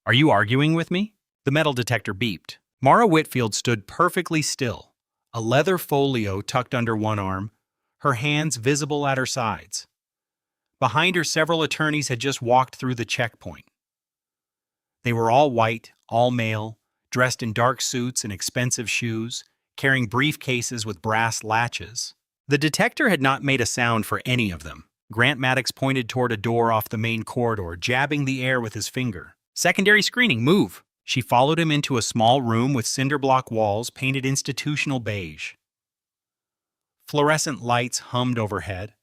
Are you arguing with me? The metal detector beeped. Mara Whitfield stood perfectly still, a leather folio tucked under one arm, her hands visible at her sides. Behind her, several attorneys had just walked through the checkpoint. They were all white, all male, dressed in dark suits and expensive shoes, carrying briefcases with brass latches. The detector had not made a sound for any of them. Grant Maddox pointed toward a door off the main corridor, jabbing the air with his finger. "Secondary screening, move!" She followed him into a small room with cinder-block walls painted institutional beige. Fluorescent lights hummed overhead.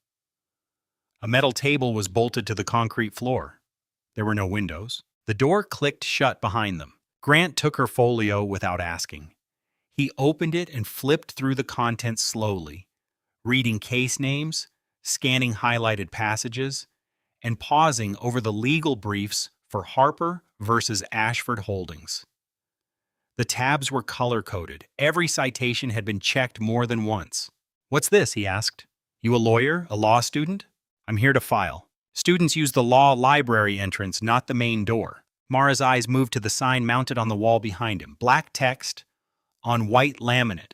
A metal table was bolted to the concrete floor. There were no windows. The door clicked shut behind them. Grant took her folio without asking. He opened it and flipped through the contents slowly, reading case names, scanning highlighted passages, and pausing over the legal briefs for Harper versus Ashford Holdings. The tabs were color-coded. Every citation had been checked more than once. "What's this?" he asked. "You a lawyer? A law student?" "I'm here to file. Students use the law library entrance, not the main door." Mara's eyes moved to the sign mounted on the wall behind him. Black text on white laminate.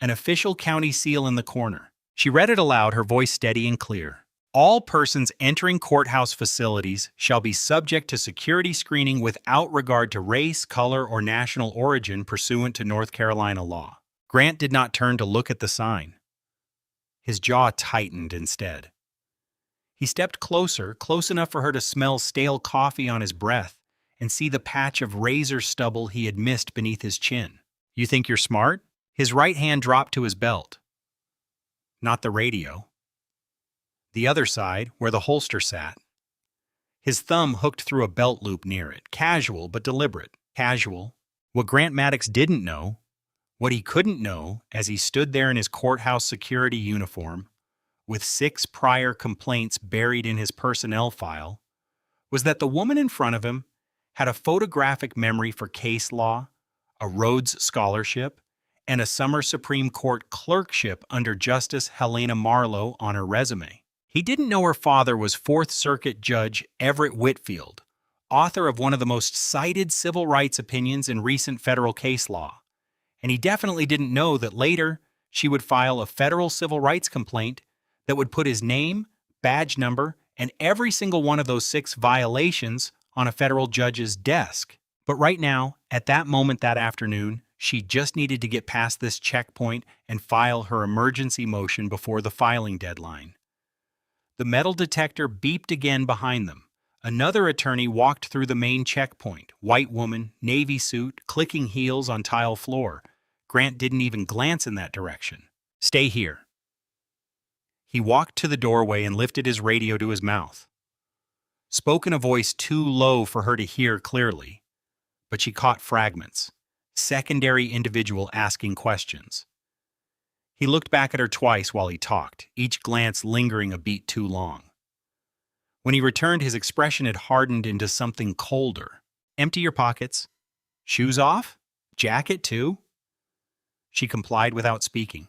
An official county seal in the corner. She read it aloud, her voice steady and clear. "All persons entering courthouse facilities shall be subject to security screening without regard to race, color, or national origin pursuant to North Carolina law." Grant did not turn to look at the sign. His jaw tightened instead. He stepped closer, close enough for her to smell stale coffee on his breath and see the patch of razor stubble he had missed beneath his chin. "You think you're smart?" His right hand dropped to his belt. Not the radio. The other side, where the holster sat. His thumb hooked through a belt loop near it. Casual, but deliberate. Casual. What Grant Maddox didn't know, what he couldn't know as he stood there in his courthouse security uniform, with 6 prior complaints buried in his personnel file, was that the woman in front of him had a photographic memory for case law, a Rhodes Scholarship, and a summer Supreme Court clerkship under Justice Helena Marlowe on her resume. He didn't know her father was Fourth Circuit Judge Everett Whitfield, author of one of the most cited civil rights opinions in recent federal case law. And he definitely didn't know that later she would file a federal civil rights complaint that would put his name, badge number, and every single one of those 6 violations on a federal judge's desk. But right now, at that moment that afternoon, she just needed to get past this checkpoint and file her emergency motion before the filing deadline. The metal detector beeped again behind them. Another attorney walked through the main checkpoint. White woman, navy suit, clicking heels on tile floor. Grant didn't even glance in that direction. "Stay here." He walked to the doorway and lifted his radio to his mouth. Spoke in a voice too low for her to hear clearly, but she caught fragments. Secondary individual asking questions. He looked back at her twice while he talked, each glance lingering a beat too long. When he returned, his expression had hardened into something colder. "Empty your pockets." "Shoes off? Jacket too?" She complied without speaking.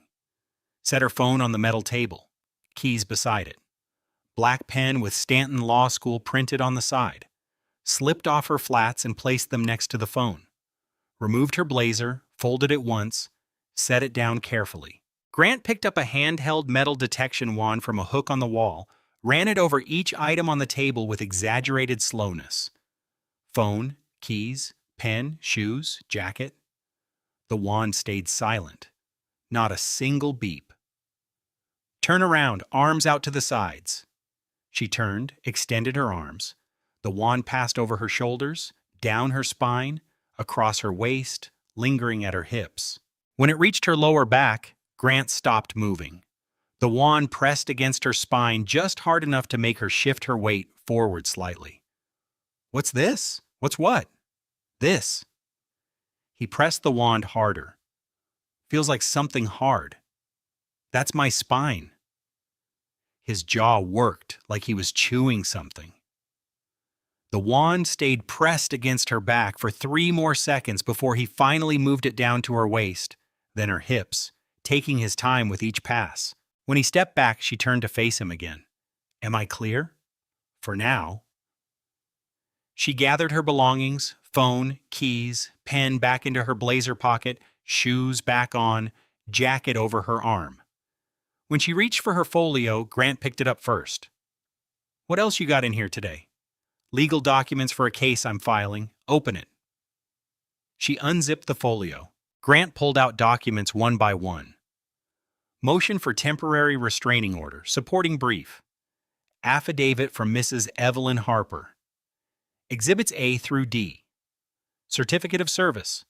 Set her phone on the metal table, keys beside it. Black pen with Stanton Law School printed on the side. Slipped off her flats and placed them next to the phone. Removed her blazer, folded it once, set it down carefully. Grant picked up a handheld metal detection wand from a hook on the wall, ran it over each item on the table with exaggerated slowness. Phone, keys, pen, shoes, jacket. The wand stayed silent. Not a single beep. "Turn around, arms out to the sides." She turned, extended her arms. The wand passed over her shoulders, down her spine, across her waist, lingering at her hips. When it reached her lower back, Grant stopped moving. The wand pressed against her spine just hard enough to make her shift her weight forward slightly. "What's this?" "What's what?" "This." He pressed the wand harder. "Feels like something hard." "That's my spine." His jaw worked like he was chewing something. The wand stayed pressed against her back for 3 more seconds before he finally moved it down to her waist, then her hips, taking his time with each pass. When he stepped back, she turned to face him again. "Am I clear?" "For now." She gathered her belongings, Phone, keys, pen back into her blazer pocket, shoes back on, jacket over her arm. When she reached for her folio, Grant picked it up first. "What else you got in here today?" "Legal documents for a case I'm filing. Open it." She unzipped the folio. Grant pulled out documents one by one. Motion for temporary restraining order, supporting brief. Affidavit from Mrs. Evelyn Harper. Exhibits A through D. Certificate of service.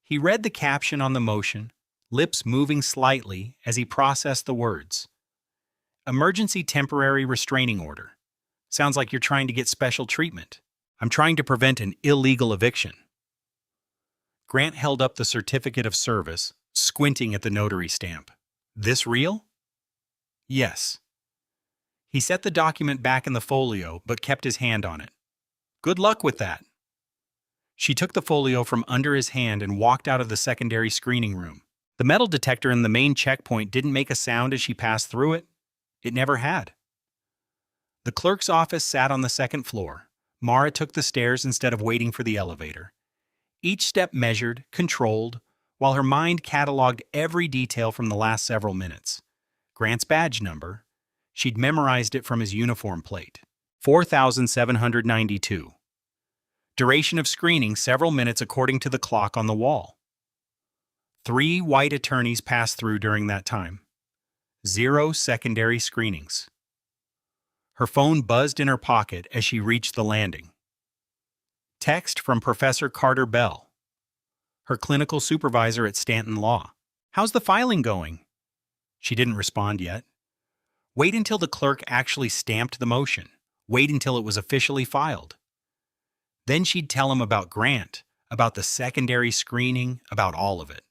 He read the caption on the motion, lips moving slightly as he processed the words. Emergency temporary restraining order. Sounds like you're trying to get special treatment. I'm trying to prevent an illegal eviction. Grant held up the certificate of service, squinting at the notary stamp. "This real?" "Yes." He set the document back in the folio, but kept his hand on it. "Good luck with that." She took the folio from under his hand and walked out of the secondary screening room. The metal detector in the main checkpoint didn't make a sound as she passed through it. It never had. The clerk's office sat on the second floor. Mara took the stairs instead of waiting for the elevator. Each step measured, controlled, while her mind cataloged every detail from the last several minutes. Grant's badge number. She'd memorized it from his uniform plate. 4792. Duration of screening several minutes according to the clock on the wall. 3 white attorneys passed through during that time. 0 secondary screenings. Her phone buzzed in her pocket as she reached the landing. Text from Professor Carter Bell, her clinical supervisor at Stanton Law. "How's the filing going?" She didn't respond yet. Wait until the clerk actually stamped the motion. Wait until it was officially filed. Then she'd tell him about Grant, about the secondary screening, about all of it.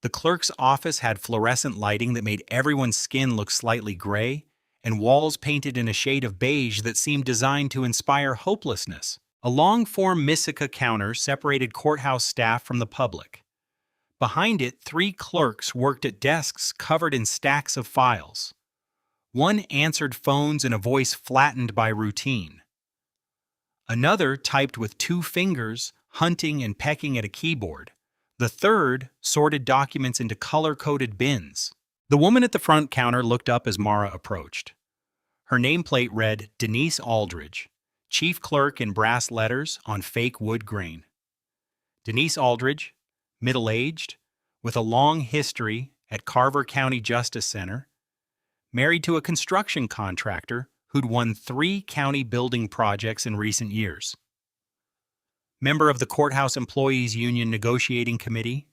The clerk's office had fluorescent lighting that made everyone's skin look slightly gray, and walls painted in a shade of beige that seemed designed to inspire hopelessness. A long-form Mysica counter separated courthouse staff from the public. Behind it, 3 clerks worked at desks covered in stacks of files. One answered phones in a voice flattened by routine. Another typed with 2 fingers, hunting and pecking at a keyboard. The third sorted documents into color-coded bins. The woman at the front counter looked up as Mara approached. Her nameplate read Denise Aldridge, chief clerk in brass letters on fake wood grain. Denise Aldridge, middle-aged, with a long history at Carver County Justice Center, married to a construction contractor who'd won 3 county building projects in recent years. Member of the Courthouse Employees Union Negotiating Committee.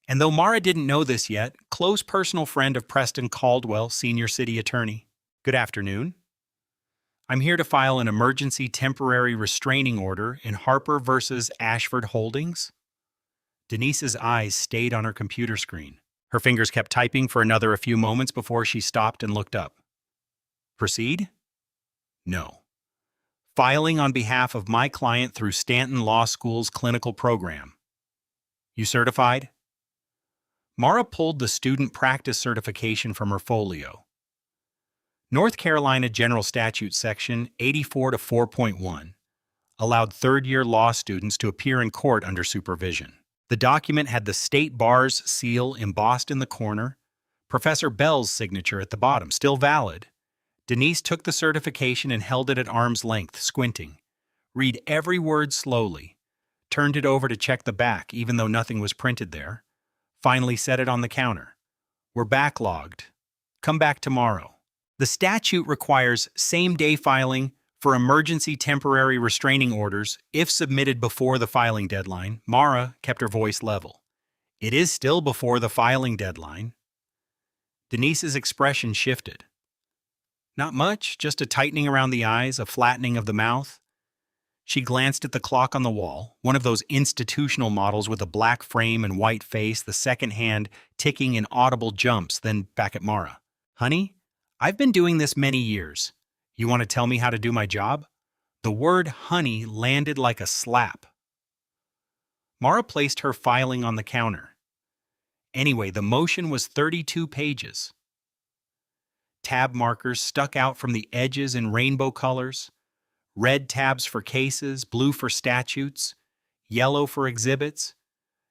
And though Mara didn't know this yet, close personal friend of Preston Caldwell, senior city attorney. "Good afternoon. I'm here to file an emergency temporary restraining order in Harper versus Ashford Holdings." Denise's eyes stayed on her computer screen. Her fingers kept typing for a few moments before she stopped and looked up. "Proceed?" "No. Filing on behalf of my client through Stanton Law School's clinical program." "You certified?" Mara pulled the student practice certification from her folio. North Carolina General Statute Section 84-4.1 allowed third-year law students to appear in court under supervision. The document had the state bar's seal embossed in the corner, Professor Bell's signature at the bottom, still valid. Denise took the certification and held it at arm's length, squinting. Read every word slowly, turned it over to check the back even though nothing was printed there, finally set it on the counter. "We're backlogged. Come back tomorrow." The statute requires same-day filing for emergency temporary restraining orders if submitted before the filing deadline. Mara kept her voice level. "It is still before the filing deadline." Denise's expression shifted. "Not much, just a tightening around the eyes, a flattening of the mouth." She glanced at the clock on the wall, one of those institutional models with a black frame and white face, the second hand ticking in audible jumps, then back at Mara. "Honey, I've been doing this many years. You want to tell me how to do my job?" The word honey landed like a slap. Mara placed her filing on the counter. Anyway, the motion was 32 pages. Tab markers stuck out from the edges in rainbow colors. Red tabs for cases, blue for statutes, yellow for exhibits,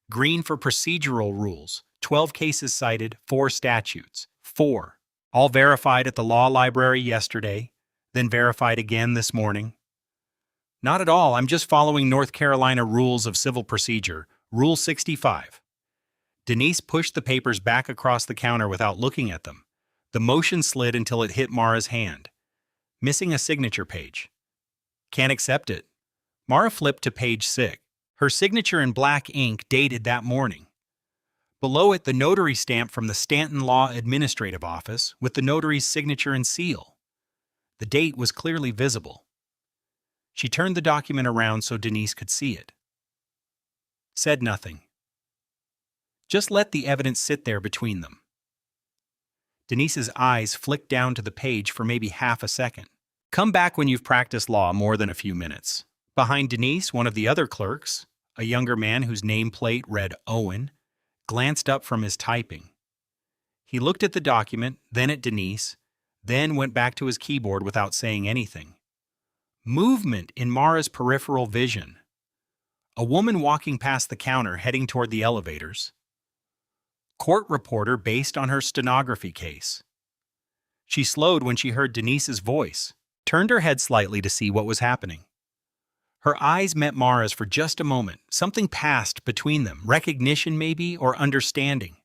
green for procedural rules, 12 cases cited, 4 statutes. 4. All verified at the law library yesterday, then verified again this morning. Not at all, I'm just following North Carolina Rules of Civil Procedure, Rule 65. Denise pushed the papers back across the counter without looking at them. The motion slid until it hit Mara's hand. Missing a signature page. Can't accept it. Mara flipped to page 6. Her signature in black ink dated that morning. Below it, the notary stamp from the Stanton Law Administrative Office with the notary's signature and seal. The date was clearly visible. She turned the document around so Denise could see it. Said nothing. Just let the evidence sit there between them. Denise's eyes flicked down to the page for maybe half a second. Come back when you've practiced law more than a few minutes. Behind Denise, one of the other clerks, a younger man whose nameplate read Owen, glanced up from his typing. He looked at the document, then at Denise, then went back to his keyboard without saying anything. Movement in Mara's peripheral vision. A woman walking past the counter heading toward the elevators. Court reporter based on her stenography case. She slowed when she heard Denise's voice, turned her head slightly to see what was happening. Her eyes met Mara's for just a moment. Something passed between them, recognition maybe, or understanding.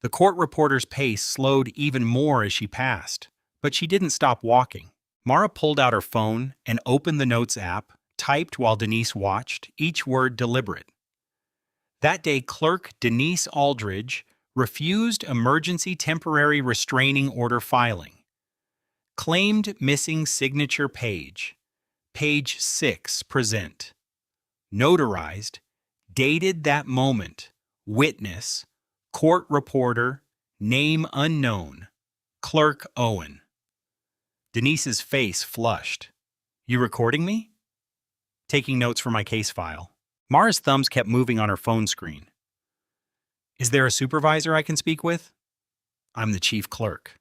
The court reporter's pace slowed even more as she passed, but she didn't stop walking. Mara pulled out her phone and opened the Notes app, typed while Denise watched, each word deliberate. That day, Clerk Denise Aldridge refused emergency temporary restraining order filing. Claimed missing signature page. Page 6, present. Notarized, dated that moment. Witness, court reporter, name unknown. Clerk Owen. Denise's face flushed. You recording me? Taking notes for my case file. Mara's thumbs kept moving on her phone screen. Is there a supervisor I can speak with? I'm the chief clerk.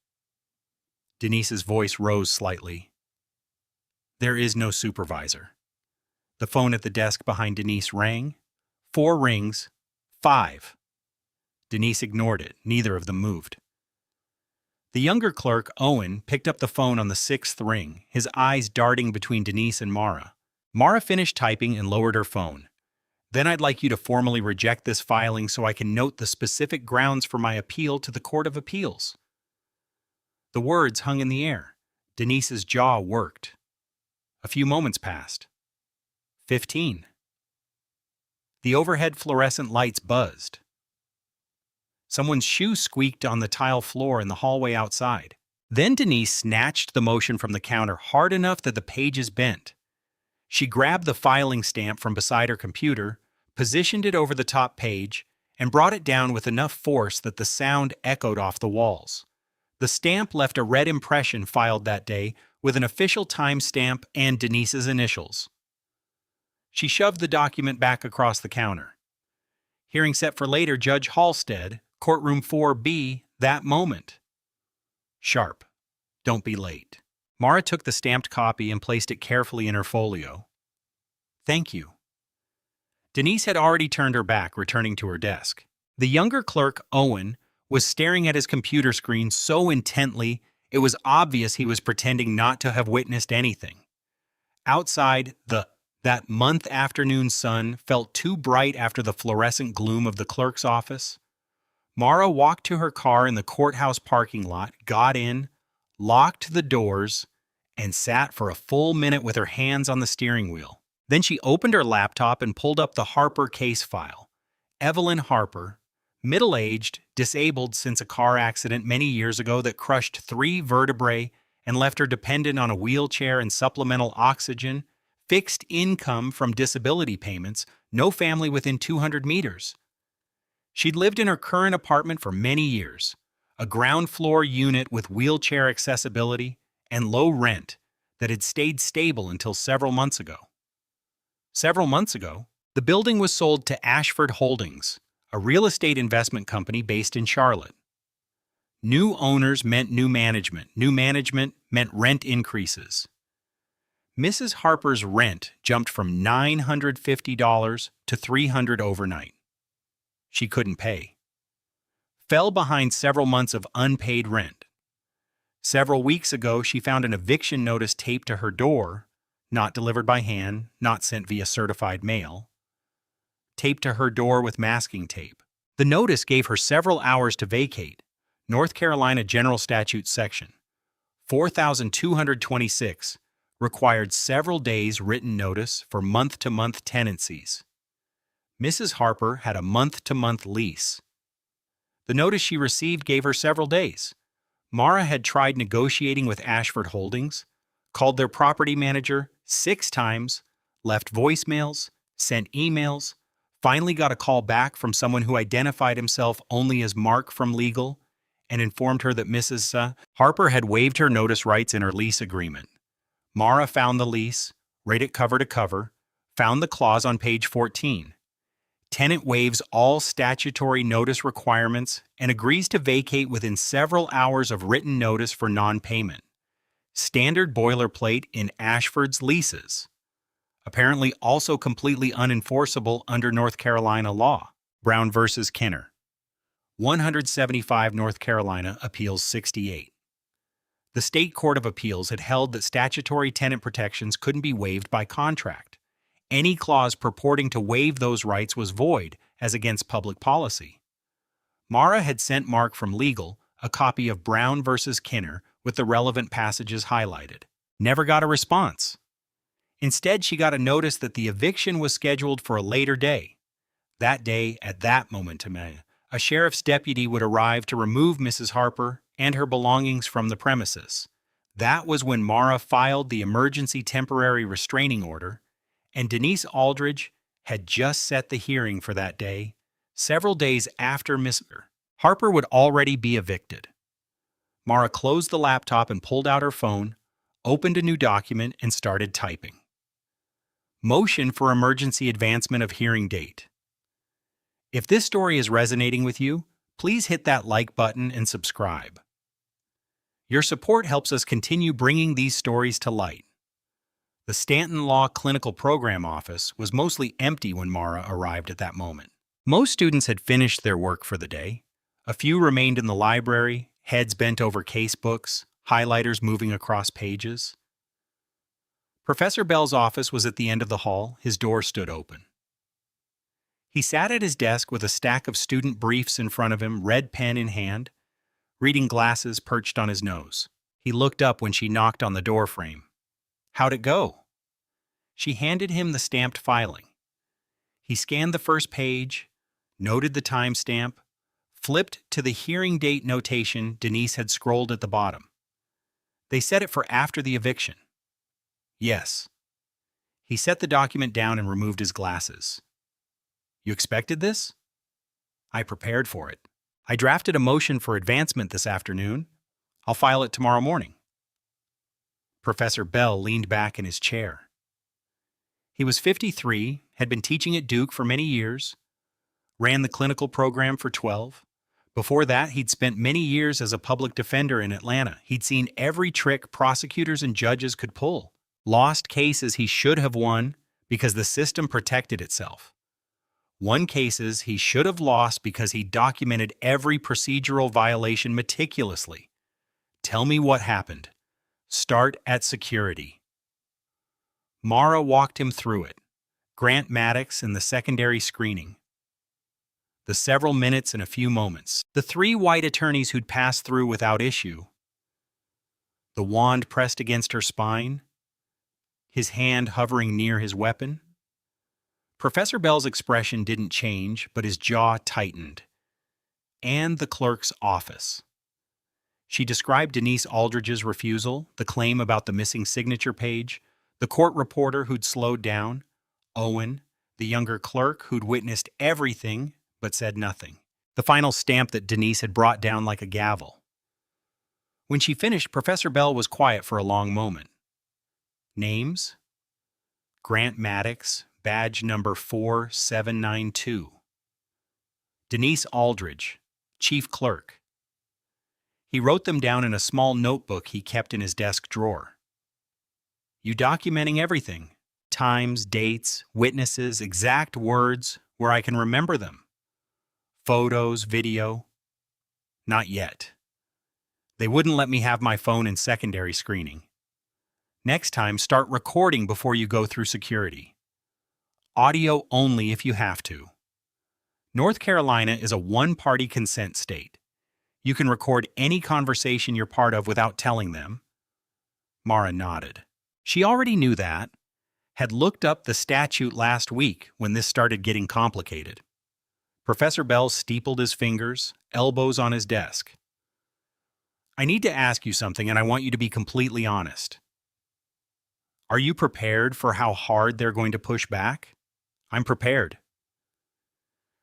Denise's voice rose slightly. There is no supervisor. The phone at the desk behind Denise rang. 4 rings. 5. Denise ignored it. Neither of them moved. The younger clerk, Owen, picked up the phone on the 6th ring, his eyes darting between Denise and Mara. Mara finished typing and lowered her phone. Then I'd like you to formally reject this filing so I can note the specific grounds for my appeal to the Court of Appeals. The words hung in the air. Denise's jaw worked. A few moments passed. 15. The overhead fluorescent lights buzzed. Someone's shoe squeaked on the tile floor in the hallway outside. Then Denise snatched the motion from the counter hard enough that the pages bent. She grabbed the filing stamp from beside her computer, positioned it over the top page, and brought it down with enough force that the sound echoed off the walls. The stamp left a red impression filed that day with an official timestamp and Denise's initials. She shoved the document back across the counter. Hearing set for later, Judge Halstead, Courtroom 4B, that moment. Sharp. Don't be late. Mara took the stamped copy and placed it carefully in her folio. Thank you. Denise had already turned her back, returning to her desk. The younger clerk, Owen, was staring at his computer screen so intently it was obvious he was pretending not to have witnessed anything. Outside, that month afternoon sun felt too bright after the fluorescent gloom of the clerk's office. Mara walked to her car in the courthouse parking lot, got in, locked the doors, and sat for a full minute with her hands on the steering wheel. Then she opened her laptop and pulled up the Harper case file. Evelyn Harper, middle-aged, disabled since a car accident many years ago that crushed 3 vertebrae and left her dependent on a wheelchair and supplemental oxygen, fixed income from disability payments, no family within 200 meters. She'd lived in her current apartment for many years, a ground-floor unit with wheelchair accessibility and low rent that had stayed stable until several months ago. Several months ago, the building was sold to Ashford Holdings, a real estate investment company based in Charlotte. New owners meant new management. New management meant rent increases. Mrs. Harper's rent jumped from $950 to $300 overnight. She couldn't pay. Fell behind several months of unpaid rent. Several weeks ago, she found an eviction notice taped to her door, not delivered by hand, not sent via certified mail, taped to her door with masking tape. The notice gave her several hours to vacate. North Carolina General Statute Section 4226 required several days' written notice for month-to-month tenancies. Mrs. Harper had a month-to-month lease. The notice she received gave her several days. Mara had tried negotiating with Ashford Holdings, called their property manager 6 times, left voicemails, sent emails, finally got a call back from someone who identified himself only as Mark from legal and informed her that Mrs. Harper had waived her notice rights in her lease agreement. Mara found the lease, read it cover to cover, found the clause on page 14. Tenant waives all statutory notice requirements and agrees to vacate within several hours of written notice for non-payment. Standard boilerplate in Ashford's leases. Apparently also completely unenforceable under North Carolina law. Brown v. Kenner. 175 North Carolina Appeals 68. The State Court of Appeals had held that statutory tenant protections couldn't be waived by contract. Any clause purporting to waive those rights was void as against public policy. Mara had sent Mark from legal a copy of Brown v. Kenner with the relevant passages highlighted. Never got a response. Instead, she got a notice that the eviction was scheduled for a later day. That day, at that moment, a sheriff's deputy would arrive to remove Mrs. Harper and her belongings from the premises. That was when Mara filed the emergency temporary restraining order, and Denise Aldridge had just set the hearing for that day, several days after Mr. Harper would already be evicted. Mara closed the laptop and pulled out her phone, opened a new document, and started typing. Motion for emergency advancement of hearing date. If this story is resonating with you, please hit that like button and subscribe. Your support helps us continue bringing these stories to light. The Stanton Law Clinical Program Office was mostly empty when Mara arrived at that moment. Most students had finished their work for the day. A few remained in the library, heads bent over casebooks, highlighters moving across pages. Professor Bell's office was at the end of the hall. His door stood open. He sat at his desk with a stack of student briefs in front of him, red pen in hand, reading glasses perched on his nose. He looked up when she knocked on the door frame. "How'd it go?" She handed him the stamped filing. He scanned the first page, noted the timestamp, flipped to the hearing date notation Denise had scrolled at the bottom. They set it for after the eviction. Yes. He set the document down and removed his glasses. "You expected this?" "I prepared for it. I drafted a motion for advancement this afternoon. I'll file it tomorrow morning." Professor Bell leaned back in his chair. He was 53, had been teaching at Duke for many years, ran the clinical program for 12. Before that, he'd spent many years as a public defender in Atlanta. He'd seen every trick prosecutors and judges could pull. Lost cases he should have won because the system protected itself. Won cases he should have lost because he documented every procedural violation meticulously. Tell me what happened. Start at security. Mara walked him through it. Grant Maddox and the secondary screening. The several minutes and a few moments. The 3 white attorneys who'd passed through without issue. The wand pressed against her spine. His hand hovering near his weapon. Professor Bell's expression didn't change, but his jaw tightened. And the clerk's office. She described Denise Aldridge's refusal, the claim about the missing signature page, the court reporter who'd slowed down, Owen, the younger clerk who'd witnessed everything but said nothing, the final stamp that Denise had brought down like a gavel. When she finished, Professor Bell was quiet for a long moment. Names? Grant Maddox, badge number 4792. Denise Aldridge, chief clerk. He wrote them down in a small notebook he kept in his desk drawer. You documenting everything. Times, dates, witnesses, exact words where I can remember them. Photos, video. Not yet. They wouldn't let me have my phone in secondary screening. Next time, start recording before you go through security. Audio only if you have to. North Carolina is a one-party consent state. You can record any conversation you're part of without telling them. Mara nodded. She already knew that, had looked up the statute last week when this started getting complicated. Professor Bell steepled his fingers, elbows on his desk. I need to ask you something, and I want you to be completely honest. Are you prepared for how hard they're going to push back? I'm prepared.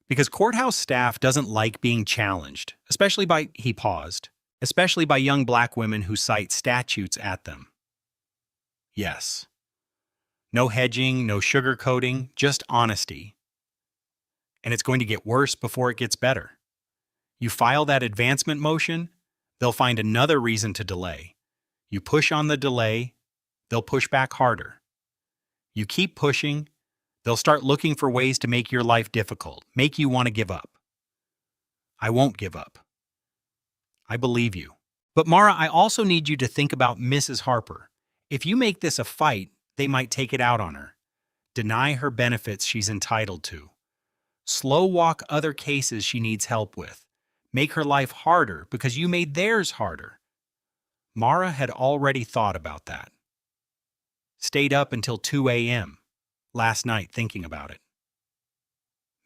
Because courthouse staff doesn't like being challenged, he paused, especially by young black women who cite statutes at them. Yes. No hedging, no sugarcoating, just honesty. And it's going to get worse before it gets better. You file that advancement motion, they'll find another reason to delay. You push on the delay, they'll push back harder. You keep pushing, they'll start looking for ways to make your life difficult, make you want to give up. I won't give up. I believe you. But Mara, I also need you to think about Mrs. Harper. If you make this a fight, they might take it out on her. Deny her benefits she's entitled to. Slow walk other cases she needs help with. Make her life harder because you made theirs harder. Mara had already thought about that. Stayed up until 2 a.m. last night thinking about it.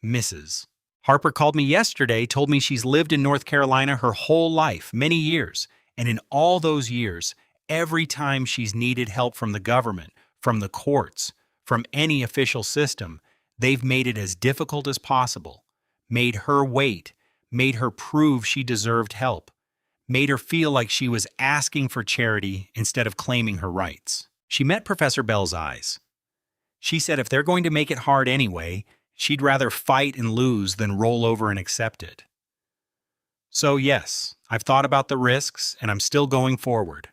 Mrs. Harper called me yesterday, told me she's lived in North Carolina her whole life, many years, and in all those years, every time she's needed help from the government, from the courts, from any official system, they've made it as difficult as possible, made her wait, made her prove she deserved help, made her feel like she was asking for charity instead of claiming her rights. She met Professor Bell's eyes. She said if they're going to make it hard anyway, she'd rather fight and lose than roll over and accept it. So yes, I've thought about the risks, and I'm still going forward.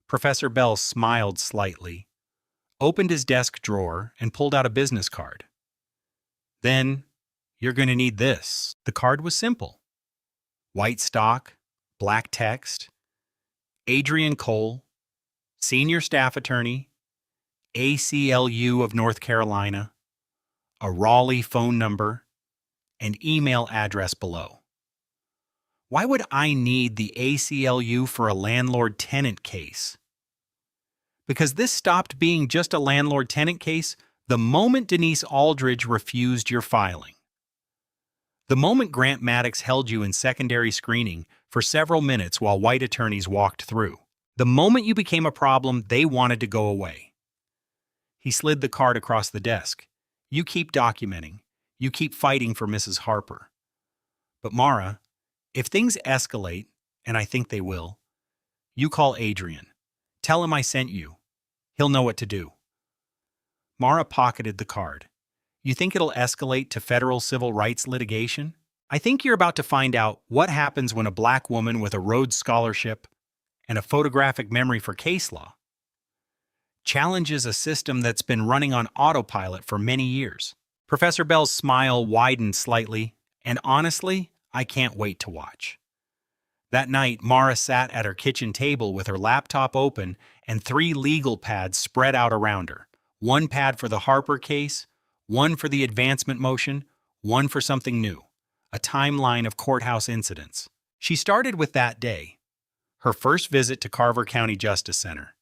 Professor Bell smiled slightly, opened his desk drawer, and pulled out a business card. Then, you're going to need this. The card was simple. White stock, black text, Adrian Cole, Senior Staff Attorney, ACLU of North Carolina, a Raleigh phone number, and email address below. Why would I need the ACLU for a landlord-tenant case? Because this stopped being just a landlord-tenant case the moment Denise Aldridge refused your filing. The moment Grant Maddox held you in secondary screening for several minutes while white attorneys walked through. The moment you became a problem, they wanted to go away. He slid the card across the desk. You keep documenting. You keep fighting for Mrs. Harper. But Mara, if things escalate, and I think they will, you call Adrian. Tell him I sent you. He'll know what to do. Mara pocketed the card. You think it'll escalate to federal civil rights litigation? I think you're about to find out what happens when a black woman with a Rhodes Scholarship and a photographic memory for case law challenges a system that's been running on autopilot for many years. Professor Bell's smile widened slightly, and honestly, I can't wait to watch. That night, Mara sat at her kitchen table with her laptop open and 3 legal pads spread out around her. 1 pad for the Harper case, 1 for the advancement motion, 1 for something new, a timeline of courthouse incidents. She started with that day, her first visit to Carver County Justice Center.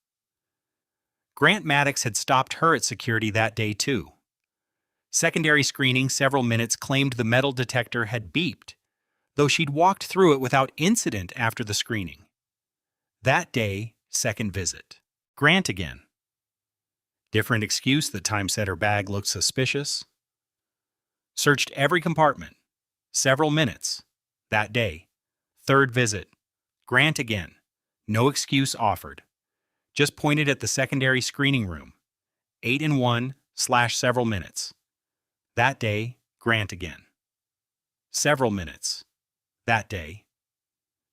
Grant Maddox had stopped her at security that day too. Secondary screening several minutes claimed the metal detector had beeped, though she'd walked through it without incident after the screening. That day, second visit. Grant again. Different excuse that time said her bag looked suspicious. Searched every compartment. Several minutes. That day. Third visit. Grant again. No excuse offered. Just pointed at the secondary screening room. 8 and 1/several minutes. That day, Grant again. Several minutes. That day.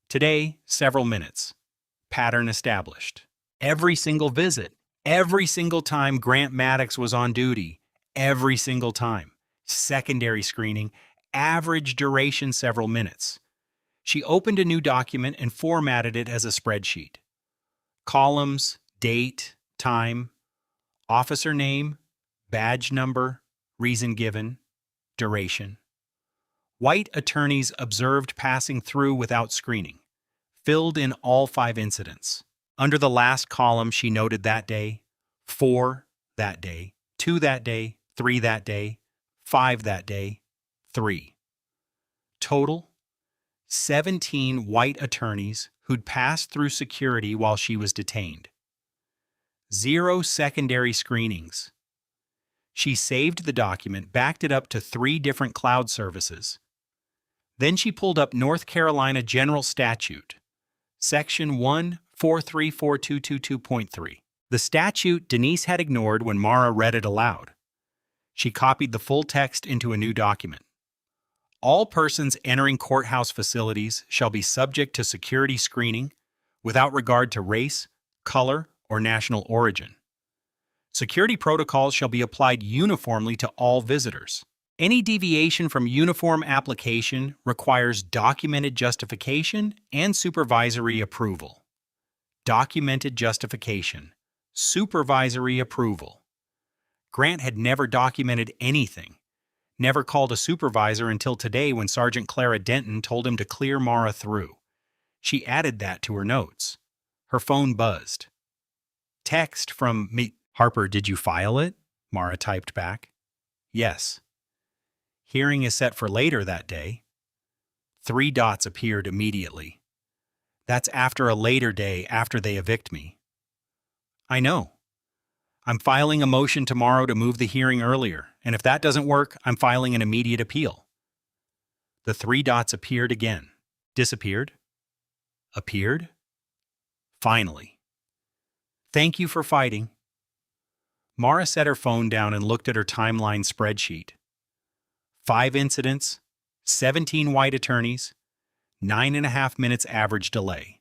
Today, several minutes. Pattern established. Every single visit. Every single time Grant Maddox was on duty. Every single time. Secondary screening. Average duration several minutes. She opened a new document and formatted it as a spreadsheet. Columns, date, time, officer name, badge number, reason given, duration. White attorneys observed passing through without screening. Filled in all 5 incidents. Under the last column, she noted that day, 4 that day, 2 that day, 3 that day, 5 that day, 3. Total, 17 white attorneys who'd passed through security while she was detained. 0 secondary screenings. She saved the document, backed it up to 3 different cloud services. Then she pulled up North Carolina General Statute, Section 1434222.3. The statute Denise had ignored when Mara read it aloud. She copied the full text into a new document. All persons entering courthouse facilities shall be subject to security screening without regard to race, color, or national origin. Security protocols shall be applied uniformly to all visitors. Any deviation from uniform application requires documented justification and supervisory approval. Documented justification. Supervisory approval. Grant had never documented anything. Never called a supervisor until today when Sergeant Clara Denton told him to clear Mara through. She added that to her notes. Her phone buzzed. Text from me. Harper, did you file it? Mara typed back. Yes. Hearing is set for later that day. 3 dots appeared immediately. That's after a later day after they evict me. I know. I'm filing a motion tomorrow to move the hearing earlier, and if that doesn't work, I'm filing an immediate appeal. The 3 dots appeared again. Disappeared. Appeared. Finally. Thank you for fighting. Mara set her phone down and looked at her timeline spreadsheet. 5 incidents, 17 white attorneys, 9.5 minutes average delay.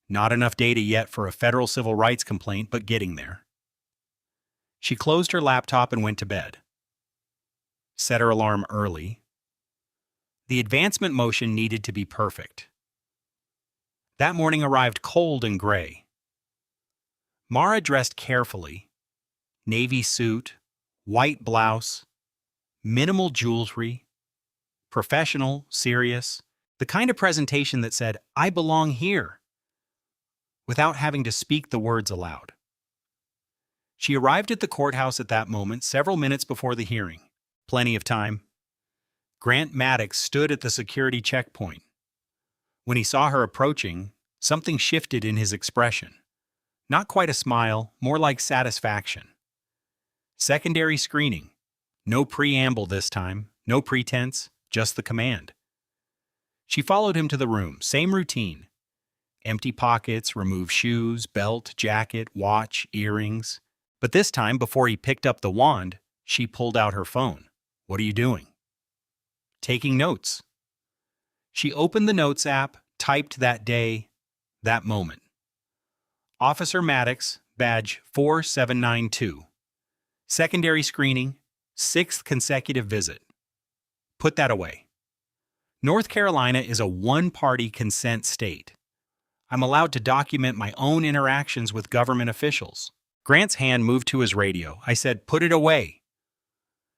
Not enough data yet for a federal civil rights complaint, but getting there. She closed her laptop and went to bed. Set her alarm early. The advancement motion needed to be perfect. That morning arrived cold and gray. Mara dressed carefully. Navy suit, white blouse, minimal jewelry, professional, serious, the kind of presentation that said, "I belong here," without having to speak the words aloud. She arrived at the courthouse at that moment, several minutes before the hearing. Plenty of time. Grant Maddox stood at the security checkpoint. When he saw her approaching, something shifted in his expression. Not quite a smile, more like satisfaction. Secondary screening. No preamble this time, no pretense, just the command. She followed him to the room, same routine. Empty pockets, remove shoes, belt, jacket, watch, earrings. But this time, before he picked up the wand, she pulled out her phone. What are you doing? Taking notes. She opened the Notes app, typed that day, that moment. Officer Maddox, badge 4792. Secondary screening, 6th consecutive visit. Put that away. North Carolina is a one-party consent state. I'm allowed to document my own interactions with government officials. Grant's hand moved to his radio. I said, "Put it away."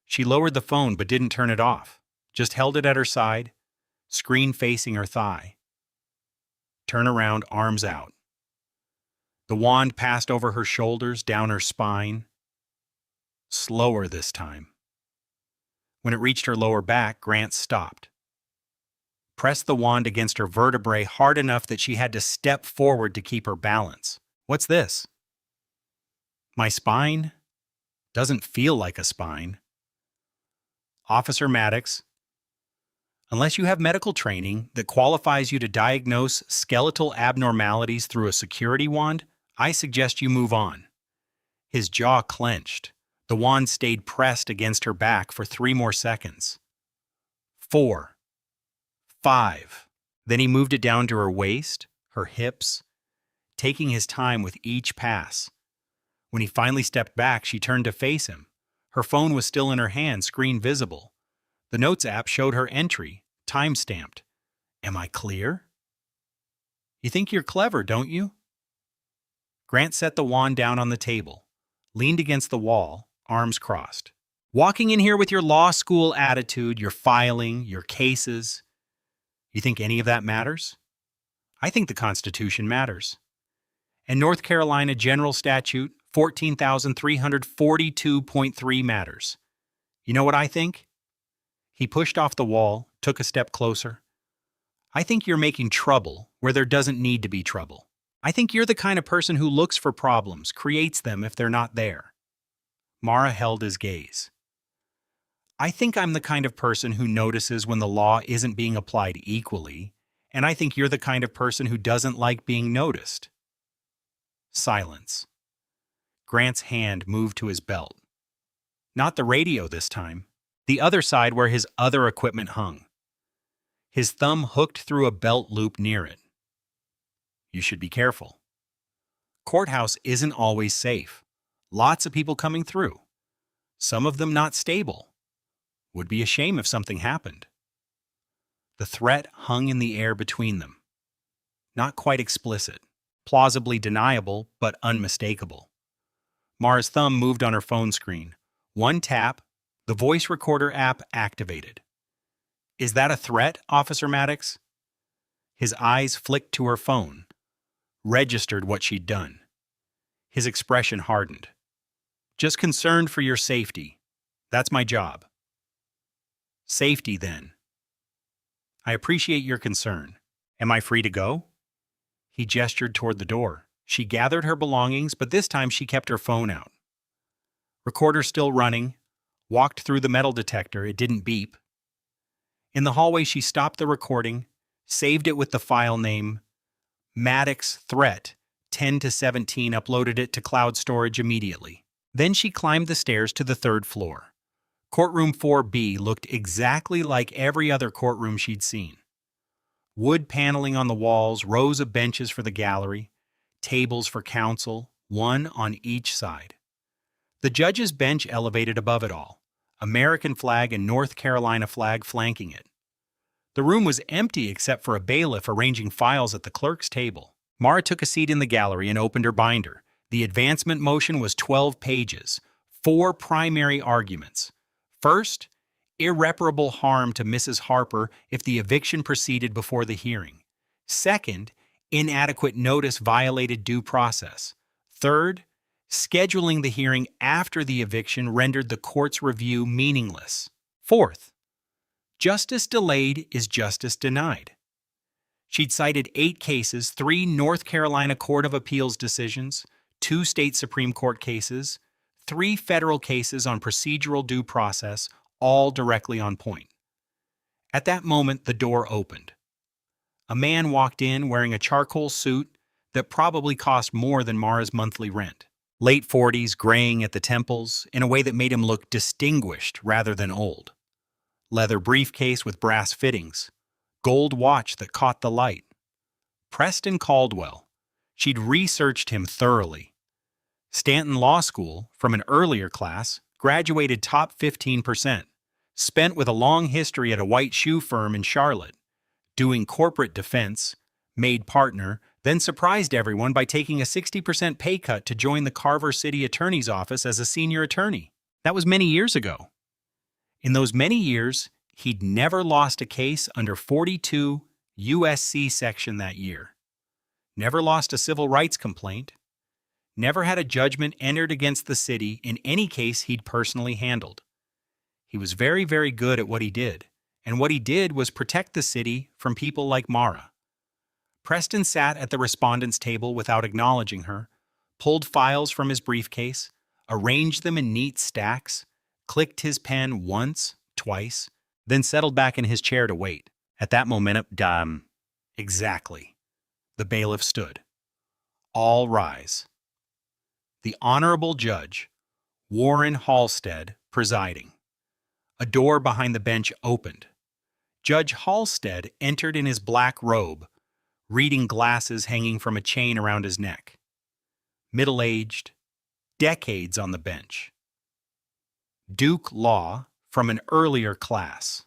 She lowered the phone but didn't turn it off, just held it at her side, screen facing her thigh. Turn around, arms out. The wand passed over her shoulders, down her spine. Slower this time. When it reached her lower back, Grant stopped. Pressed the wand against her vertebrae hard enough that she had to step forward to keep her balance. What's this? My spine? Doesn't feel like a spine. Officer Maddox, unless you have medical training that qualifies you to diagnose skeletal abnormalities through a security wand, I suggest you move on. His jaw clenched. The wand stayed pressed against her back for 3 more seconds. 4. 5. Then he moved it down to her waist, her hips, taking his time with each pass. When he finally stepped back, she turned to face him. Her phone was still in her hand, screen visible. The Notes app showed her entry, time-stamped. Am I clear? You think you're clever, don't you? Grant set the wand down on the table, leaned against the wall, arms crossed. Walking in here with your law school attitude, your filing, your cases. You think any of that matters? I think the Constitution matters. And North Carolina General Statute 14,342.3 matters. You know what I think? He pushed off the wall, took a step closer. I think you're making trouble where there doesn't need to be trouble. I think you're the kind of person who looks for problems, creates them if they're not there. Mara held his gaze. I think I'm the kind of person who notices when the law isn't being applied equally, and I think you're the kind of person who doesn't like being noticed. Silence. Grant's hand moved to his belt. Not the radio this time. The other side where his other equipment hung. His thumb hooked through a belt loop near it. You should be careful. Courthouse isn't always safe. Lots of people coming through. Some of them not stable. Would be a shame if something happened. The threat hung in the air between them. Not quite explicit, plausibly deniable, but unmistakable. Mara's thumb moved on her phone screen. One tap, the voice recorder app activated. Is that a threat, Officer Maddox? His eyes flicked to her phone, registered what she'd done. His expression hardened. Just concerned for your safety. That's my job. Safety, then. I appreciate your concern. Am I free to go? He gestured toward the door. She gathered her belongings, but this time she kept her phone out. Recorder still running. Walked through the metal detector. It didn't beep. In the hallway, she stopped the recording, saved it with the file name Maddox Threat 10 to 17, uploaded it to cloud storage immediately. Then she climbed the stairs to the third floor. Courtroom 4B looked exactly like every other courtroom she'd seen. Wood paneling on the walls, rows of benches for the gallery, tables for counsel, one on each side. The judge's bench elevated above it all, American flag and North Carolina flag flanking it. The room was empty except for a bailiff arranging files at the clerk's table. Mara took a seat in the gallery and opened her binder. The advancement motion was 12 pages, 4 primary arguments. First, irreparable harm to Mrs. Harper if the eviction proceeded before the hearing. Second, inadequate notice violated due process. Third, scheduling the hearing after the eviction rendered the court's review meaningless. Fourth, justice delayed is justice denied. She'd cited 8 cases, 3 North Carolina Court of Appeals decisions, 2 state Supreme Court cases, 3 federal cases on procedural due process, all directly on point. At that moment, the door opened. A man walked in wearing a charcoal suit that probably cost more than Mara's monthly rent. Late 40s, graying at the temples, in a way that made him look distinguished rather than old. Leather briefcase with brass fittings. Gold watch that caught the light. Preston Caldwell. She'd researched him thoroughly. Stanton Law School, from an earlier class, graduated top 15%. Spent with a long history at a white shoe firm in Charlotte. Doing corporate defense, made partner, then surprised everyone by taking a 60% pay cut to join the Carver City Attorney's Office as a senior attorney. That was many years ago. In those many years, he'd never lost a case under 42 USC section that year. Never lost a civil rights complaint. Never had a judgment entered against the city in any case he'd personally handled. He was very, very good at what he did, and what he did was protect the city from people like Mara. Preston sat at the respondent's table without acknowledging her, pulled files from his briefcase, arranged them in neat stacks, clicked his pen once, twice, then settled back in his chair to wait. At that moment, exactly. The bailiff stood. All rise. The Honorable Judge, Warren Halstead, presiding. A door behind the bench opened. Judge Halstead entered in his black robe, reading glasses hanging from a chain around his neck. Middle-aged, decades on the bench. Duke Law from an earlier class.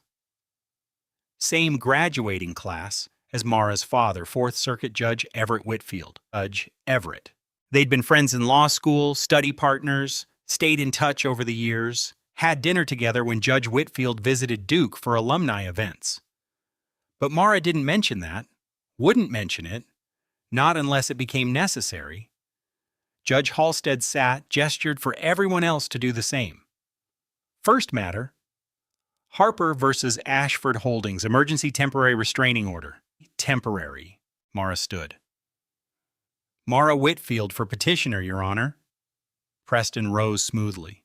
Same graduating class as Mara's father, Fourth Circuit Judge Everett Whitfield. Judge Everett. They'd been friends in law school, study partners, stayed in touch over the years, had dinner together when Judge Whitfield visited Duke for alumni events. But Mara didn't mention that, wouldn't mention it, not unless it became necessary. Judge Halstead sat, gestured for everyone else to do the same. First matter, Harper versus Ashford Holdings, emergency temporary restraining order. Temporary, Mara stood. Mara Whitfield for petitioner, Your Honor. Preston rose smoothly.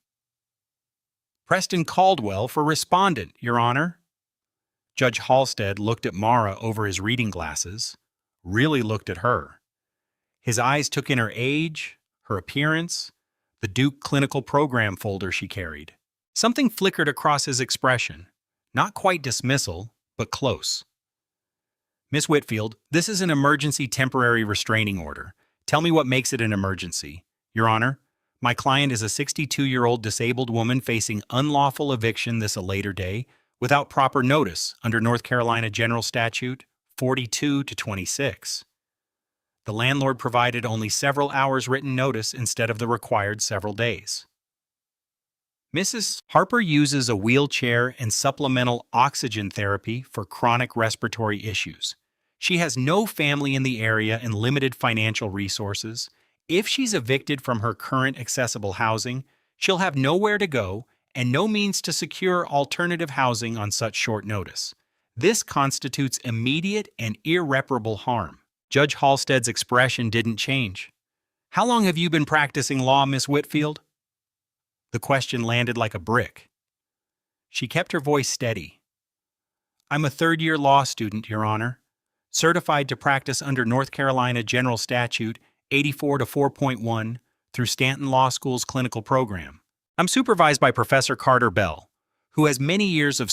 Preston Caldwell for respondent, Your Honor. Judge Halstead looked at Mara over his reading glasses, really looked at her. His eyes took in her age, her appearance, the Duke clinical program folder she carried. Something flickered across his expression, not quite dismissal, but close. Miss Whitfield, this is an emergency temporary restraining order. Tell me what makes it an emergency. Your Honor, my client is a 62-year-old disabled woman facing unlawful eviction this a later day without proper notice under North Carolina General Statute 42-26. The landlord provided only several hours written notice instead of the required several days. Mrs. Harper uses a wheelchair and supplemental oxygen therapy for chronic respiratory issues. She has no family in the area and limited financial resources. If she's evicted from her current accessible housing, she'll have nowhere to go and no means to secure alternative housing on such short notice. This constitutes immediate and irreparable harm. Judge Halstead's expression didn't change. How long have you been practicing law, Miss Whitfield? The question landed like a brick. She kept her voice steady. I'm a third-year law student, Your Honor, certified to practice under North Carolina General Statute 84-4.1 through Stanton Law School's clinical program. I'm supervised by Professor Carter Bell, who has many years of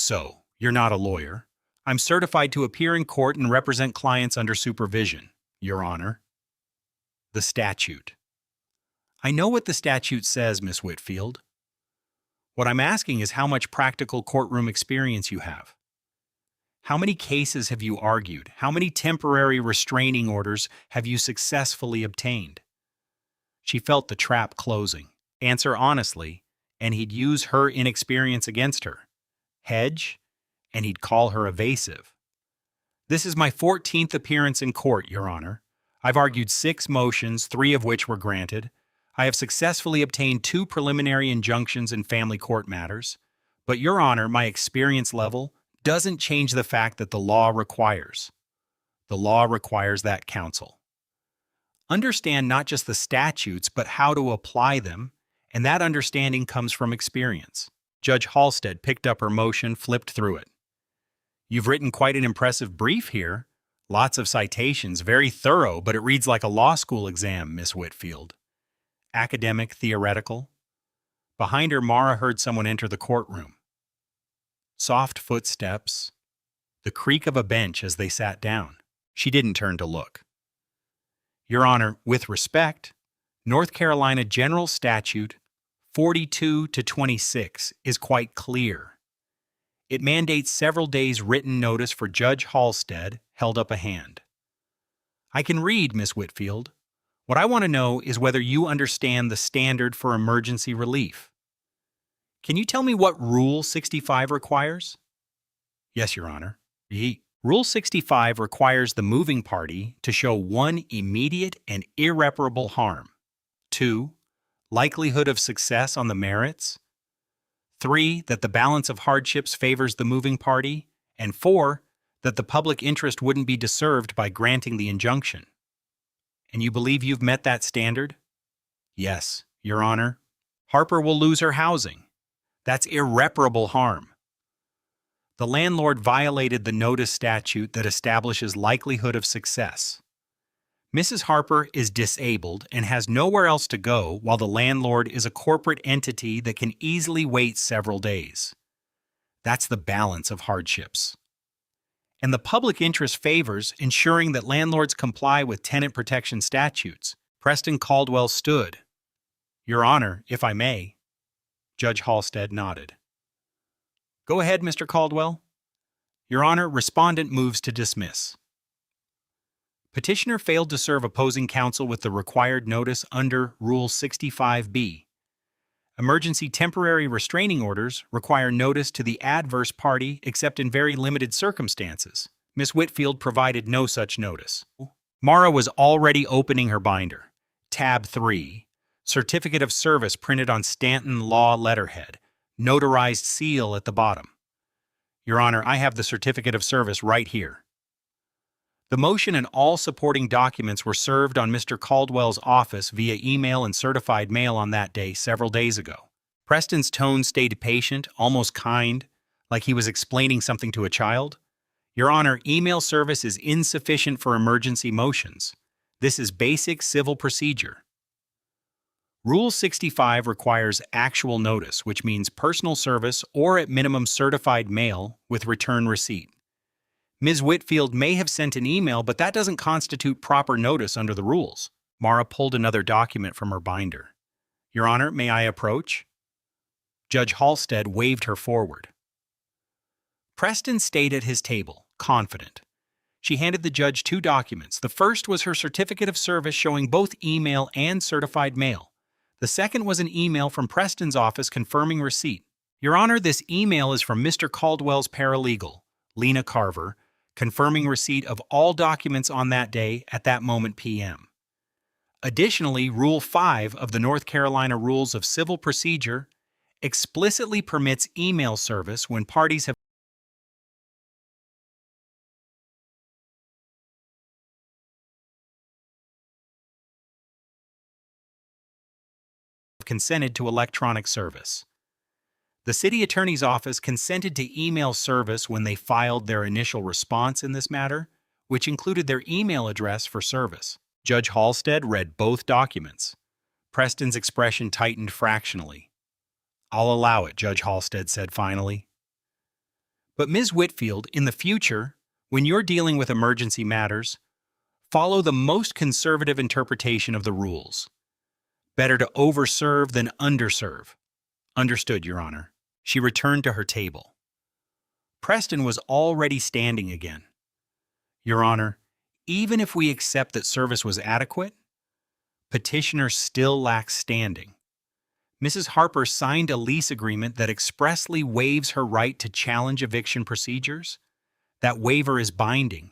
you're not a lawyer. I'm certified to appear in court and represent clients under supervision, Your Honor. The statute. I know what the statute says, Miss Whitfield. What I'm asking is how much practical courtroom experience you have. How many cases have you argued? How many temporary restraining orders have you successfully obtained? She felt the trap closing. Answer honestly, and he'd use her inexperience against her. Hedge, and he'd call her evasive. This is my 14th appearance in court, Your Honor. I've argued 6 motions, 3 of which were granted. I have successfully obtained 2 preliminary injunctions in family court matters. But, Your Honor, my experience level doesn't change the fact that the law requires. The law requires that counsel. Understand not just the statutes, but how to apply them, and that understanding comes from experience. Judge Halstead picked up her motion, flipped through it. You've written quite an impressive brief here. Lots of citations, very thorough, but it reads like a law school exam, Miss Whitfield. Academic, theoretical. Behind her, Mara heard someone enter the courtroom. Soft footsteps, the creak of a bench as they sat down. She didn't turn to look. Your Honor, with respect, North Carolina General Statute 42-26 is quite clear. It mandates several days' written notice for Judge Halstead, held up a hand. I can read, Miss Whitfield. What I want to know is whether you understand the standard for emergency relief. Can you tell me what Rule 65 requires? Yes, Your Honor. Rule 65 requires the moving party to show 1, immediate and irreparable harm, 2, likelihood of success on the merits, 3, that the balance of hardships favors the moving party, and 4, that the public interest wouldn't be disturbed by granting the injunction. And you believe you've met that standard? Yes, Your Honor. Harper will lose her housing. That's irreparable harm. The landlord violated the notice statute that establishes likelihood of success. Mrs. Harper is disabled and has nowhere else to go, while the landlord is a corporate entity that can easily wait several days. That's the balance of hardships. And the public interest favors ensuring that landlords comply with tenant protection statutes. Preston Caldwell stood. Your Honor, if I may. Judge Halstead nodded. Go ahead, Mr. Caldwell. Your Honor, respondent moves to dismiss. Petitioner failed to serve opposing counsel with the required notice under Rule 65B. Emergency temporary restraining orders require notice to the adverse party except in very limited circumstances. Miss Whitfield provided no such notice. Mara was already opening her binder. Tab 3. Certificate of Service printed on Stanton Law letterhead. Notarized seal at the bottom. Your Honor, I have the Certificate of Service right here. The motion and all supporting documents were served on Mr. Caldwell's office via email and certified mail on that day several days ago. Preston's tone stayed patient, almost kind, like he was explaining something to a child. Your Honor, email service is insufficient for emergency motions. This is basic civil procedure. Rule 65 requires actual notice, which means personal service or at minimum certified mail with return receipt. Ms. Whitfield may have sent an email, but that doesn't constitute proper notice under the rules. Mara pulled another document from her binder. Your Honor, may I approach? Judge Halstead waved her forward. Preston stayed at his table, confident. She handed the judge 2 documents. The first was her certificate of service showing both email and certified mail. The second was an email from Preston's office confirming receipt. Your Honor, this email is from Mr. Caldwell's paralegal, Lena Carver, confirming receipt of all documents on that day at that moment p.m. Additionally, Rule 5 of the North Carolina Rules of Civil Procedure explicitly permits email service when parties have consented to electronic service. The city attorney's office consented to email service when they filed their initial response in this matter, which included their email address for service. Judge Halstead read both documents. Preston's expression tightened fractionally. I'll allow it, Judge Halstead said finally. But Ms. Whitfield, in the future, when you're dealing with emergency matters, follow the most conservative interpretation of the rules. Better to overserve than underserve. Understood, Your Honor. She returned to her table. Preston was already standing again. Your Honor, even if we accept that service was adequate, petitioner still lacks standing. Mrs. Harper signed a lease agreement that expressly waives her right to challenge eviction procedures. That waiver is binding.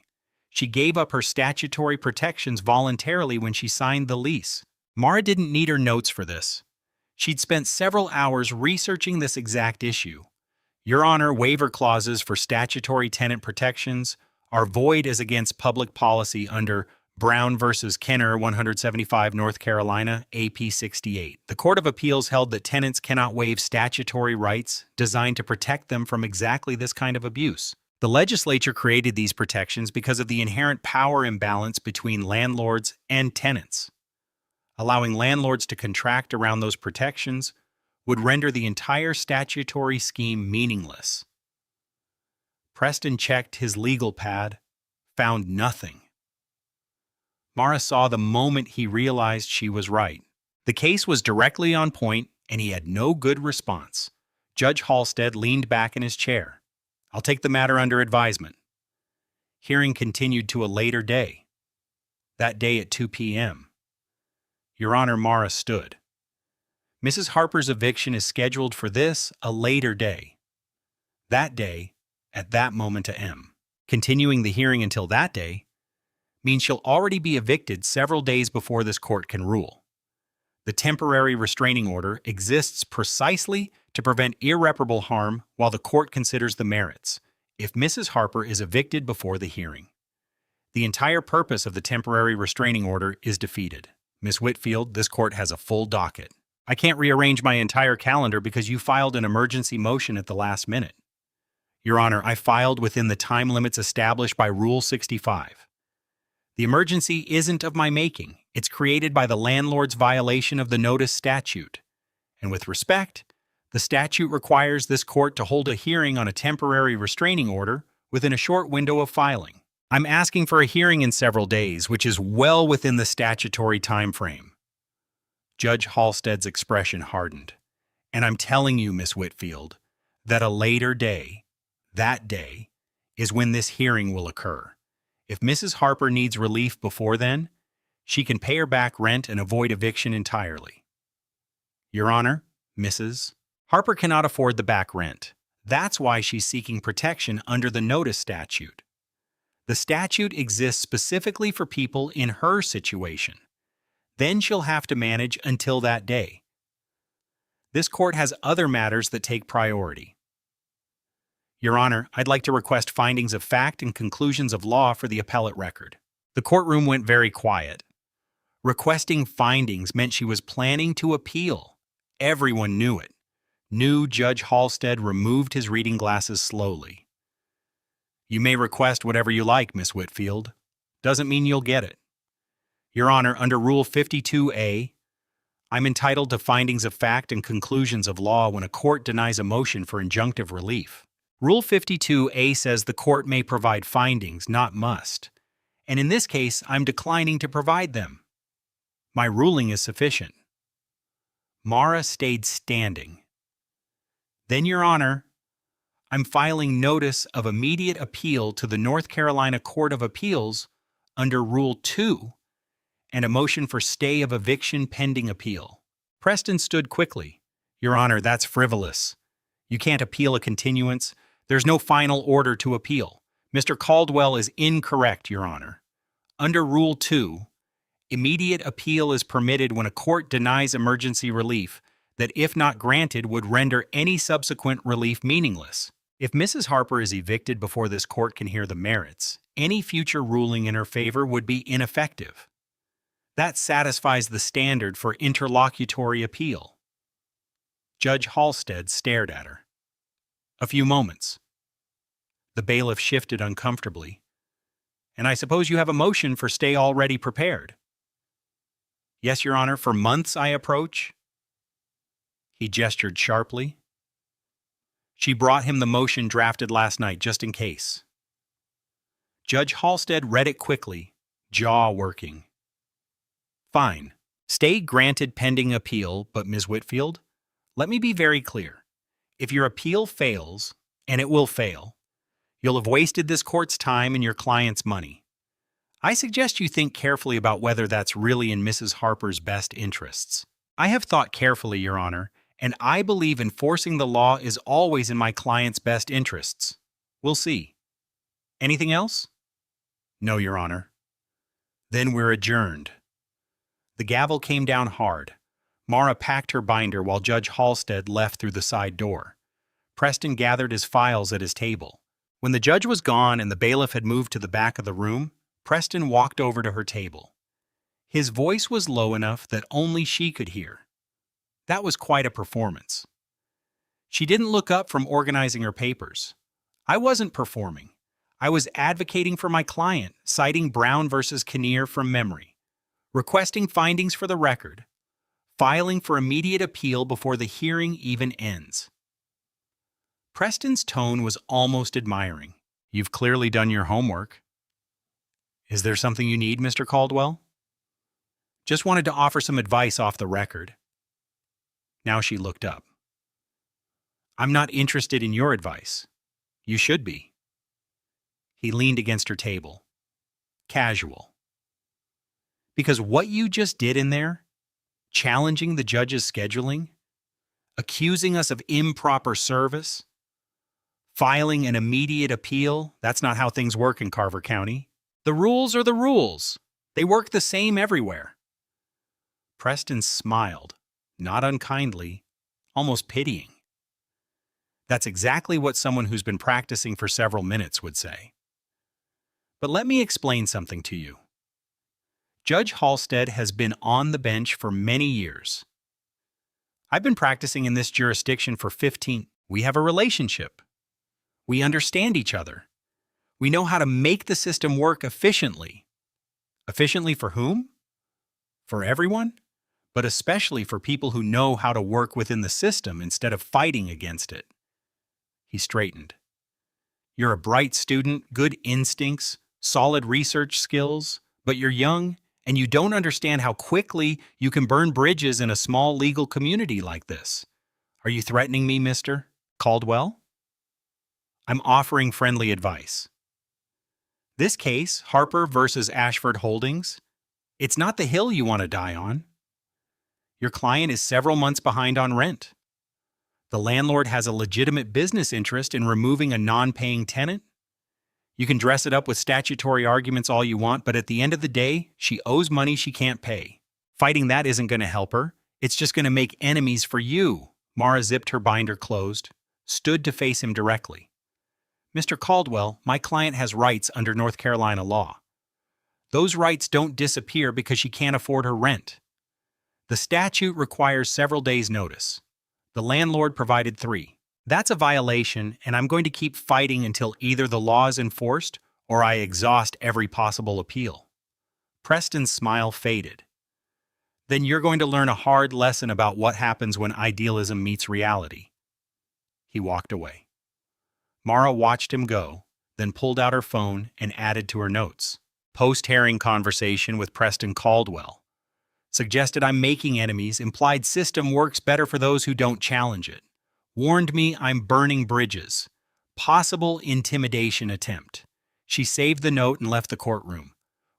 She gave up her statutory protections voluntarily when she signed the lease. Mara didn't need her notes for this. She'd spent several hours researching this exact issue. Your Honor, waiver clauses for statutory tenant protections are void as against public policy under Brown v. Kenner, 175 North Carolina, AP 68. The Court of Appeals held that tenants cannot waive statutory rights designed to protect them from exactly this kind of abuse. The legislature created these protections because of the inherent power imbalance between landlords and tenants. Allowing landlords to contract around those protections would render the entire statutory scheme meaningless. Preston checked his legal pad, found nothing. Mara saw the moment he realized she was right. The case was directly on point, and he had no good response. Judge Halstead leaned back in his chair. I'll take the matter under advisement. Hearing continued to a later day. That day at 2 p.m. Your Honor, Mara stood. Mrs. Harper's eviction is scheduled for this, a later day. That day, at that moment a.m. Continuing the hearing until that day means she'll already be evicted several days before this court can rule. The temporary restraining order exists precisely to prevent irreparable harm while the court considers the merits, if Mrs. Harper is evicted before the hearing. The entire purpose of the temporary restraining order is defeated. Miss Whitfield, this court has a full docket. I can't rearrange my entire calendar because you filed an emergency motion at the last minute. Your Honor, I filed within the time limits established by Rule 65. The emergency isn't of my making. It's created by the landlord's violation of the notice statute. And with respect, the statute requires this court to hold a hearing on a temporary restraining order within a short window of filing. I'm asking for a hearing in several days, which is well within the statutory time frame. Judge Halstead's expression hardened. And I'm telling you, Miss Whitfield, that a later day, that day, is when this hearing will occur. If Mrs. Harper needs relief before then, she can pay her back rent and avoid eviction entirely. Your Honor, Mrs. Harper cannot afford the back rent. That's why she's seeking protection under the notice statute. The statute exists specifically for people in her situation. Then she'll have to manage until that day. This court has other matters that take priority. Your Honor, I'd like to request findings of fact and conclusions of law for the appellate record. The courtroom went very quiet. Requesting findings meant she was planning to appeal. Everyone knew it. New Judge Halstead removed his reading glasses slowly. You may request whatever you like, Miss Whitfield. Doesn't mean you'll get it. Your Honor, under Rule 52A, I'm entitled to findings of fact and conclusions of law when a court denies a motion for injunctive relief. Rule 52A says the court may provide findings, not must. And in this case, I'm declining to provide them. My ruling is sufficient. Mara stayed standing. Then, Your Honor, I'm filing notice of immediate appeal to the North Carolina Court of Appeals under Rule 2 and a motion for stay of eviction pending appeal. Preston stood quickly. Your Honor, that's frivolous. You can't appeal a continuance. There's no final order to appeal. Mr. Caldwell is incorrect, Your Honor. Under Rule 2, immediate appeal is permitted when a court denies emergency relief that, if not granted, would render any subsequent relief meaningless. If Mrs. Harper is evicted before this court can hear the merits, any future ruling in her favor would be ineffective. That satisfies the standard for interlocutory appeal. Judge Halstead stared at her. A few moments. The bailiff shifted uncomfortably. And I suppose you have a motion for stay already prepared. Yes, Your Honor, for months I approach. He gestured sharply. She brought him the motion drafted last night, just in case. Judge Halstead read it quickly, jaw working. Fine. Stay granted pending appeal, but Ms. Whitfield, let me be very clear. If your appeal fails, and it will fail, you'll have wasted this court's time and your client's money. I suggest you think carefully about whether that's really in Mrs. Harper's best interests. I have thought carefully, Your Honor, and I believe enforcing the law is always in my client's best interests. We'll see. Anything else? No, Your Honor. Then we're adjourned. The gavel came down hard. Mara packed her binder while Judge Halstead left through the side door. Preston gathered his files at his table. When the judge was gone and the bailiff had moved to the back of the room, Preston walked over to her table. His voice was low enough that only she could hear. That was quite a performance. She didn't look up from organizing her papers. I wasn't performing. I was advocating for my client, citing Brown versus Kinnear from memory, requesting findings for the record, filing for immediate appeal before the hearing even ends. Preston's tone was almost admiring. You've clearly done your homework. Is there something you need, Mr. Caldwell? Just wanted to offer some advice off the record. Now she looked up. I'm not interested in your advice. You should be. He leaned against her table. Casual. Because what you just did in there, challenging the judge's scheduling, accusing us of improper service, filing an immediate appeal, that's not how things work in Carver County. The rules are the rules. They work the same everywhere. Preston smiled, not unkindly, almost pitying. That's exactly what someone who's been practicing for several minutes would say. But let me explain something to you. Judge Halstead has been on the bench for many years. I've been practicing in this jurisdiction for 15. We have a relationship. We understand each other. We know how to make the system work efficiently. Efficiently for whom? For everyone, but especially for people who know how to work within the system instead of fighting against it. He straightened. You're a bright student, good instincts, solid research skills, but you're young and you don't understand how quickly you can burn bridges in a small legal community like this. Are you threatening me, Mr. Caldwell? I'm offering friendly advice. This case, Harper versus Ashford Holdings, it's not the hill you want to die on. Your client is several months behind on rent. The landlord has a legitimate business interest in removing a non-paying tenant. You can dress it up with statutory arguments all you want, but at the end of the day, she owes money she can't pay. Fighting that isn't going to help her. It's just going to make enemies for you. Mara zipped her binder closed, stood to face him directly. Mr. Caldwell, my client has rights under North Carolina law. Those rights don't disappear because she can't afford her rent. The statute requires several days' notice. The landlord provided 3. That's a violation, and I'm going to keep fighting until either the law is enforced or I exhaust every possible appeal. Preston's smile faded. Then you're going to learn a hard lesson about what happens when idealism meets reality. He walked away. Mara watched him go, then pulled out her phone and added to her notes. Post-hearing conversation with Preston Caldwell. Suggested I'm making enemies, implied system works better for those who don't challenge it. Warned me I'm burning bridges. Possible intimidation attempt. She saved the note and left the courtroom.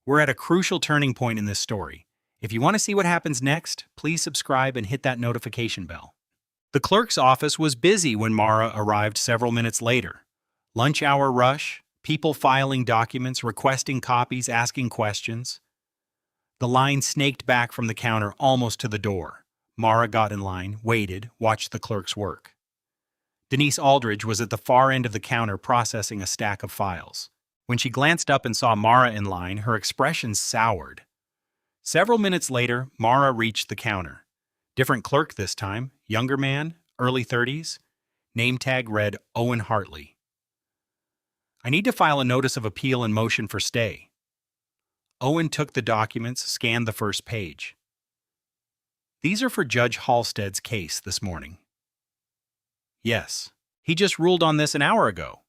We're at a crucial turning point in this story. If you want to see what happens next, please subscribe and hit that notification bell. The clerk's office was busy when Mara arrived several minutes later. Lunch hour rush, people filing documents, requesting copies, asking questions. The line snaked back from the counter almost to the door. Mara got in line, waited, watched the clerk's work. Denise Aldridge was at the far end of the counter processing a stack of files. When she glanced up and saw Mara in line, her expression soured. Several minutes later, Mara reached the counter. Different clerk this time, younger man, early 30s. Name tag read Owen Hartley. I need to file a notice of appeal and motion for stay. Owen took the documents, scanned the first page. These are for Judge Halstead's case this morning. Yes. He just ruled on this an hour ago.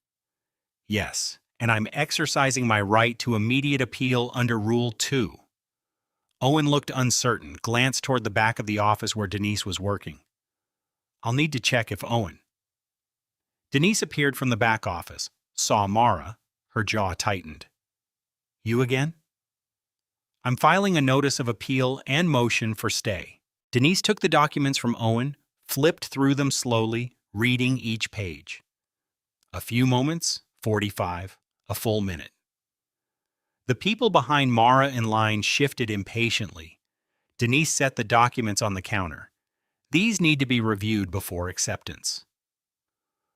Yes, and I'm exercising my right to immediate appeal under Rule 2. Owen looked uncertain, glanced toward the back of the office where Denise was working. I'll need to check if Owen. Denise appeared from the back office, saw Mara, her jaw tightened. You again? I'm filing a notice of appeal and motion for stay. Denise took the documents from Owen, flipped through them slowly, reading each page. A few moments, 45, a full minute. The people behind Mara in line shifted impatiently. Denise set the documents on the counter. These need to be reviewed before acceptance.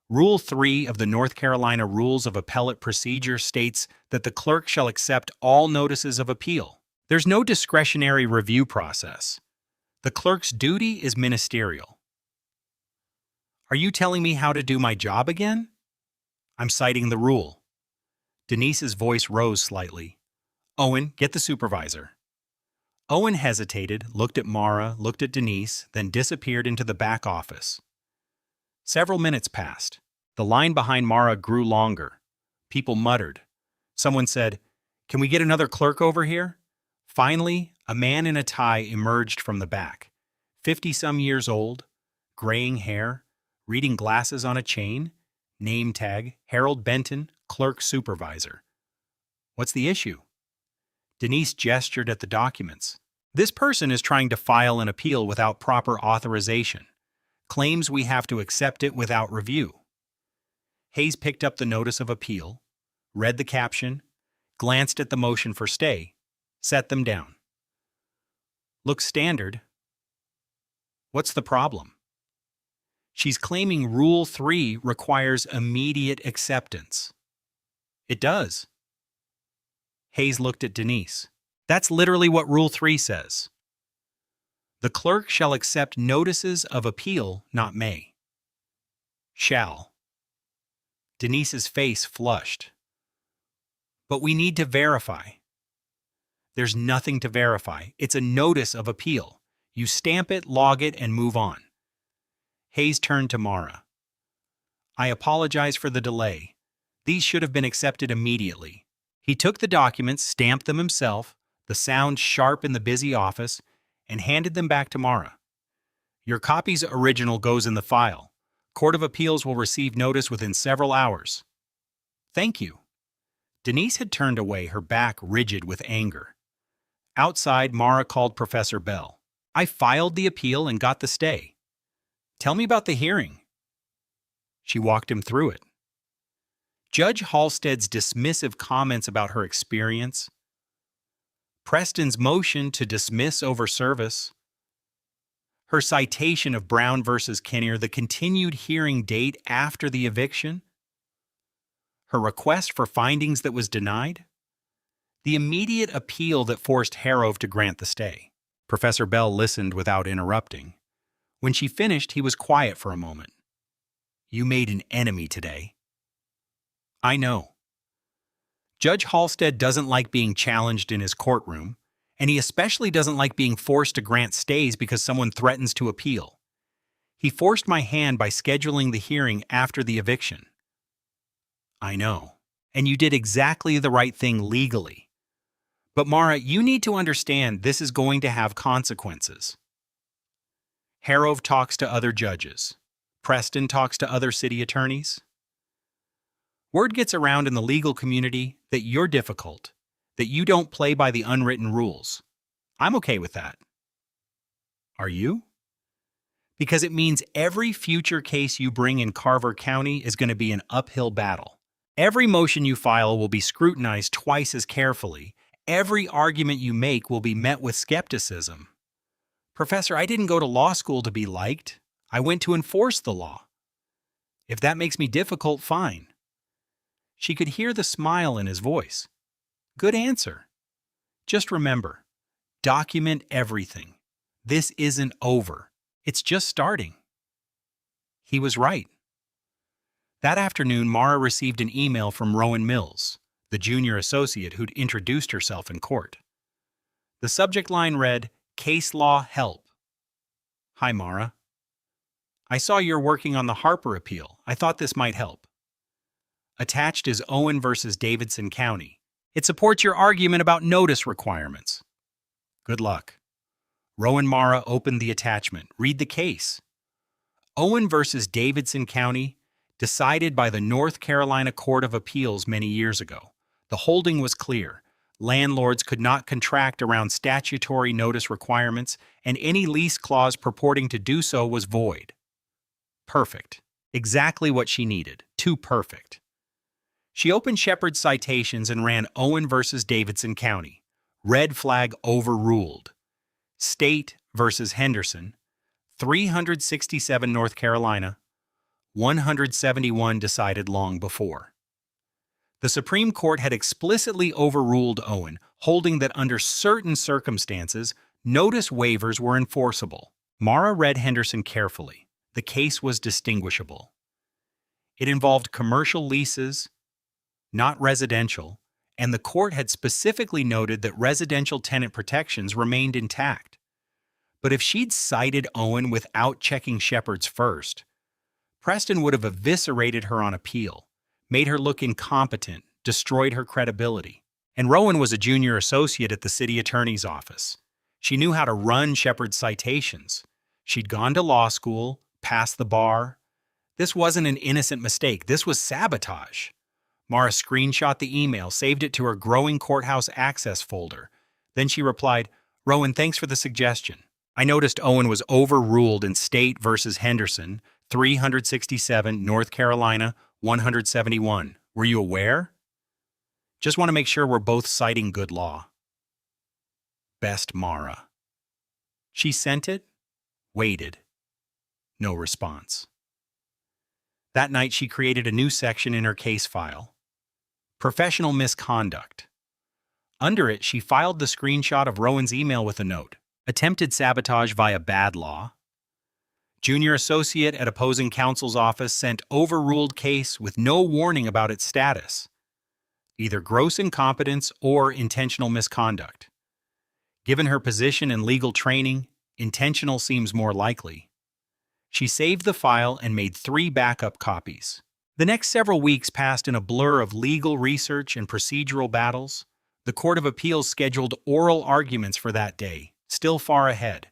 Rule 3 of the North Carolina Rules of Appellate Procedure states that the clerk shall accept all notices of appeal. There's no discretionary review process. The clerk's duty is ministerial. Are you telling me how to do my job again? I'm citing the rule. Denise's voice rose slightly. Owen, get the supervisor. Owen hesitated, looked at Mara, looked at Denise, then disappeared into the back office. Several minutes passed. The line behind Mara grew longer. People muttered. Someone said, "Can we get another clerk over here?" Finally, a man in a tie emerged from the back. 50-some years old, graying hair, reading glasses on a chain, name tag, Harold Benton, clerk supervisor. What's the issue? Denise gestured at the documents. This person is trying to file an appeal without proper authorization. Claims we have to accept it without review. Hayes picked up the notice of appeal, read the caption, glanced at the motion for stay, set them down. Looks standard. What's the problem? She's claiming Rule 3 requires immediate acceptance. It does. Hayes looked at Denise. That's literally what Rule 3 says. The clerk shall accept notices of appeal, not may. Shall. Denise's face flushed. But we need to verify. There's nothing to verify. It's a notice of appeal. You stamp it, log it, and move on. Hayes turned to Mara. I apologize for the delay. These should have been accepted immediately. He took the documents, stamped them himself, the sound sharp in the busy office, and handed them back to Mara. Your copy's original goes in the file. Court of Appeals will receive notice within several hours. Thank you. Denise had turned away, her back rigid with anger. Outside, Mara called Professor Bell. I filed the appeal and got the stay. Tell me about the hearing. She walked him through it. Judge Halstead's dismissive comments about her experience, Preston's motion to dismiss over service, her citation of Brown versus Kinnear, the continued hearing date after the eviction, her request for findings that was denied, the immediate appeal that forced Harrove to grant the stay. Professor Bell listened without interrupting. When she finished, he was quiet for a moment. You made an enemy today. I know. Judge Halstead doesn't like being challenged in his courtroom, and he especially doesn't like being forced to grant stays because someone threatens to appeal. He forced my hand by scheduling the hearing after the eviction. I know, and you did exactly the right thing legally. But Mara, you need to understand this is going to have consequences. Harrove talks to other judges. Preston talks to other city attorneys. Word gets around in the legal community that you're difficult, that you don't play by the unwritten rules. I'm okay with that. Are you? Because it means every future case you bring in Carver County is going to be an uphill battle. Every motion you file will be scrutinized twice as carefully. Every argument you make will be met with skepticism. Professor, I didn't go to law school to be liked. I went to enforce the law. If that makes me difficult, fine. She could hear the smile in his voice. Good answer. Just remember, document everything. This isn't over. It's just starting. He was right. That afternoon, Mara received an email from Rowan Mills, the junior associate who'd introduced herself in court. The subject line read, Case Law Help. Hi, Mara. I saw you're working on the Harper appeal. I thought this might help. Attached is Owen versus Davidson County. It supports your argument about notice requirements. Good luck. Rowan Mara opened the attachment. Read the case. Owen versus Davidson County, decided by the North Carolina Court of Appeals many years ago. The holding was clear. Landlords could not contract around statutory notice requirements, and any lease clause purporting to do so was void. Perfect. Exactly what she needed. Too perfect. She opened Shepard's citations and ran Owen versus Davidson County. Red flag overruled. State versus Henderson, 367 North Carolina, 171 decided long before. The Supreme Court had explicitly overruled Owen, holding that under certain circumstances, notice waivers were enforceable. Mara read Henderson carefully. The case was distinguishable. It involved commercial leases, not residential, and the court had specifically noted that residential tenant protections remained intact. But if she'd cited Owen without checking Shepard's first, Preston would have eviscerated her on appeal, made her look incompetent, destroyed her credibility. And Rowan was a junior associate at the city attorney's office. She knew how to run Shepard's citations. She'd gone to law school, passed the bar. This wasn't an innocent mistake. This was sabotage. Mara screenshot the email, saved it to her growing courthouse access folder. Then she replied, Rowan, thanks for the suggestion. I noticed Owen was overruled in State versus Henderson, 367 North Carolina, 171. Were you aware? Just want to make sure we're both citing good law. Best Mara. She sent it, waited. No response. That night she created a new section in her case file. Professional misconduct. Under it, she filed the screenshot of Rowan's email with a note. Attempted sabotage via bad law. Junior associate at opposing counsel's office sent overruled case with no warning about its status. Either gross incompetence or intentional misconduct. Given her position and legal training, intentional seems more likely. She saved the file and made 3 backup copies. The next several weeks passed in a blur of legal research and procedural battles. The Court of Appeals scheduled oral arguments for that day, still far ahead.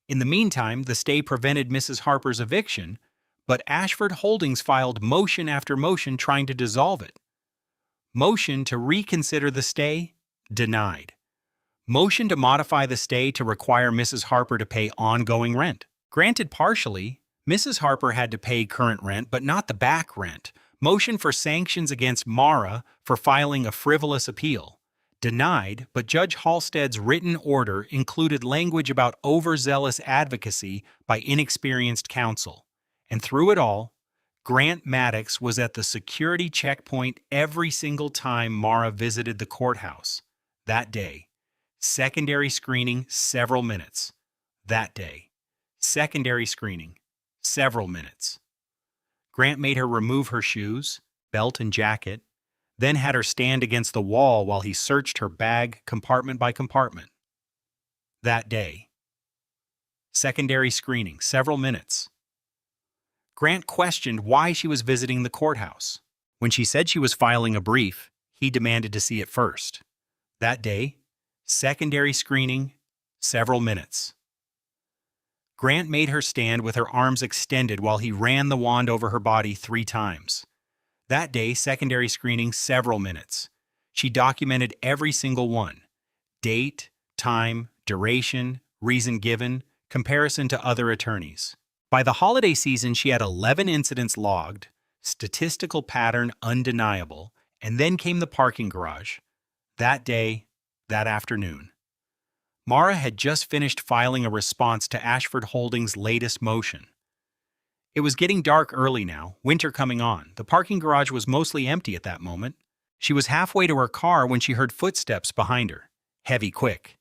In the meantime, the stay prevented Mrs. Harper's eviction, but Ashford Holdings filed motion after motion trying to dissolve it. Motion to reconsider the stay? Denied. Motion to modify the stay to require Mrs. Harper to pay ongoing rent. Granted partially, Mrs. Harper had to pay current rent but not the back rent. Motion for sanctions against Mara for filing a frivolous appeal. Denied, but Judge Halstead's written order included language about overzealous advocacy by inexperienced counsel. And through it all, Grant Maddox was at the security checkpoint every single time Mara visited the courthouse. That day. Secondary screening, several minutes. That day. Secondary screening, several minutes. Grant made her remove her shoes, belt and jacket, then had her stand against the wall while he searched her bag compartment by compartment. That day. Secondary screening, several minutes. Grant questioned why she was visiting the courthouse. When she said she was filing a brief, he demanded to see it first. That day. Secondary screening, several minutes. Grant made her stand with her arms extended while he ran the wand over her body 3 times. That day, secondary screening, several minutes. She documented every single one. Date, time, duration, reason given, comparison to other attorneys. By the holiday season, she had 11 incidents logged, statistical pattern undeniable, and then came the parking garage. That day, that afternoon. Mara had just finished filing a response to Ashford Holdings' latest motion. It was getting dark early now, winter coming on. The parking garage was mostly empty at that moment. She was halfway to her car when she heard footsteps behind her. Heavy, quick.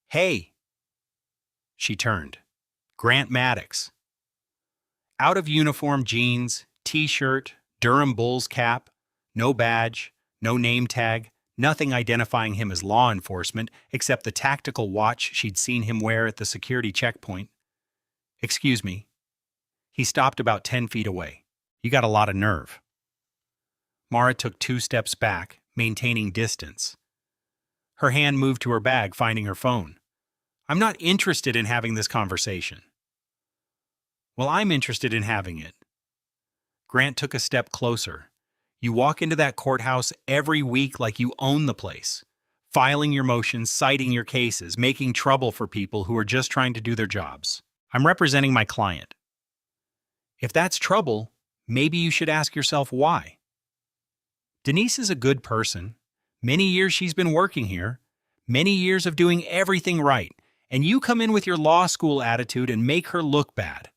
"Hey!" She turned. Grant Maddox. Out of uniform jeans, t-shirt, Durham Bulls cap, no badge, no name tag, nothing identifying him as law enforcement except the tactical watch she'd seen him wear at the security checkpoint. "Excuse me." He stopped about 10 feet away. "You got a lot of nerve." Mara took 2 steps back, maintaining distance. Her hand moved to her bag, finding her phone. "I'm not interested in having this conversation." "Well, I'm interested in having it." Grant took a step closer. "You walk into that courthouse every week like you own the place, filing your motions, citing your cases, making trouble for people who are just trying to do their jobs. I'm representing my client. If that's trouble, maybe you should ask yourself why. Denise is a good person. Many years she's been working here, many years of doing everything right, and you come in with your law school attitude and make her look bad."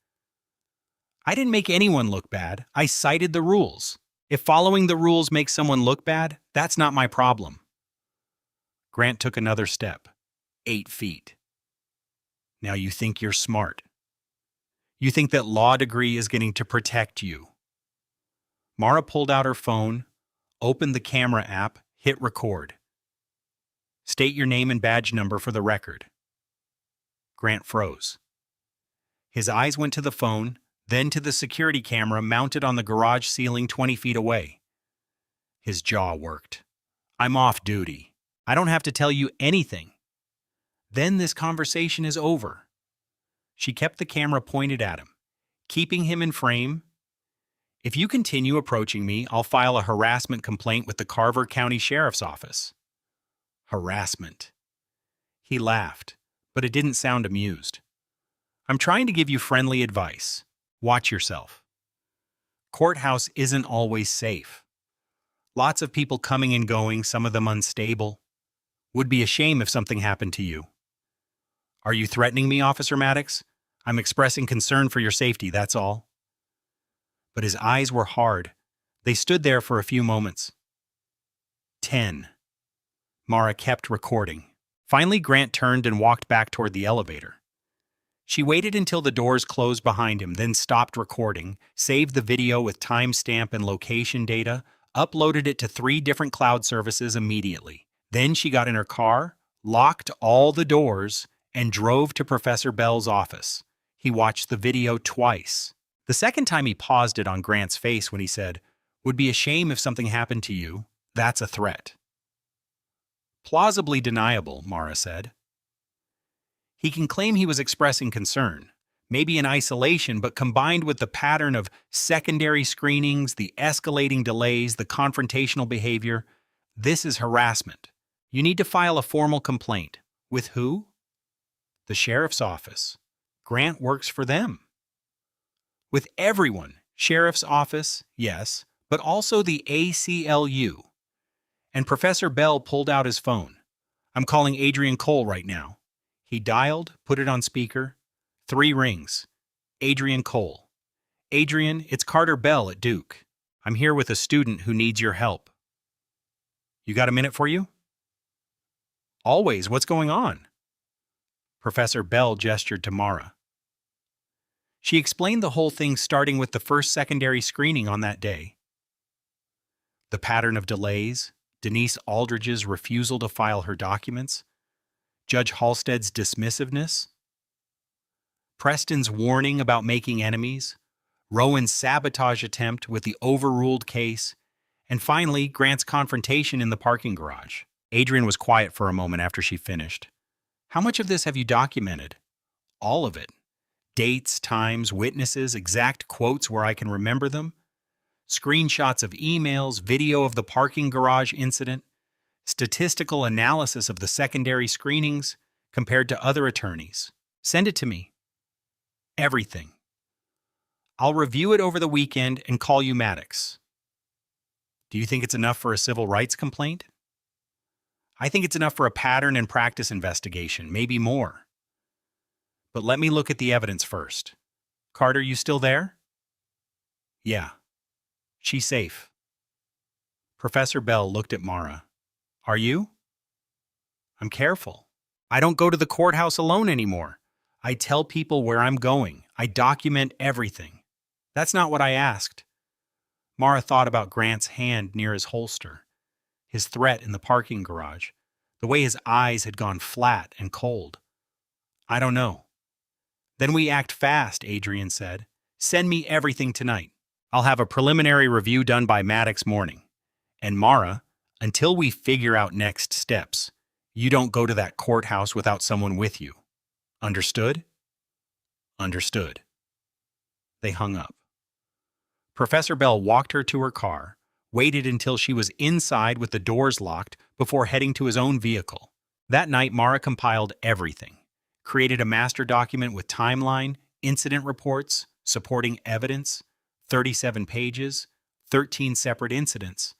"I didn't make anyone look bad. I cited the rules. If following the rules makes someone look bad, that's not my problem." Grant took another step. 8 feet. "Now you think you're smart. You think that law degree is getting to protect you." Mara pulled out her phone, opened the camera app, hit record. "State your name and badge number for the record." Grant froze. His eyes went to the phone, then to the security camera mounted on the garage ceiling 20 feet away. His jaw worked. "I'm off duty. I don't have to tell you anything. Then this conversation is over." She kept the camera pointed at him, keeping him in frame. "If you continue approaching me, I'll file a harassment complaint with the Carver County Sheriff's Office." Harassment. He laughed, but it didn't sound amused. "I'm trying to give you friendly advice. Watch yourself. Courthouse isn't always safe. Lots of people coming and going, some of them unstable. Would be a shame if something happened to you." "Are you threatening me, Officer Maddox? I'm expressing concern for your safety, that's all." But his eyes were hard. They stood there for a few moments. 10. Mara kept recording. Finally, Grant turned and walked back toward the elevator. She waited until the doors closed behind him, then stopped recording, saved the video with timestamp and location data, uploaded it to 3 different cloud services immediately. Then she got in her car, locked all the doors, and drove to Professor Bell's office. He watched the video twice. The second time he paused it on Grant's face when he said, "Would be a shame if something happened to you. That's a threat." Plausibly deniable, Mara said. He can claim he was expressing concern, maybe in isolation, but combined with the pattern of secondary screenings, the escalating delays, the confrontational behavior, this is harassment. You need to file a formal complaint. With who? The sheriff's office. Grant works for them. With everyone. Sheriff's office, yes, but also the ACLU. And Professor Bell pulled out his phone. I'm calling Adrian Cole right now. He dialed, put it on speaker. 3 rings. Adrian Cole. Adrian, it's Carter Bell at Duke. I'm here with a student who needs your help. You got a minute for you? Always. What's going on? Professor Bell gestured to Mara. She explained the whole thing starting with the first secondary screening on that day. The pattern of delays, Denise Aldridge's refusal to file her documents, Judge Halstead's dismissiveness, Preston's warning about making enemies, Rowan's sabotage attempt with the overruled case, and finally, Grant's confrontation in the parking garage. Adrian was quiet for a moment after she finished. How much of this have you documented? All of it. Dates, times, witnesses, exact quotes where I can remember them, screenshots of emails, video of the parking garage incident, statistical analysis of the secondary screenings compared to other attorneys. Send it to me. Everything. I'll review it over the weekend and call you Maddox. Do you think it's enough for a civil rights complaint? I think it's enough for a pattern and practice investigation, maybe more. But let me look at the evidence first. Carter, you still there? Yeah. She's safe. Professor Bell looked at Mara. Are you? I'm careful. I don't go to the courthouse alone anymore. I tell people where I'm going. I document everything. That's not what I asked. Mara thought about Grant's hand near his holster, his threat in the parking garage, the way his eyes had gone flat and cold. I don't know. Then we act fast, Adrian said. Send me everything tonight. I'll have a preliminary review done by Maddox morning. And Mara, until we figure out next steps, you don't go to that courthouse without someone with you. Understood? Understood. They hung up. Professor Bell walked her to her car, waited until she was inside with the doors locked before heading to his own vehicle. That night, Mara compiled everything. Created a master document with timeline, incident reports, supporting evidence, 37 pages, 13 separate incidents.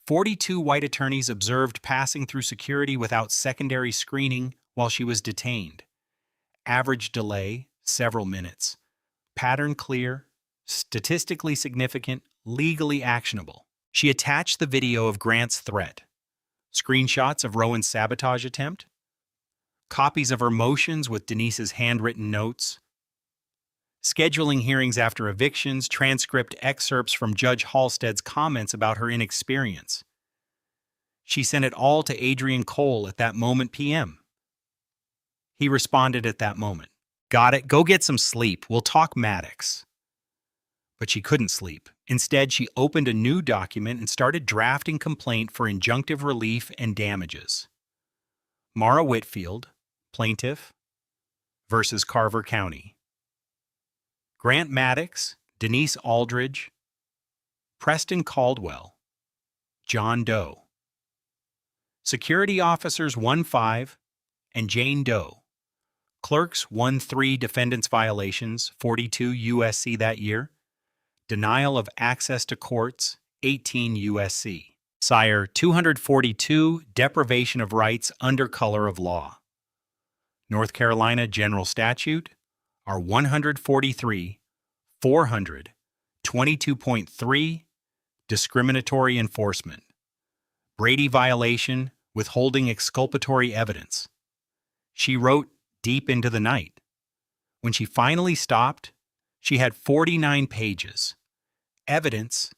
42 white attorneys observed passing through security without secondary screening while she was detained. Average delay, several minutes. Pattern clear, statistically significant, legally actionable. She attached the video of Grant's threat. Screenshots of Rowan's sabotage attempt. Copies of her motions with Denise's handwritten notes, scheduling hearings after evictions, transcript excerpts from Judge Halstead's comments about her inexperience. She sent it all to Adrian Cole at that moment p.m. He responded at that moment. Got it, go get some sleep, we'll talk Maddox. But she couldn't sleep. Instead, she opened a new document and started drafting complaint for injunctive relief and damages. Mara Whitfield, plaintiff, versus Carver County. Grant Maddox, Denise Aldridge, Preston Caldwell, John Doe. Security officers 1-5 and Jane Doe. Clerks 1-3 defendants violations, 42 U.S.C. that year. Denial of access to courts, 18 U.S.C. Sire 242 deprivation of rights under color of law. North Carolina General Statute are 143, 400, 22.3 discriminatory enforcement. Brady violation, withholding exculpatory evidence. She wrote deep into the night. When she finally stopped, she had 49 pages. Evidence,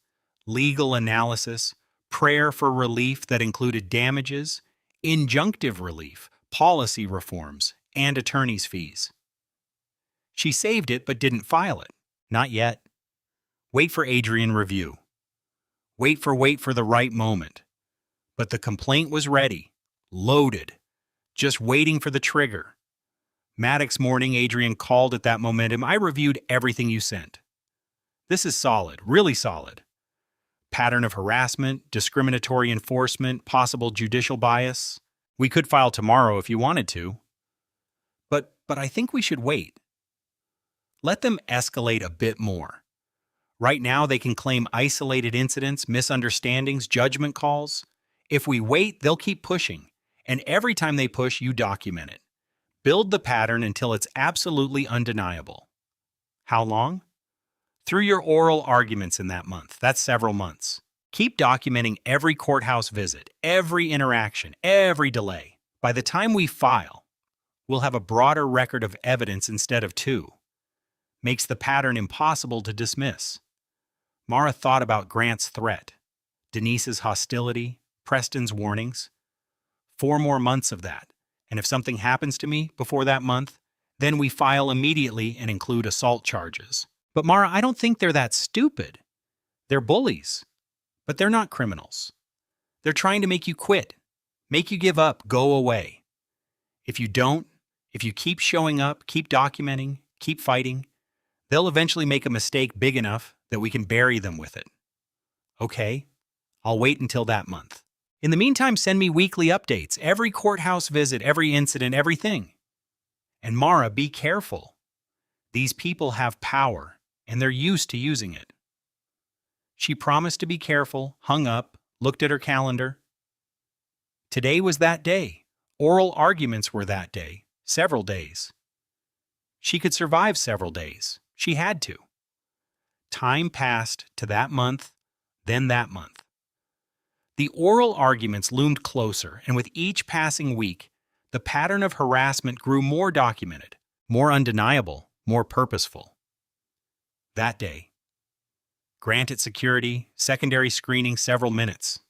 legal analysis, prayer for relief that included damages, injunctive relief, policy reforms, and attorney's fees. She saved it but didn't file it. Not yet. Wait for Adrian review. Wait for the right moment. But the complaint was ready. loaded, just waiting for the trigger. Maddox morning, Adrian called at that momentum. I reviewed everything you sent. This is solid, really solid. Pattern of harassment, discriminatory enforcement, possible judicial bias. We could file tomorrow if you wanted to. But I think we should wait. Let them escalate a bit more. Right now, they can claim isolated incidents, misunderstandings, judgment calls. If we wait, they'll keep pushing. And every time they push, you document it. Build the pattern until it's absolutely undeniable. How long? Through your oral arguments in that month. That's several months. Keep documenting every courthouse visit, every interaction, every delay. By the time we file, we'll have a broader record of evidence instead of two. Makes the pattern impossible to dismiss. Mara thought about Grant's threat, Denise's hostility, Preston's warnings. 4 more months of that. And if something happens to me before that month, then we file immediately and include assault charges. But Mara, I don't think they're that stupid. They're bullies, but they're not criminals. They're trying to make you quit, make you give up, go away. If you don't, if you keep showing up, keep documenting, keep fighting, they'll eventually make a mistake big enough that we can bury them with it. Okay, I'll wait until that month. In the meantime, send me weekly updates, every courthouse visit, every incident, everything. And Mara, be careful. These people have power, and they're used to using it. She promised to be careful, hung up, looked at her calendar. Today was that day. Oral arguments were that day, several days. She could survive several days. She had to. Time passed to that month, then that month. The oral arguments loomed closer, and with each passing week, the pattern of harassment grew more documented, more undeniable, more purposeful. That day, granted security, secondary screening, several minutes.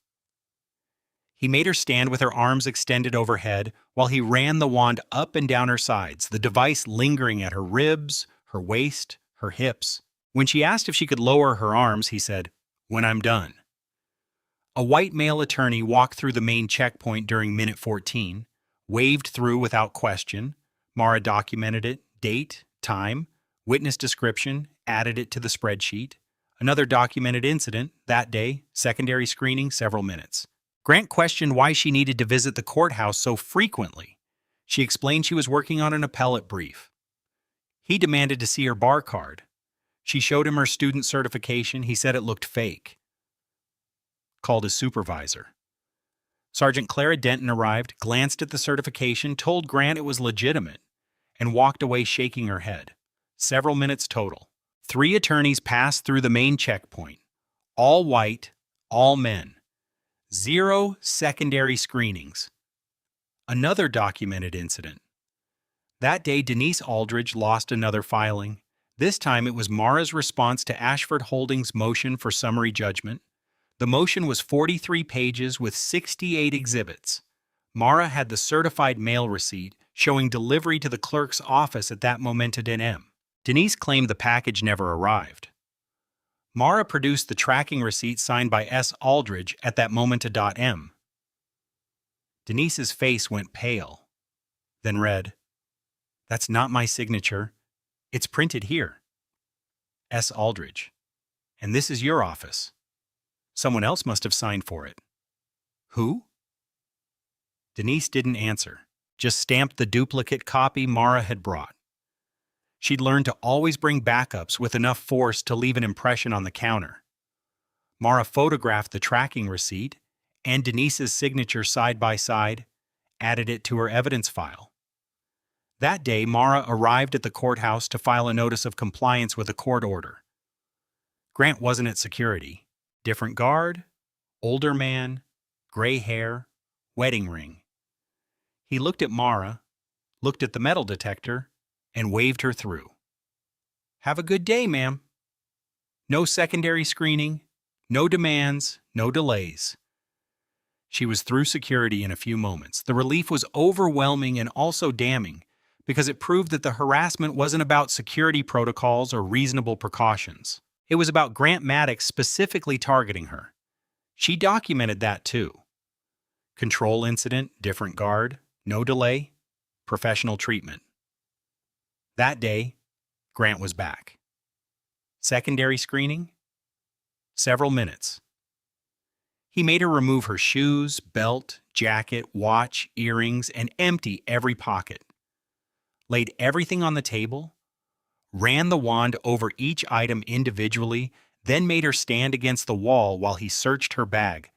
He made her stand with her arms extended overhead while he ran the wand up and down her sides, the device lingering at her ribs, her waist, her hips. When she asked if she could lower her arms, he said, "When I'm done." A white male attorney walked through the main checkpoint during minute 14, waved through without question. Mara documented it, date, time, witness description, added it to the spreadsheet. Another documented incident, that day, secondary screening, several minutes. Grant questioned why she needed to visit the courthouse so frequently. She explained she was working on an appellate brief. He demanded to see her bar card. She showed him her student certification. He said it looked fake. Called his supervisor. Sergeant Clara Denton arrived, glanced at the certification, told Grant it was legitimate, and walked away shaking her head. Several minutes total. 3 attorneys passed through the main checkpoint. All white, all men. 0 secondary screenings. Another documented incident. That day, Denise Aldridge lost another filing. This time it was Mara's response to Ashford Holdings' motion for summary judgment. The motion was 43 pages with 68 exhibits. Mara had the certified mail receipt showing delivery to the clerk's office at that momented NM. Denise claimed the package never arrived. Mara produced the tracking receipt signed by S. Aldridge at that momented.m. Denise's face went pale, then read, "That's not my signature. It's printed here. S. Aldridge. And this is your office. Someone else must have signed for it." "Who?" Denise didn't answer, just stamped the duplicate copy Mara had brought. She'd learned to always bring backups with enough force to leave an impression on the counter. Mara photographed the tracking receipt and Denise's signature side by side, added it to her evidence file. That day, Mara arrived at the courthouse to file a notice of compliance with a court order. Grant wasn't at security. Different guard, older man, gray hair, wedding ring. He looked at Mara, looked at the metal detector, and waved her through. "Have a good day, ma'am." No secondary screening, no demands, no delays. She was through security in a few moments. The relief was overwhelming and also damning because it proved that the harassment wasn't about security protocols or reasonable precautions. It was about Grant Maddox specifically targeting her. She documented that too. Control incident, different guard, no delay, professional treatment. That day, Grant was back. Secondary screening? Several minutes. He made her remove her shoes, belt, jacket, watch, earrings, and empty every pocket. Laid everything on the table, ran the wand over each item individually, then made her stand against the wall while he searched her bag.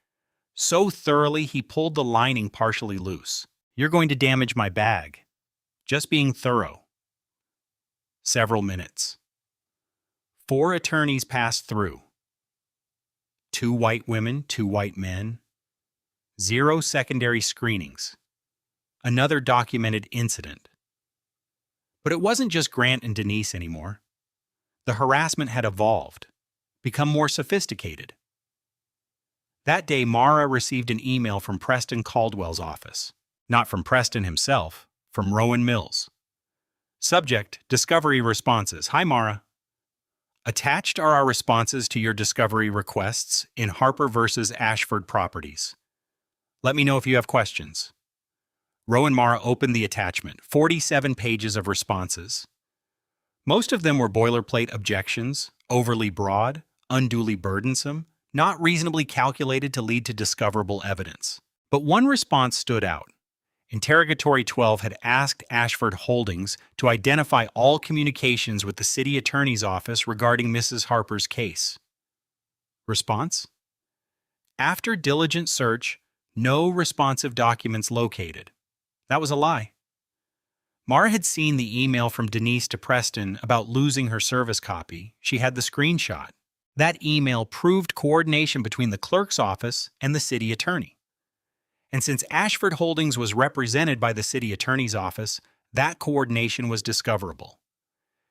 So thoroughly he pulled the lining partially loose. "You're going to damage my bag." Just being thorough. Several minutes. 4 attorneys passed through. 2 white women, 2 white men. 0 secondary screenings. Another documented incident. But it wasn't just Grant and Denise anymore. The harassment had evolved, become more sophisticated. That day, Mara received an email from Preston Caldwell's office. Not from Preston himself, from Rowan Mills. Subject, discovery responses. "Hi, Mara. Attached are our responses to your discovery requests in Harper versus Ashford Properties. Let me know if you have questions." Rowan Mara opened the attachment, 47 pages of responses. Most of them were boilerplate objections, overly broad, unduly burdensome, not reasonably calculated to lead to discoverable evidence. But one response stood out. Interrogatory 12 had asked Ashford Holdings to identify all communications with the city attorney's office regarding Mrs. Harper's case. Response? After diligent search, no responsive documents located. That was a lie. Mara had seen the email from Denise to Preston about losing her service copy. She had the screenshot. That email proved coordination between the clerk's office and the city attorney. And since Ashford Holdings was represented by the city attorney's office, that coordination was discoverable.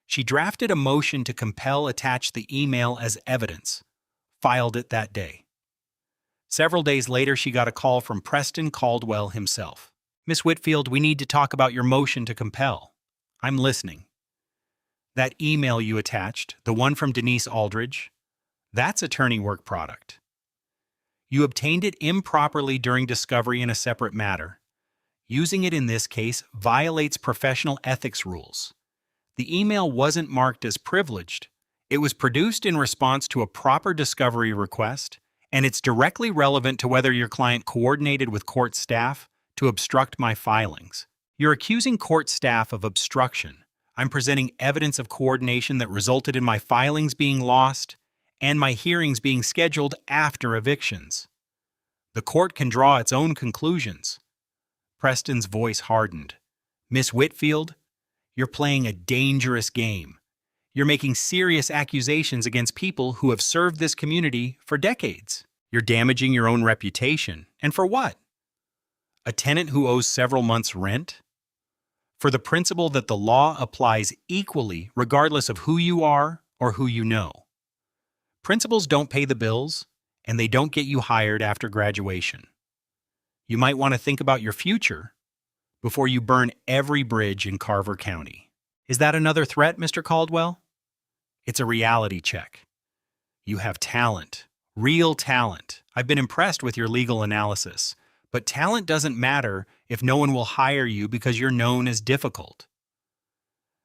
She drafted a motion to compel attach the email as evidence, filed it that day. Several days later, she got a call from Preston Caldwell himself. "Miss Whitfield, we need to talk about your motion to compel." "I'm listening." "That email you attached, the one from Denise Aldridge, that's attorney work product. You obtained it improperly during discovery in a separate matter. Using it in this case violates professional ethics rules. The email wasn't marked as privileged. It was produced in response to a proper discovery request, and it's directly relevant to whether your client coordinated with court staff to obstruct my filings. You're accusing court staff of obstruction. I'm presenting evidence of coordination that resulted in my filings being lost and my hearings being scheduled after evictions. The court can draw its own conclusions." Preston's voice hardened. "Miss Whitfield, you're playing a dangerous game. You're making serious accusations against people who have served this community for decades. You're damaging your own reputation. And for what? A tenant who owes several months' rent? For the principle that the law applies equally regardless of who you are or who you know. Principals don't pay the bills, and they don't get you hired after graduation. You might want to think about your future before you burn every bridge in Carver County." "Is that another threat, Mr. Caldwell?" "It's a reality check. You have talent, real talent. I've been impressed with your legal analysis, but talent doesn't matter if no one will hire you because you're known as difficult.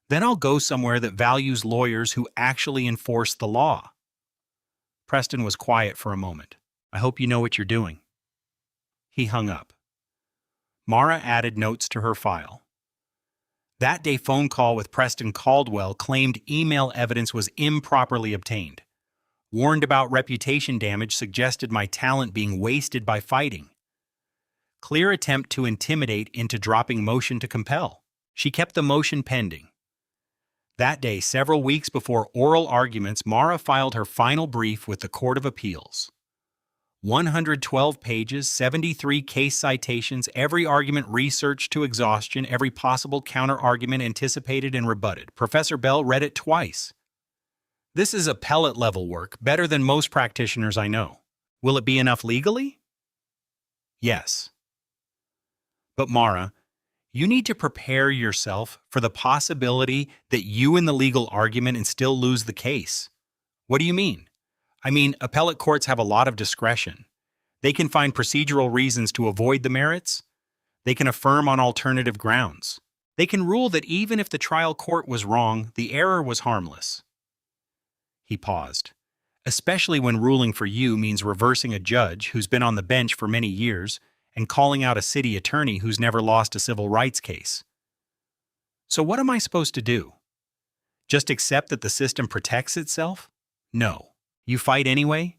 Then I'll go somewhere that values lawyers who actually enforce the law." Preston was quiet for a moment. "I hope you know what you're doing." He hung up. Mara added notes to her file. That day phone call with Preston Caldwell claimed email evidence was improperly obtained. Warned about reputation damage suggested my talent being wasted by fighting. Clear attempt to intimidate into dropping motion to compel. She kept the motion pending. That day, several weeks before oral arguments, Mara filed her final brief with the Court of Appeals. 112 pages, 73 case citations, every argument researched to exhaustion, every possible counter-argument anticipated and rebutted. Professor Bell read it twice. "This is appellate-level work, better than most practitioners I know. Will it be enough legally?" "Yes." "But Mara, you need to prepare yourself for the possibility that you win the legal argument and still lose the case." "What do you mean?" "I mean, appellate courts have a lot of discretion. They can find procedural reasons to avoid the merits. They can affirm on alternative grounds. They can rule that even if the trial court was wrong, the error was harmless. He paused. Especially when ruling for you means reversing a judge who's been on the bench for many years and calling out a city attorney who's never lost a civil rights case. So what am I supposed to do? Just accept that the system protects itself? No. You fight anyway?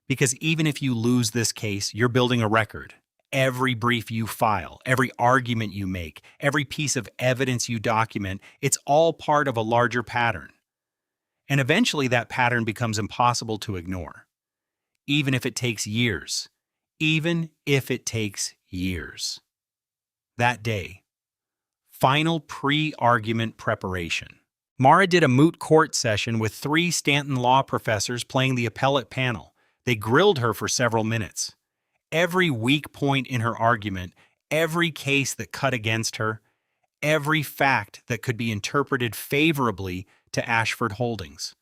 Because even if you lose this case, you're building a record. Every brief you file, every argument you make, every piece of evidence you document, it's all part of a larger pattern. And eventually that pattern becomes impossible to ignore. Even if it takes years. Even if it takes years. That day. Final pre-argument preparation. Mara did a moot court session with 3 Stanton law professors playing the appellate panel. They grilled her for several minutes. Every weak point in her argument, every case that cut against her, every fact that could be interpreted favorably to Ashford Holdings.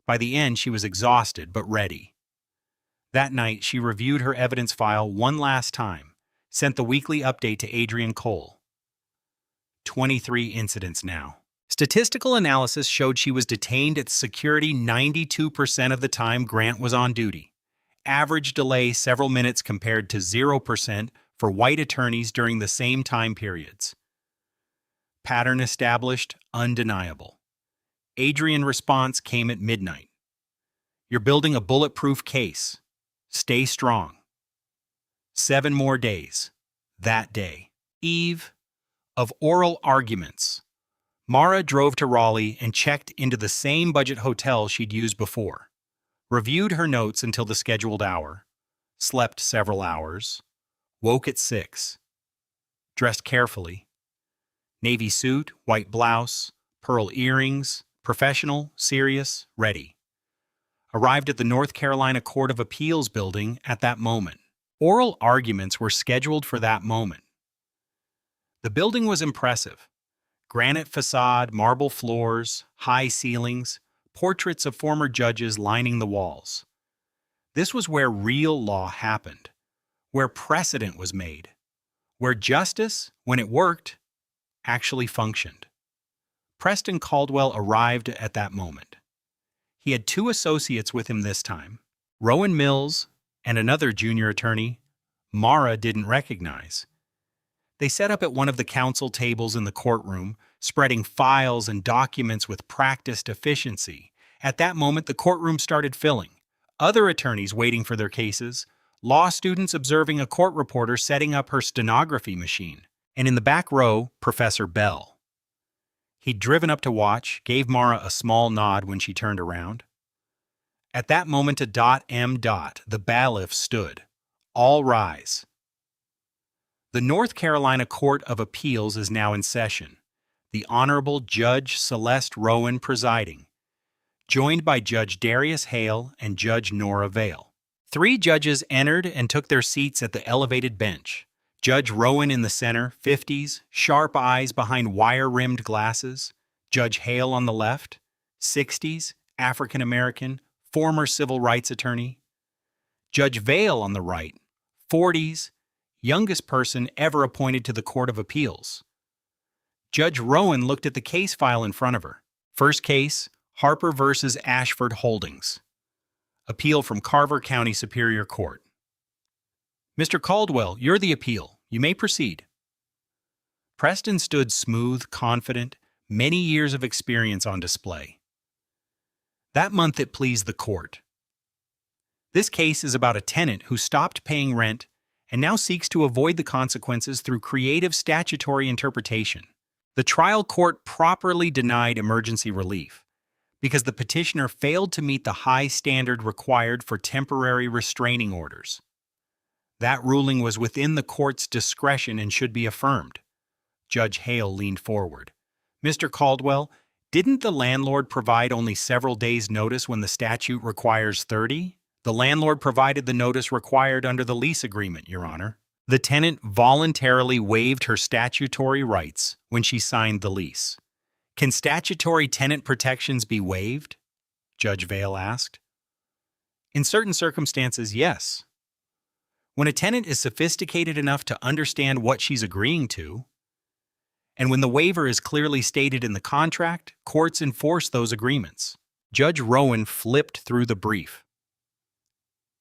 By the end, she was exhausted but ready. That night, she reviewed her evidence file one last time, sent the weekly update to Adrian Cole. 23 incidents now. Statistical analysis showed she was detained at security 92% of the time Grant was on duty. Average delay several minutes compared to 0% for white attorneys during the same time periods. Pattern established, undeniable. Adrian's response came at midnight. You're building a bulletproof case. Stay strong. 7 more days. That day. Eve of oral arguments. Mara drove to Raleigh and checked into the same budget hotel she'd used before. Reviewed her notes until the scheduled hour. Slept several hours. Woke at 6. Dressed carefully. Navy suit, white blouse, pearl earrings, professional, serious, ready. Arrived at the North Carolina Court of Appeals building at that moment. Oral arguments were scheduled for that moment. The building was impressive. Granite facade, marble floors, high ceilings, portraits of former judges lining the walls. This was where real law happened, where precedent was made, where justice, when it worked, actually functioned. Preston Caldwell arrived at that moment. He had 2 associates with him this time, Rowan Mills and another junior attorney Mara didn't recognize. They sat up at one of the counsel tables in the courtroom, spreading files and documents with practiced efficiency. At that moment, the courtroom started filling. Other attorneys waiting for their cases, law students observing a court reporter setting up her stenography machine, and in the back row, Professor Bell. He'd driven up to watch, gave Mara a small nod when she turned around. At that moment, the bailiff stood. All rise. The North Carolina Court of Appeals is now in session. The Honorable Judge Celeste Rowan presiding, joined by Judge Darius Hale and Judge Nora Vale. 3 judges entered and took their seats at the elevated bench. Judge Rowan in the center, 50s, sharp eyes behind wire-rimmed glasses. Judge Hale on the left, 60s, African-American, former civil rights attorney. Judge Vale on the right, 40s, youngest person ever appointed to the Court of Appeals. Judge Rowan looked at the case file in front of her. First case, Harper v. Ashford Holdings. Appeal from Carver County Superior Court. Mr. Caldwell, you're the appeal. You may proceed. Preston stood smooth, confident, many years of experience on display. That month it pleased the court. This case is about a tenant who stopped paying rent and now seeks to avoid the consequences through creative statutory interpretation. The trial court properly denied emergency relief because the petitioner failed to meet the high standard required for temporary restraining orders. That ruling was within the court's discretion and should be affirmed. Judge Hale leaned forward. Mr. Caldwell, didn't the landlord provide only several days' notice when the statute requires 30? The landlord provided the notice required under the lease agreement, Your Honor. The tenant voluntarily waived her statutory rights when she signed the lease. Can statutory tenant protections be waived? Judge Vale asked. In certain circumstances, yes. When a tenant is sophisticated enough to understand what she's agreeing to, and when the waiver is clearly stated in the contract, courts enforce those agreements. Judge Rowan flipped through the brief.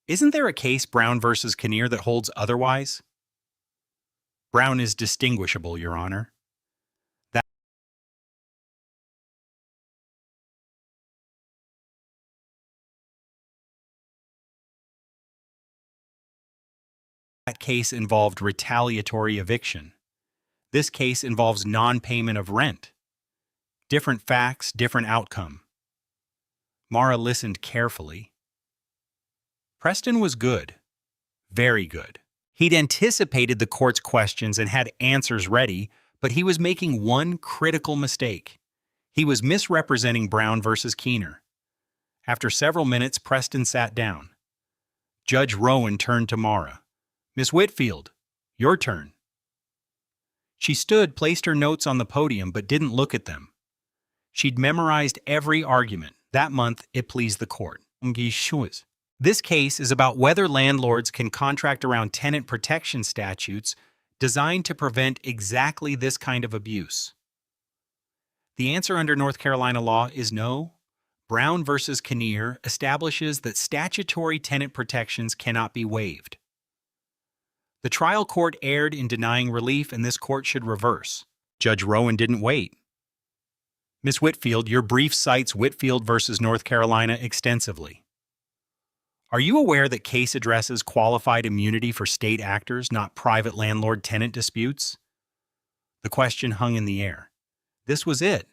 Isn't there a case, Brown versus Kinnear, that holds otherwise? Brown is distinguishable, Your Honor. That case involved retaliatory eviction. This case involves non-payment of rent. Different facts, different outcome. Mara listened carefully. Preston was good. Very good. He'd anticipated the court's questions and had answers ready, but he was making one critical mistake. He was misrepresenting Brown versus Keener. After several minutes, Preston sat down. Judge Rowan turned to Mara. Miss Whitfield, your turn. She stood, placed her notes on the podium, but didn't look at them. She'd memorized every argument. That month, it pleased the court. This case is about whether landlords can contract around tenant protection statutes designed to prevent exactly this kind of abuse. The answer under North Carolina law is no. Brown versus Kinnear establishes that statutory tenant protections cannot be waived. The trial court erred in denying relief, and this court should reverse. Judge Rowan didn't wait. Miss Whitfield, your brief cites Whitfield versus North Carolina extensively. Are you aware that case addresses qualified immunity for state actors, not private landlord-tenant disputes? The question hung in the air. This was it,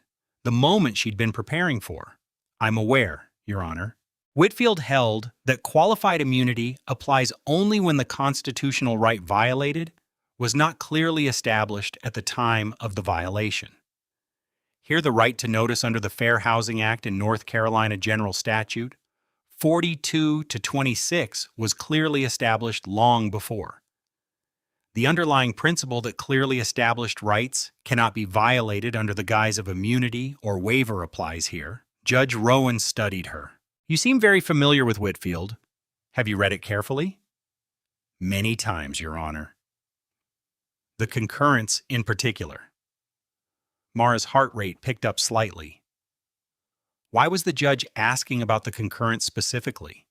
the moment she'd been preparing for. I'm aware, Your Honor. Whitfield held that qualified immunity applies only when the constitutional right violated was not clearly established at the time of the violation. Here, the right to notice under the Fair Housing Act and North Carolina General Statute 42-26 was clearly established long before. The underlying principle that clearly established rights cannot be violated under the guise of immunity or waiver applies here. Judge Rowan studied her. You seem very familiar with Whitfield. Have you read it carefully? Many times, Your Honor. The concurrence in particular. Mara's heart rate picked up slightly. Why was the judge asking about the concurrence specifically?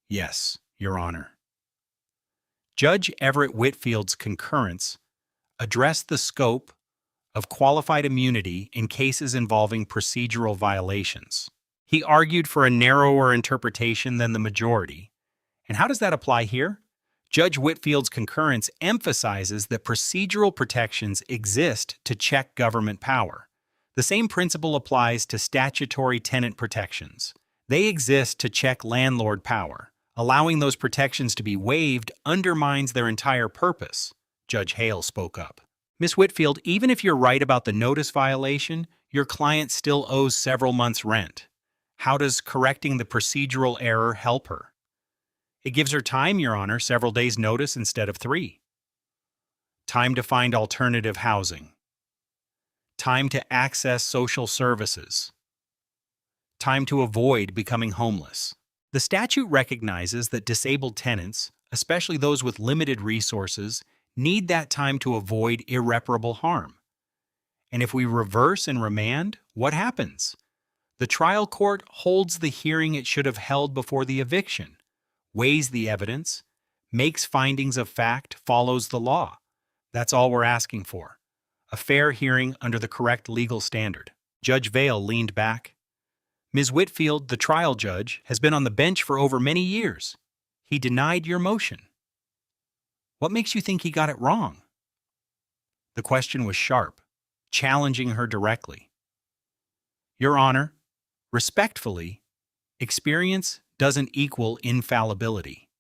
Yes, Your Honor. Judge Everett Whitfield's concurrence addressed the scope of qualified immunity in cases involving procedural violations. He argued for a narrower interpretation than the majority. And how does that apply here? Judge Whitfield's concurrence emphasizes that procedural protections exist to check government power. The same principle applies to statutory tenant protections. They exist to check landlord power. Allowing those protections to be waived undermines their entire purpose. Judge Hale spoke up. Miss Whitfield, even if you're right about the notice violation, your client still owes several months' rent. How does correcting the procedural error help her? It gives her time, Your Honor, several days' notice instead of 3. Time to find alternative housing. Time to access social services. Time to avoid becoming homeless. The statute recognizes that disabled tenants, especially those with limited resources, need that time to avoid irreparable harm. And if we reverse and remand, what happens? The trial court holds the hearing it should have held before the eviction, weighs the evidence, makes findings of fact, follows the law. That's all we're asking for. A fair hearing under the correct legal standard. Judge Vale leaned back. Ms. Whitfield, the trial judge, has been on the bench for over many years. He denied your motion. What makes you think he got it wrong? The question was sharp, challenging her directly. Your Honor, respectfully, experience doesn't equal infallibility.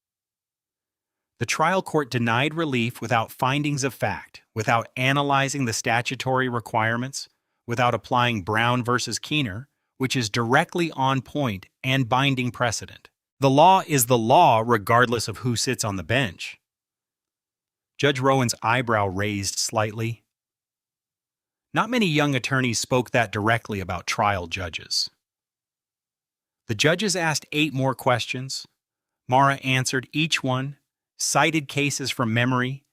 The trial court denied relief without findings of fact, without analyzing the statutory requirements, without applying Brown versus Keener, which is directly on point and binding precedent. The law is the law regardless of who sits on the bench. Judge Rowan's eyebrow raised slightly. Not many young attorneys spoke that directly about trial judges. The judges asked 8 more questions. Mara answered each one, cited cases from memory,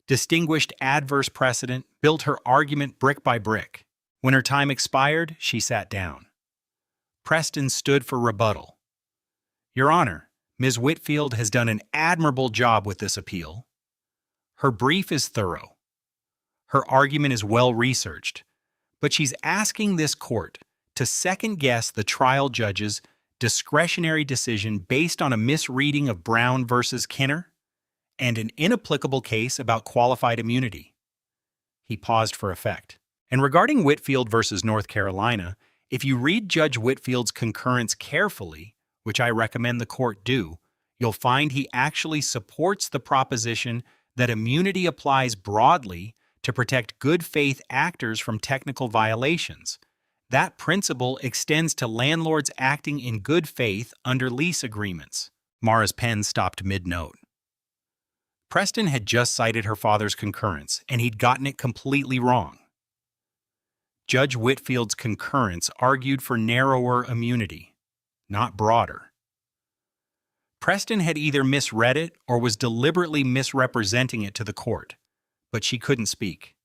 distinguished adverse precedent, built her argument brick by brick. When her time expired, she sat down. Preston stood for rebuttal. Your Honor, Ms. Whitfield has done an admirable job with this appeal. Her brief is thorough. Her argument is well-researched, but she's asking this court to second-guess the trial judge's discretionary decision based on a misreading of Brown versus Kinner and an inapplicable case about qualified immunity. He paused for effect. And regarding Whitfield versus North Carolina, if you read Judge Whitfield's concurrence carefully, which I recommend the court do, you'll find he actually supports the proposition that immunity applies broadly to protect good faith actors from technical violations. That principle extends to landlords acting in good faith under lease agreements. Mara's pen stopped mid-note. Preston had just cited her father's concurrence, and he'd gotten it completely wrong. Judge Whitfield's concurrence argued for narrower immunity, not broader. Preston had either misread it or was deliberately misrepresenting it to the court, but she couldn't speak.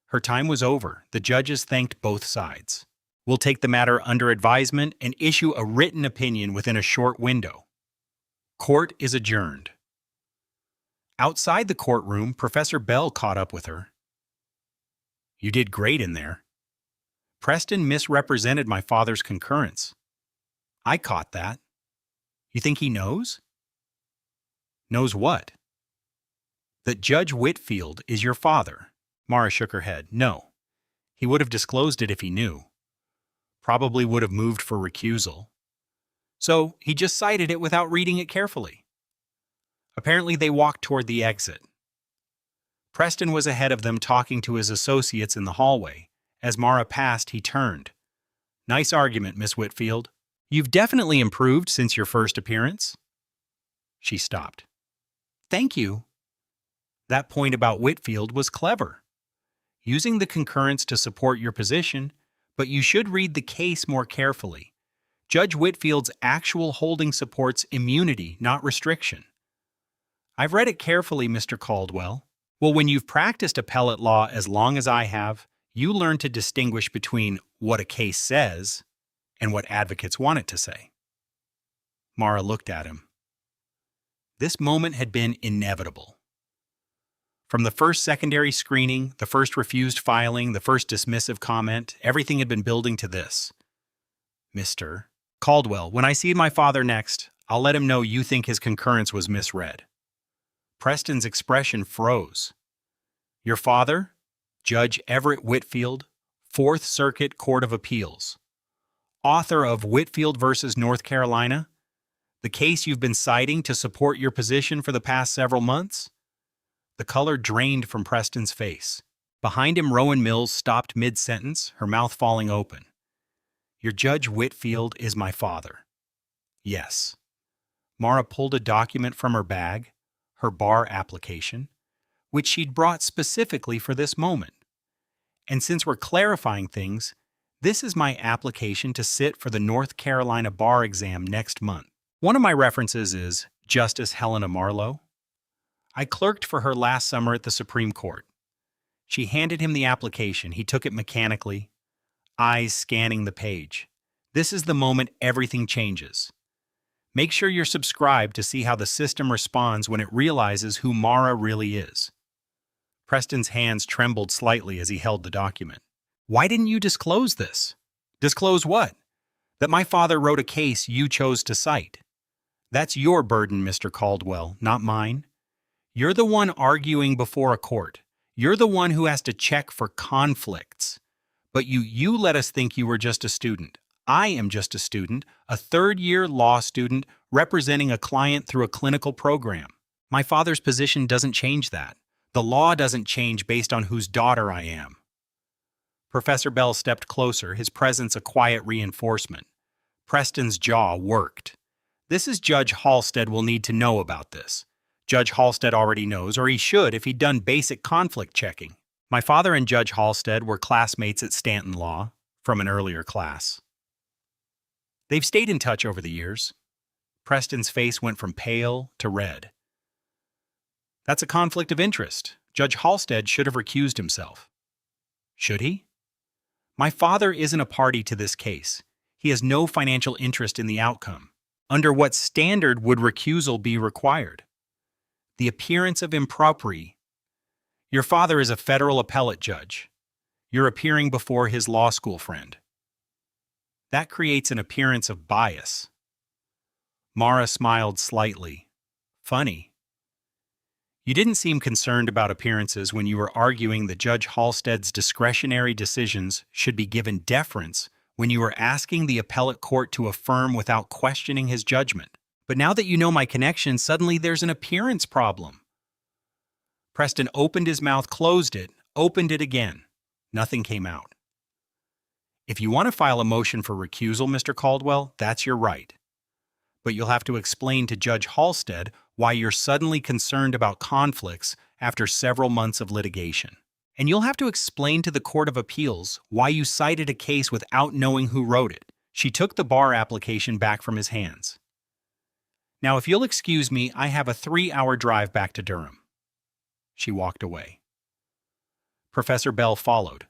Her time was over. The judges thanked both sides. We'll take the matter under advisement and issue a written opinion within a short window. Court is adjourned. Outside the courtroom, Professor Bell caught up with her. You did great in there. Preston misrepresented my father's concurrence. I caught that. You think he knows? Knows what? That Judge Whitfield is your father. Mara shook her head. No. He would have disclosed it if he knew. Probably would have moved for recusal. So he just cited it without reading it carefully. Apparently they walked toward the exit. Preston was ahead of them talking to his associates in the hallway. As Mara passed, he turned. Nice argument, Miss Whitfield. You've definitely improved since your first appearance. She stopped. Thank you. That point about Whitfield was clever. Using the concurrence to support your position, but you should read the case more carefully. Judge Whitfield's actual holding supports immunity, not restriction. I've read it carefully, Mr. Caldwell. Well, when you've practiced appellate law as long as I have, you learn to distinguish between what a case says and what advocates want it to say. Mara looked at him. This moment had been inevitable. From the first secondary screening, the first refused filing, the first dismissive comment, everything had been building to this. Mr. Caldwell, when I see my father next, I'll let him know you think his concurrence was misread. Preston's expression froze. Your father, Judge Everett Whitfield, Fourth Circuit Court of Appeals, author of Whitfield versus North Carolina, the case you've been citing to support your position for the past several months? The color drained from Preston's face. Behind him, Rowan Mills stopped mid-sentence, her mouth falling open. Your Judge Whitfield is my father. Yes. Mara pulled a document from her bag, her bar application, which she'd brought specifically for this moment. And since we're clarifying things, this is my application to sit for the North Carolina bar exam next month. One of my references is Justice Helena Marlowe. I clerked for her last summer at the Supreme Court. She handed him the application. He took it mechanically, eyes scanning the page. This is the moment everything changes. Make sure you're subscribed to see how the system responds when it realizes who Mara really is. Preston's hands trembled slightly as he held the document. Why didn't you disclose this? Disclose what? That my father wrote a case you chose to cite. That's your burden, Mr. Caldwell, not mine. You're the one arguing before a court. You're the one who has to check for conflicts. But you let us think you were just a student. I am just a student, a third-year law student representing a client through a clinical program. My father's position doesn't change that. The law doesn't change based on whose daughter I am. Professor Bell stepped closer, his presence a quiet reinforcement. Preston's jaw worked. This is Judge Halstead will need to know about this. Judge Halstead already knows, or he should if he'd done basic conflict checking. My father and Judge Halstead were classmates at Stanton Law, from an earlier class. They've stayed in touch over the years. Preston's face went from pale to red. That's a conflict of interest. Judge Halstead should have recused himself. Should he? My father isn't a party to this case. He has no financial interest in the outcome. Under what standard would recusal be required? The appearance of impropriety. Your father is a federal appellate judge. You're appearing before his law school friend. That creates an appearance of bias. Mara smiled slightly. Funny. You didn't seem concerned about appearances when you were arguing that Judge Halstead's discretionary decisions should be given deference when you were asking the appellate court to affirm without questioning his judgment. But now that you know my connection, suddenly there's an appearance problem. Preston opened his mouth, closed it, opened it again. Nothing came out. If you want to file a motion for recusal, Mr. Caldwell, that's your right. But you'll have to explain to Judge Halstead why you're suddenly concerned about conflicts after several months of litigation. And you'll have to explain to the Court of Appeals why you cited a case without knowing who wrote it. She took the bar application back from his hands. Now, if you'll excuse me, I have a 3-hour drive back to Durham. She walked away. Professor Bell followed.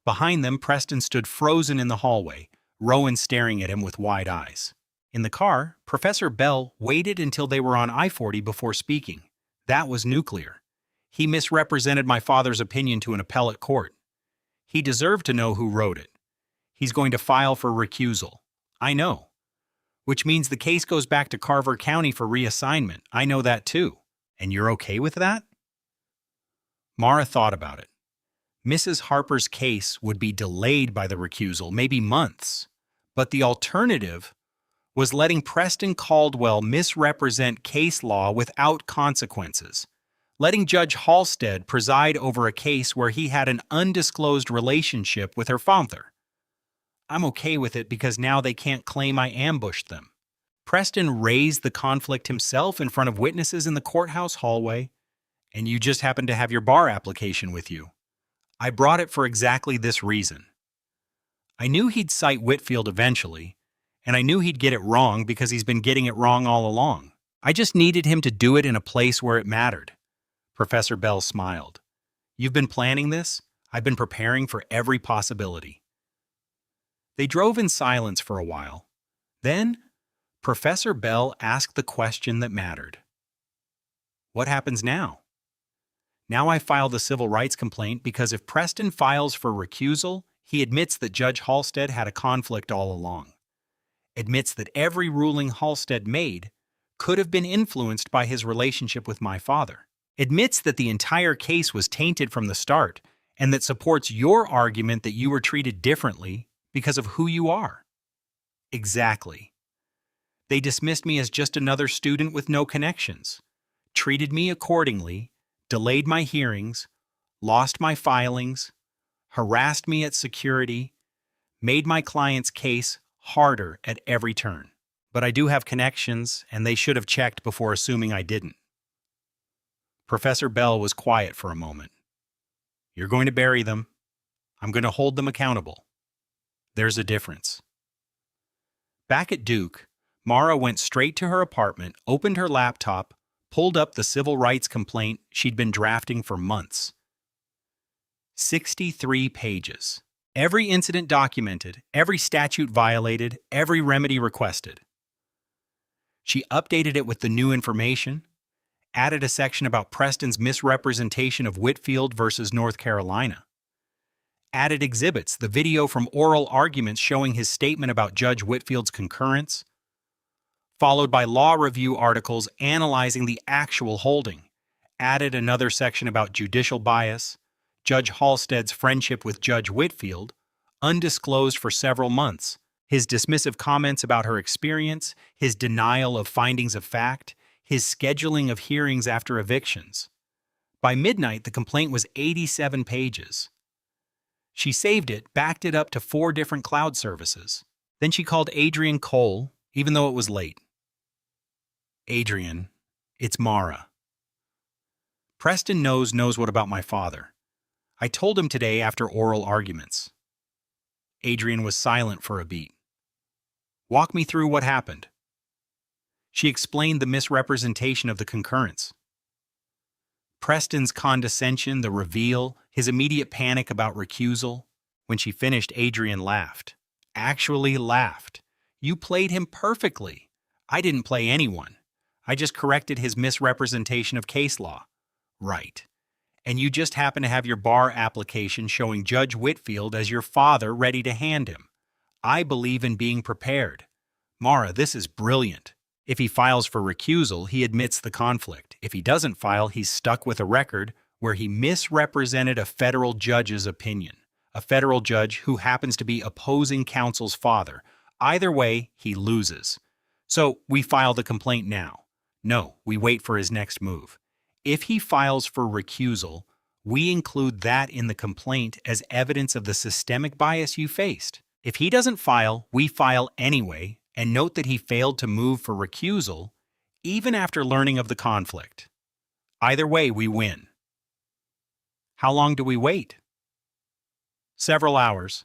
Behind them, Preston stood frozen in the hallway, Rowan staring at him with wide eyes. In the car, Professor Bell waited until they were on I-40 before speaking. That was nuclear. He misrepresented my father's opinion to an appellate court. He deserved to know who wrote it. He's going to file for recusal. I know. Which means the case goes back to Carver County for reassignment. I know that too. And you're okay with that? Mara thought about it. Mrs. Harper's case would be delayed by the recusal, maybe months. But the alternative was letting Preston Caldwell misrepresent case law without consequences, letting Judge Halstead preside over a case where he had an undisclosed relationship with her father. I'm okay with it because now they can't claim I ambushed them. Preston raised the conflict himself in front of witnesses in the courthouse hallway, and you just happened to have your bar application with you. I brought it for exactly this reason. I knew he'd cite Whitfield eventually, and I knew he'd get it wrong because he's been getting it wrong all along. I just needed him to do it in a place where it mattered. Professor Bell smiled. You've been planning this? I've been preparing for every possibility. They drove in silence for a while. Then, Professor Bell asked the question that mattered. What happens now? Now I filed a civil rights complaint because if Preston files for recusal, he admits that Judge Halstead had a conflict all along. Admits that every ruling Halstead made could have been influenced by his relationship with my father. Admits that the entire case was tainted from the start and that supports your argument that you were treated differently because of who you are. Exactly. They dismissed me as just another student with no connections, treated me accordingly, delayed my hearings, lost my filings, harassed me at security, made my client's case harder at every turn. But I do have connections, and they should have checked before assuming I didn't. Professor Bell was quiet for a moment. You're going to bury them. I'm going to hold them accountable. There's a difference. Back at Duke, Mara went straight to her apartment, opened her laptop, pulled up the civil rights complaint she'd been drafting for months. 63 pages. Every incident documented, every statute violated, every remedy requested. She updated it with the new information, added a section about Preston's misrepresentation of Whitfield versus North Carolina, added exhibits, the video from oral arguments showing his statement about Judge Whitfield's concurrence, followed by law review articles analyzing the actual holding, added another section about judicial bias, Judge Halstead's friendship with Judge Whitfield, undisclosed for several months, his dismissive comments about her experience, his denial of findings of fact, his scheduling of hearings after evictions. By midnight, the complaint was 87 pages. She saved it, backed it up to 4 different cloud services. Then she called Adrian Cole, even though it was late. Adrian, it's Mara. Preston knows what about my father. I told him today after oral arguments. Adrian was silent for a beat. Walk me through what happened. She explained the misrepresentation of the concurrence. Preston's condescension, the reveal, his immediate panic about recusal. When she finished, Adrian laughed. Actually laughed. You played him perfectly. I didn't play anyone. I just corrected his misrepresentation of case law. Right. And you just happen to have your bar application showing Judge Whitfield as your father ready to hand him. I believe in being prepared. Mara, this is brilliant. If he files for recusal, he admits the conflict. If he doesn't file, he's stuck with a record where he misrepresented a federal judge's opinion, a federal judge who happens to be opposing counsel's father. Either way, he loses. So we file the complaint now. No, we wait for his next move. If he files for recusal, we include that in the complaint as evidence of the systemic bias you faced. If he doesn't file, we file anyway, and note that he failed to move for recusal even after learning of the conflict. Either way, we win. How long do we wait? Several hours.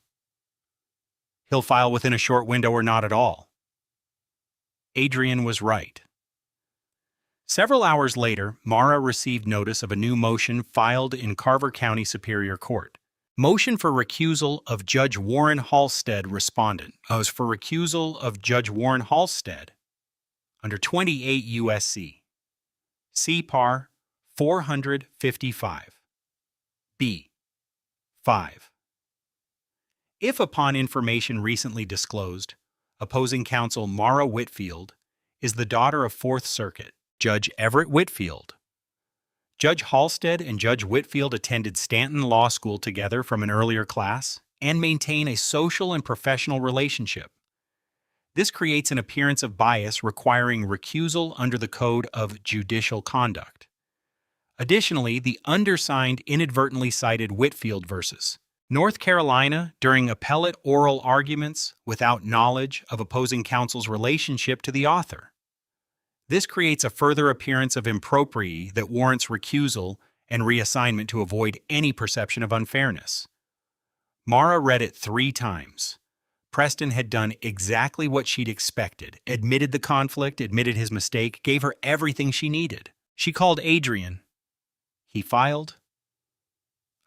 He'll file within a short window or not at all. Adrian was right. Several hours later, Mara received notice of a new motion filed in Carver County Superior Court. Motion for recusal of Judge Warren Halstead, respondent. Was for recusal of Judge Warren Halstead under 28 U.S.C. C-Par 455. B. 5. If upon information recently disclosed, opposing counsel Mara Whitfield is the daughter of Fourth Circuit Judge Everett Whitfield. Judge Halstead and Judge Whitfield attended Stanton Law School together from an earlier class and maintain a social and professional relationship. This creates an appearance of bias requiring recusal under the Code of Judicial Conduct. Additionally, the undersigned inadvertently cited Whitfield versus North Carolina during appellate oral arguments without knowledge of opposing counsel's relationship to the author. This creates a further appearance of impropriety that warrants recusal and reassignment to avoid any perception of unfairness. Mara read it 3 times. Preston had done exactly what she'd expected, admitted the conflict, admitted his mistake, gave her everything she needed. She called Adrian. He filed.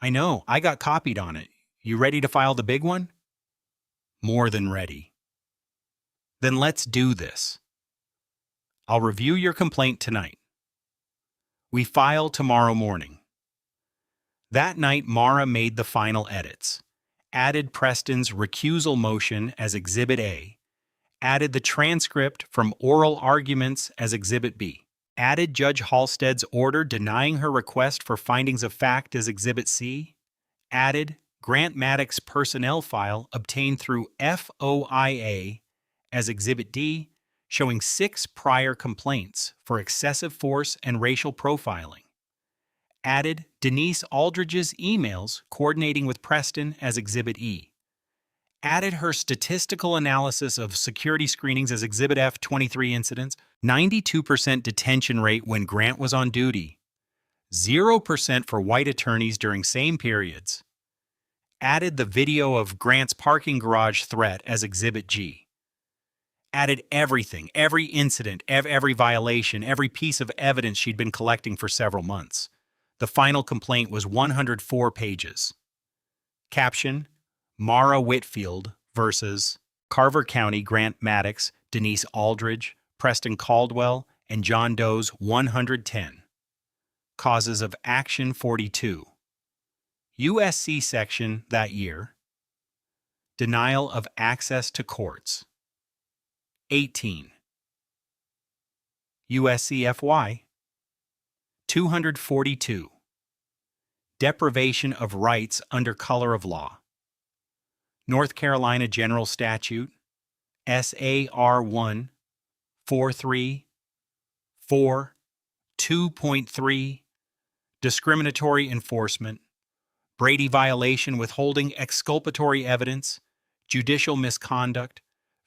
I know, I got copied on it. You ready to file the big one? More than ready. Then let's do this. I'll review your complaint tonight. We file tomorrow morning. That night, Mara made the final edits, added Preston's recusal motion as Exhibit A, added the transcript from oral arguments as Exhibit B, added Judge Halstead's order denying her request for findings of fact as Exhibit C, added Grant Maddox's personnel file obtained through FOIA as Exhibit D, showing 6 prior complaints for excessive force and racial profiling. Added Denise Aldridge's emails coordinating with Preston as Exhibit E. Added her statistical analysis of security screenings as Exhibit F, 23 incidents, 92% detention rate when Grant was on duty, 0% for white attorneys during same periods. Added the video of Grant's parking garage threat as Exhibit G. Added everything, every incident, every violation, every piece of evidence she'd been collecting for several months. The final complaint was 104 pages. Caption: Mara Whitfield versus Carver County Grant Maddox, Denise Aldridge, Preston Caldwell, and John Doe's 110. Causes of Action 42. USC section that year. Denial of access to courts. 18. USC FY 242. Deprivation of rights under color of law. North Carolina General Statute SAR 1 434 2.3 Discriminatory enforcement, Brady violation, withholding exculpatory evidence, judicial misconduct,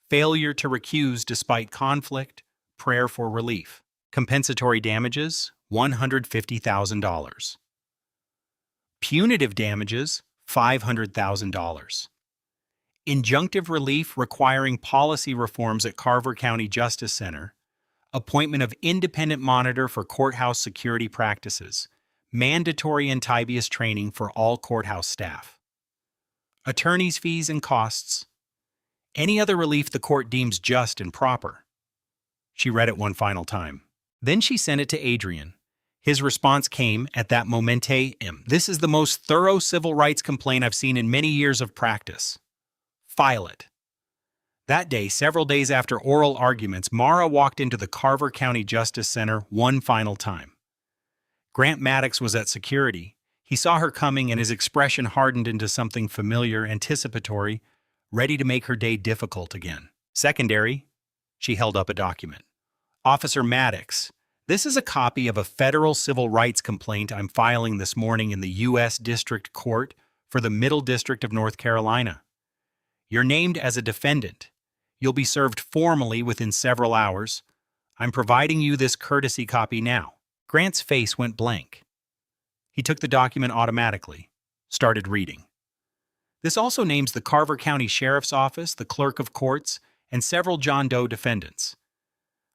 failure to recuse despite conflict, prayer for relief. Compensatory damages, $150,000. Punitive damages, $500,000. Injunctive relief requiring policy reforms at Carver County Justice Center, appointment of independent monitor for courthouse security practices, Mandatory Antibius training for all courthouse staff. Attorney's fees and costs. Any other relief the court deems just and proper. She read it one final time. Then she sent it to Adrian. His response came at that momente. This is the most thorough civil rights complaint I've seen in many years of practice. File it. That day, several days after oral arguments, Mara walked into the Carver County Justice Center one final time. Grant Maddox was at security. He saw her coming and his expression hardened into something familiar, anticipatory, ready to make her day difficult again. Secondary, she held up a document. Officer Maddox, this is a copy of a federal civil rights complaint I'm filing this morning in the U.S. District Court for the Middle District of North Carolina. You're named as a defendant. You'll be served formally within several hours. I'm providing you this courtesy copy now. Grant's face went blank. He took the document automatically, started reading. This also names the Carver County Sheriff's Office, the Clerk of Courts, and several John Doe defendants.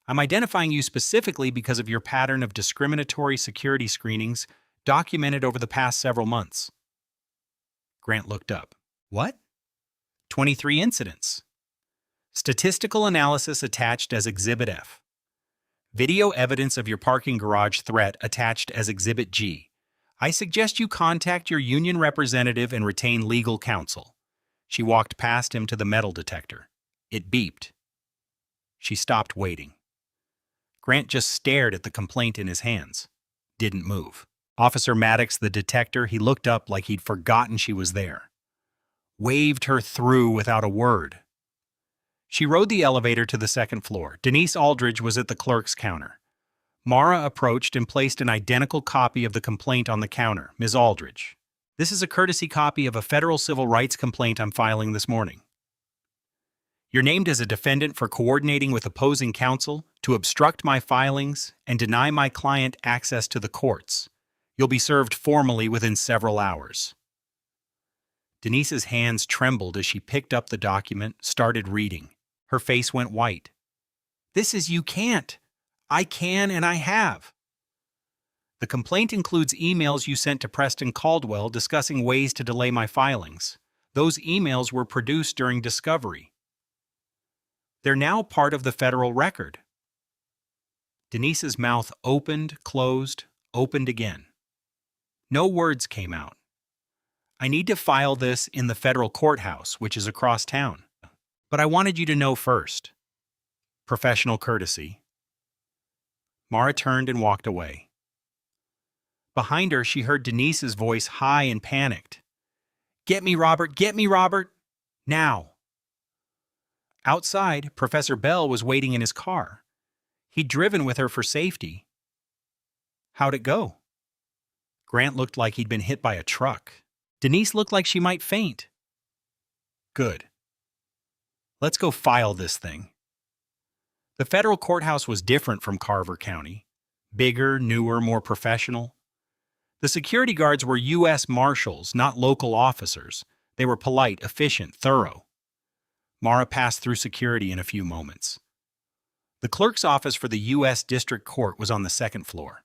I'm identifying you specifically because of your pattern of discriminatory security screenings documented over the past several months. Grant looked up. What? 23 incidents. Statistical analysis attached as Exhibit F. Video evidence of your parking garage threat attached as Exhibit G. I suggest you contact your union representative and retain legal counsel. She walked past him to the metal detector. It beeped. She stopped waiting. Grant just stared at the complaint in his hands. Didn't move. Officer Maddox, the detector, he looked up like he'd forgotten she was there. Waved her through without a word. She rode the elevator to the second floor. Denise Aldridge was at the clerk's counter. Mara approached and placed an identical copy of the complaint on the counter. Ms. Aldridge, this is a courtesy copy of a federal civil rights complaint I'm filing this morning. You're named as a defendant for coordinating with opposing counsel to obstruct my filings and deny my client access to the courts. You'll be served formally within several hours. Denise's hands trembled as she picked up the document, started reading. Her face went white. This is you can't. I can and I have. The complaint includes emails you sent to Preston Caldwell discussing ways to delay my filings. Those emails were produced during discovery. They're now part of the federal record. Denise's mouth opened, closed, opened again. No words came out. I need to file this in the federal courthouse, which is across town. But I wanted you to know first. Professional courtesy. Mara turned and walked away. Behind her, she heard Denise's voice high and panicked. Get me, Robert! Get me, Robert! Now! Outside, Professor Bell was waiting in his car. He'd driven with her for safety. How'd it go? Grant looked like he'd been hit by a truck. Denise looked like she might faint. Good. Let's go file this thing. The federal courthouse was different from Carver County. Bigger, newer, more professional. The security guards were U.S. Marshals, not local officers. They were polite, efficient, thorough. Mara passed through security in a few moments. The clerk's office for the U.S. District Court was on the second floor.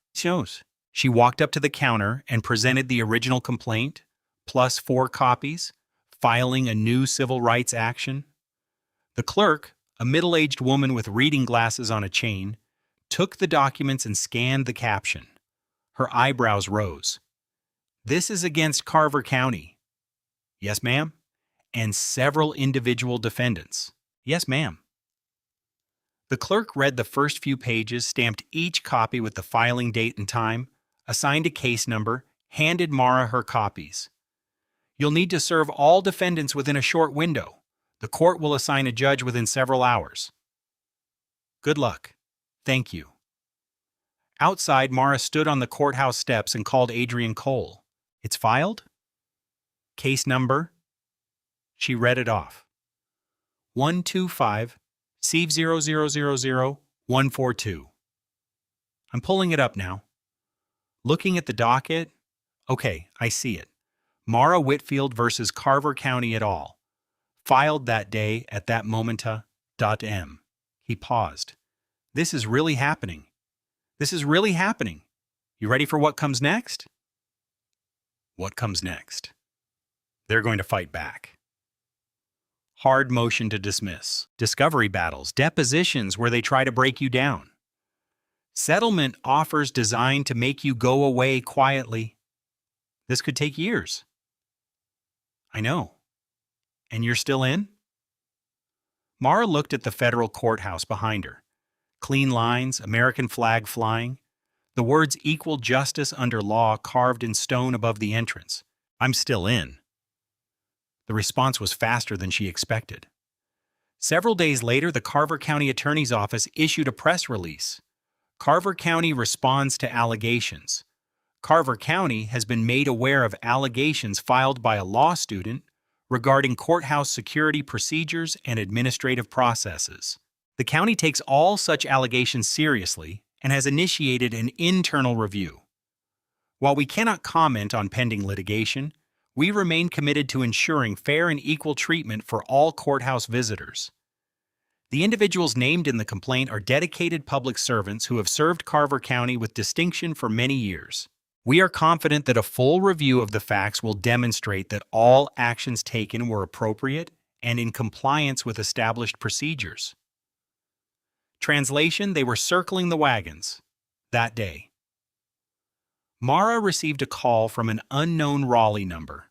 She walked up to the counter and presented the original complaint, plus 4 copies, filing a new civil rights action. The clerk, a middle-aged woman with reading glasses on a chain, took the documents and scanned the caption. Her eyebrows rose. This is against Carver County. Yes, ma'am. And several individual defendants. Yes, ma'am. The clerk read the first few pages, stamped each copy with the filing date and time, assigned a case number, handed Mara her copies. You'll need to serve all defendants within a short window. The court will assign a judge within several hours. Good luck. Thank you. Outside, Mara stood on the courthouse steps and called Adrian Cole. It's filed? Case number? She read it off. 125 C0000142. I'm pulling it up now. Looking at the docket. Okay, I see it. Mara Whitfield versus Carver County et al. Filed that day at that momenta.m. He paused. This is really happening. This is really happening. You ready for what comes next? What comes next? They're going to fight back. Hard motion to dismiss. Discovery battles, depositions where they try to break you down. Settlement offers designed to make you go away quietly. This could take years. I know. And you're still in? Mara looked at the federal courthouse behind her. Clean lines, American flag flying, the words equal justice under law carved in stone above the entrance. I'm still in. The response was faster than she expected. Several days later, the Carver County Attorney's Office issued a press release. Carver County responds to allegations. Carver County has been made aware of allegations filed by a law student regarding courthouse security procedures and administrative processes. The county takes all such allegations seriously and has initiated an internal review. While we cannot comment on pending litigation, we remain committed to ensuring fair and equal treatment for all courthouse visitors. The individuals named in the complaint are dedicated public servants who have served Carver County with distinction for many years. We are confident that a full review of the facts will demonstrate that all actions taken were appropriate and in compliance with established procedures. Translation: they were circling the wagons that day. Mara received a call from an unknown Raleigh number.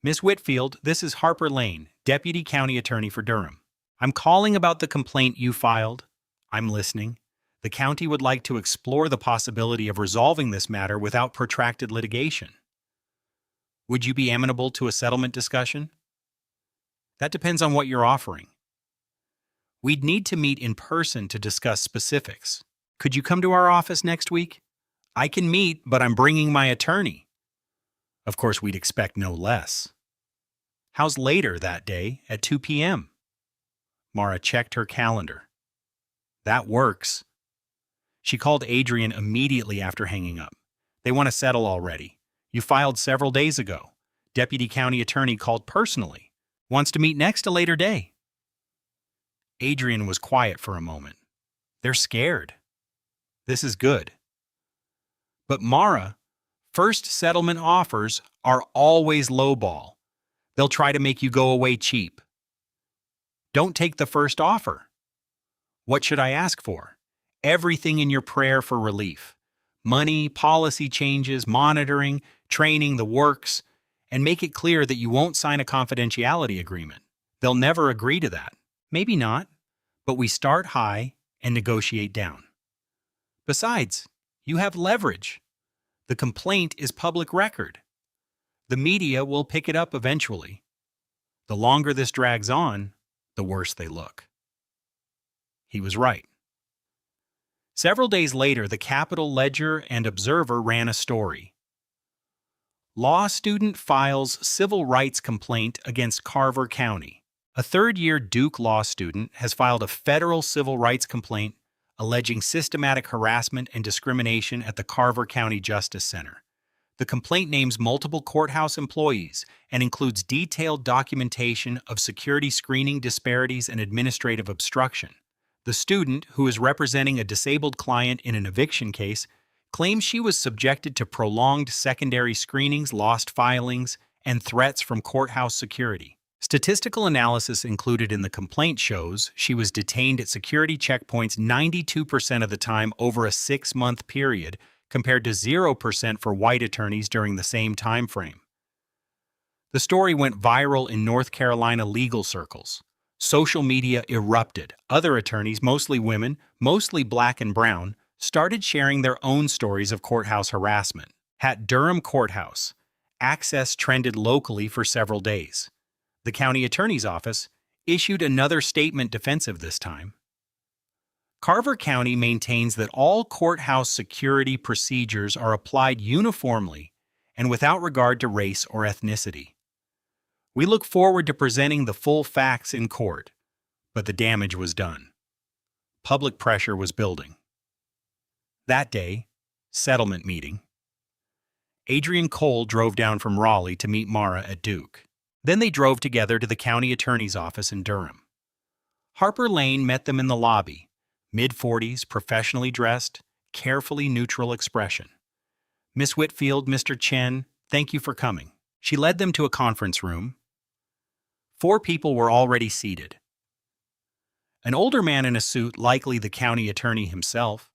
Miss Whitfield, this is Harper Lane, Deputy County Attorney for Durham. I'm calling about the complaint you filed. I'm listening. The county would like to explore the possibility of resolving this matter without protracted litigation. Would you be amenable to a settlement discussion? That depends on what you're offering. We'd need to meet in person to discuss specifics. Could you come to our office next week? I can meet, but I'm bringing my attorney. Of course, we'd expect no less. How's later that day at 2 p.m.? Mara checked her calendar. That works. She called Adrian immediately after hanging up. They want to settle already. You filed several days ago. Deputy County Attorney called personally. Wants to meet next a later day. Adrian was quiet for a moment. They're scared. This is good. But Mara, first settlement offers are always lowball. They'll try to make you go away cheap. Don't take the first offer. What should I ask for? Everything in your prayer for relief. Money, policy changes, monitoring, training, the works, and make it clear that you won't sign a confidentiality agreement. They'll never agree to that. Maybe not, but we start high and negotiate down. Besides, you have leverage. The complaint is public record. The media will pick it up eventually. The longer this drags on, the worse they look. He was right. Several days later, the Capital Ledger and Observer ran a story. Law student files civil rights complaint against Carver County. A third-year Duke law student has filed a federal civil rights complaint alleging systematic harassment and discrimination at the Carver County Justice Center. The complaint names multiple courthouse employees and includes detailed documentation of security screening disparities and administrative obstruction. The student, who is representing a disabled client in an eviction case, claims she was subjected to prolonged secondary screenings, lost filings, and threats from courthouse security. Statistical analysis included in the complaint shows she was detained at security checkpoints 92% of the time over a 6-month period, compared to 0% for white attorneys during the same time frame. The story went viral in North Carolina legal circles. Social media erupted. Other attorneys, mostly women, mostly black and brown, started sharing their own stories of courthouse harassment. At Durham Courthouse, access trended locally for several days. The county attorney's office issued another statement defensive this time. Carver County maintains that all courthouse security procedures are applied uniformly and without regard to race or ethnicity. We look forward to presenting the full facts in court, but the damage was done. Public pressure was building. That day, settlement meeting. Adrian Cole drove down from Raleigh to meet Mara at Duke. Then they drove together to the county attorney's office in Durham. Harper Lane met them in the lobby, mid-40s, professionally dressed, carefully neutral expression. Miss Whitfield, Mr. Chen, Thank you for coming. She led them to a conference room. 4 people were already seated. An older man in a suit, likely the county attorney himself,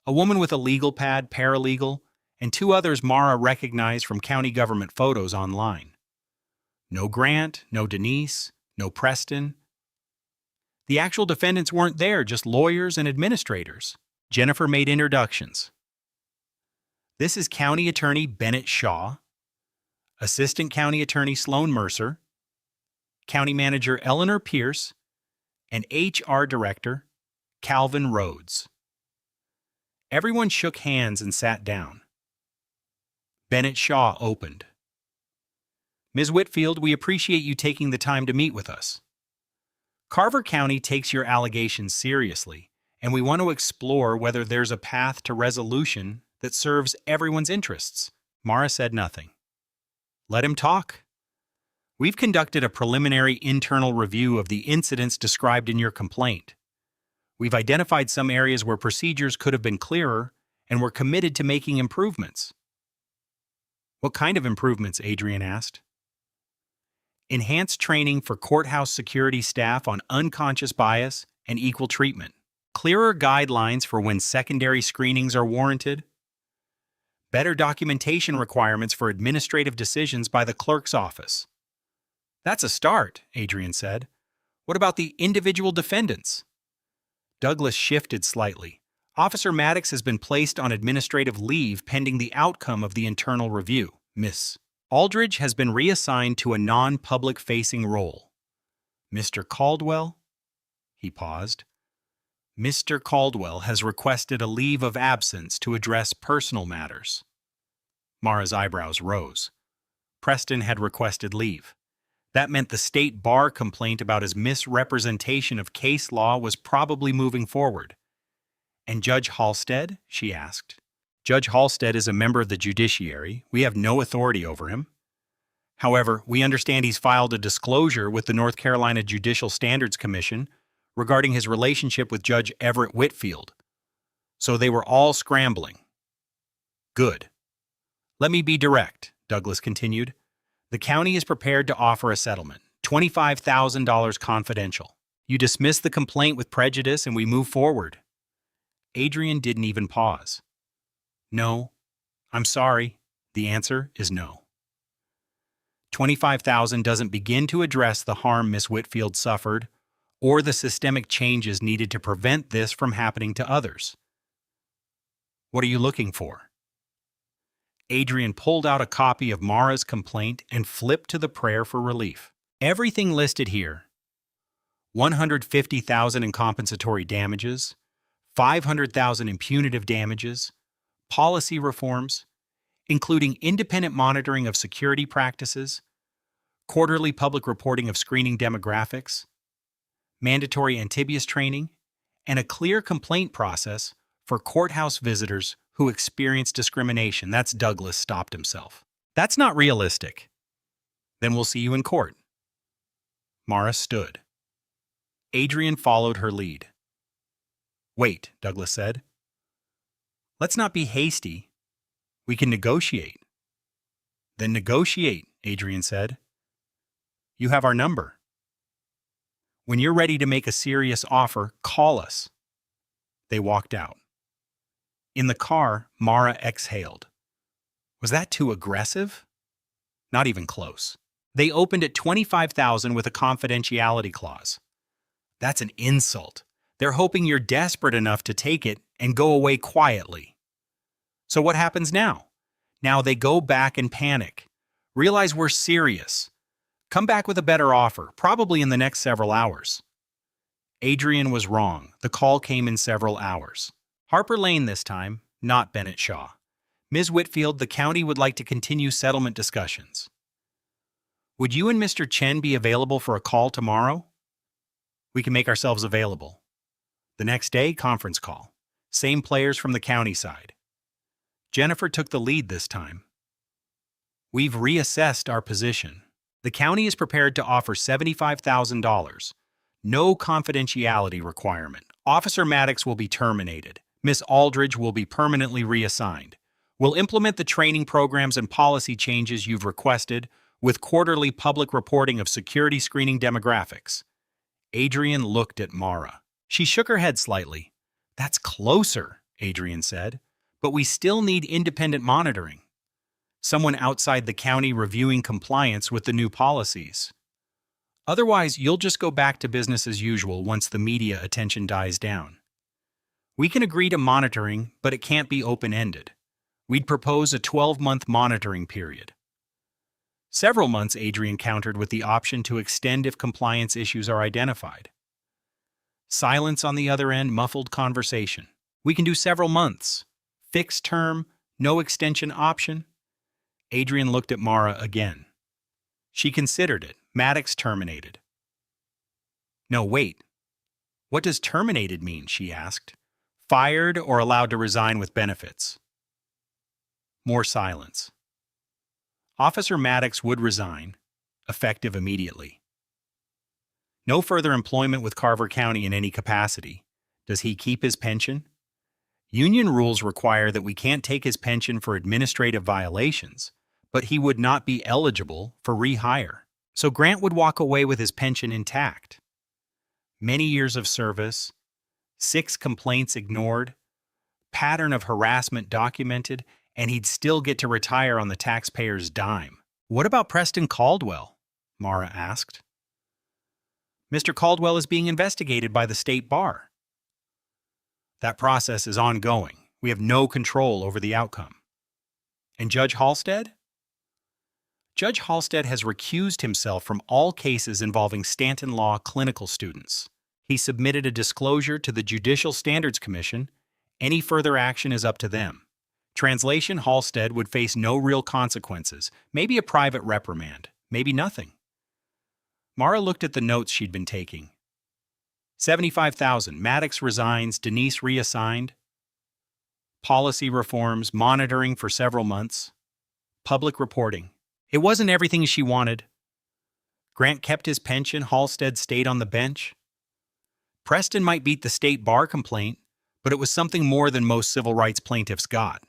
a woman with a legal pad, paralegal, and 2 others Mara recognized from county government photos online. No Grant, no Denise, no Preston. The actual defendants weren't there, just lawyers and administrators. Jennifer made introductions. This is County Attorney Bennett Shaw, Assistant County Attorney Sloan Mercer, County Manager Eleanor Pierce, and HR Director Calvin Rhodes. Everyone shook hands and sat down. Bennett Shaw opened. Ms. Whitfield, we appreciate you taking the time to meet with us. Carver County takes your allegations seriously, and we want to explore whether there's a path to resolution that serves everyone's interests. Mara said nothing. Let him talk. We've conducted a preliminary internal review of the incidents described in your complaint. We've identified some areas where procedures could have been clearer, and we're committed to making improvements. What kind of improvements? Adrian asked. Enhanced training for courthouse security staff on unconscious bias and equal treatment. Clearer guidelines for when secondary screenings are warranted. Better documentation requirements for administrative decisions by the clerk's office. That's a start, Adrian said. What about the individual defendants? Douglas shifted slightly. Officer Maddox has been placed on administrative leave pending the outcome of the internal review. Miss Aldridge has been reassigned to a non-public-facing role. Mr. Caldwell? He paused. Mr. Caldwell has requested a leave of absence to address personal matters. Mara's eyebrows rose. Preston had requested leave. That meant the state bar complaint about his misrepresentation of case law was probably moving forward. And Judge Halstead? She asked. Judge Halstead is a member of the judiciary. We have no authority over him. However, we understand he's filed a disclosure with the North Carolina Judicial Standards Commission regarding his relationship with Judge Everett Whitfield. So they were all scrambling. Good. Let me be direct, Douglas continued. The county is prepared to offer a settlement, $25,000 confidential. You dismiss the complaint with prejudice and we move forward. Adrian didn't even pause. No, I'm sorry. The answer is no. $25,000 doesn't begin to address the harm Miss Whitfield suffered or the systemic changes needed to prevent this from happening to others. What are you looking for? Adrian pulled out a copy of Mara's complaint and flipped to the prayer for relief. Everything listed here. $150,000 in compensatory damages, $500,000 in punitive damages, policy reforms, including independent monitoring of security practices, quarterly public reporting of screening demographics, mandatory Antibius training, and a clear complaint process for courthouse visitors who experience discrimination. That's Douglas stopped himself. That's not realistic. Then we'll see you in court. Mara stood. Adrian followed her lead. Wait, Douglas said. Let's not be hasty. We can negotiate. Then negotiate, Adrian said. You have our number. When you're ready to make a serious offer, call us. They walked out. In the car, Mara exhaled. Was that too aggressive? Not even close. They opened at $25,000 with a confidentiality clause. That's an insult. They're hoping you're desperate enough to take it and go away quietly. So what happens now? Now they go back and panic. Realize we're serious. Come back with a better offer, probably in the next several hours. Adrian was wrong. The call came in several hours. Harper Lane this time, not Bennett Shaw. Ms. Whitfield, the county would like to continue settlement discussions. Would you and Mr. Chen be available for a call tomorrow? We can make ourselves available. The next day, conference call. Same players from the county side. Jennifer took the lead this time. We've reassessed our position. The county is prepared to offer $75,000. No confidentiality requirement. Officer Maddox will be terminated. Miss Aldridge will be permanently reassigned. We'll implement the training programs and policy changes you've requested with quarterly public reporting of security screening demographics. Adrian looked at Mara. She shook her head slightly. That's closer, Adrian said, but we still need independent monitoring. Someone outside the county reviewing compliance with the new policies. Otherwise, you'll just go back to business as usual once the media attention dies down. We can agree to monitoring, but it can't be open-ended. We'd propose a 12-month monitoring period. Several months, Adrian countered, with the option to extend if compliance issues are identified. Silence on the other end, muffled conversation. We can do several months. Fixed term, no extension option. Adrian looked at Mara again. She considered it. Maddox terminated. No, wait. What does terminated mean? She asked. Fired or allowed to resign with benefits? More silence. Officer Maddox would resign, effective immediately. No further employment with Carver County in any capacity. Does he keep his pension? Union rules require that we can't take his pension for administrative violations, but he would not be eligible for rehire. So Grant would walk away with his pension intact. Many years of service, 6 complaints ignored, pattern of harassment documented, and he'd still get to retire on the taxpayer's dime. What about Preston Caldwell? Mara asked. Mr. Caldwell is being investigated by the state bar. That process is ongoing. We have no control over the outcome. And Judge Halstead? Judge Halstead has recused himself from all cases involving Stanton Law clinical students. He submitted a disclosure to the Judicial Standards Commission. Any further action is up to them. Translation: Halstead would face no real consequences, maybe a private reprimand, maybe nothing. Mara looked at the notes she'd been taking. 75,000. Maddox resigns, Denise reassigned. Policy reforms, monitoring for several months. Public reporting. It wasn't everything she wanted. Grant kept his pension, Halstead stayed on the bench. Preston might beat the state bar complaint, but it was something more than most civil rights plaintiffs got.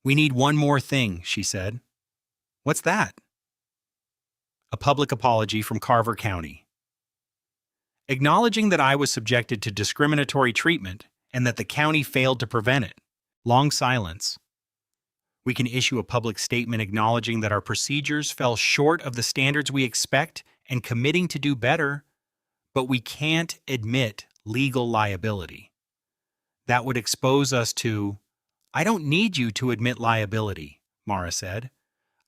We need one more thing, she said. What's that? A public apology from Carver County. Acknowledging that I was subjected to discriminatory treatment and that the county failed to prevent it. Long silence. We can issue a public statement acknowledging that our procedures fell short of the standards we expect and committing to do better, but we can't admit legal liability. That would expose us to... I don't need you to admit liability, Mara said.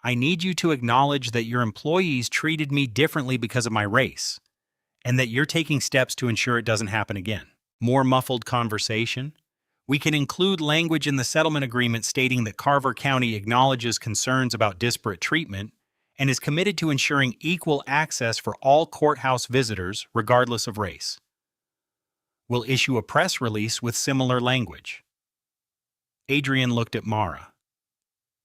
I need you to acknowledge that your employees treated me differently because of my race, and that you're taking steps to ensure it doesn't happen again. More muffled conversation. We can include language in the settlement agreement stating that Carver County acknowledges concerns about disparate treatment and is committed to ensuring equal access for all courthouse visitors, regardless of race. We'll issue a press release with similar language. Adrian looked at Mara.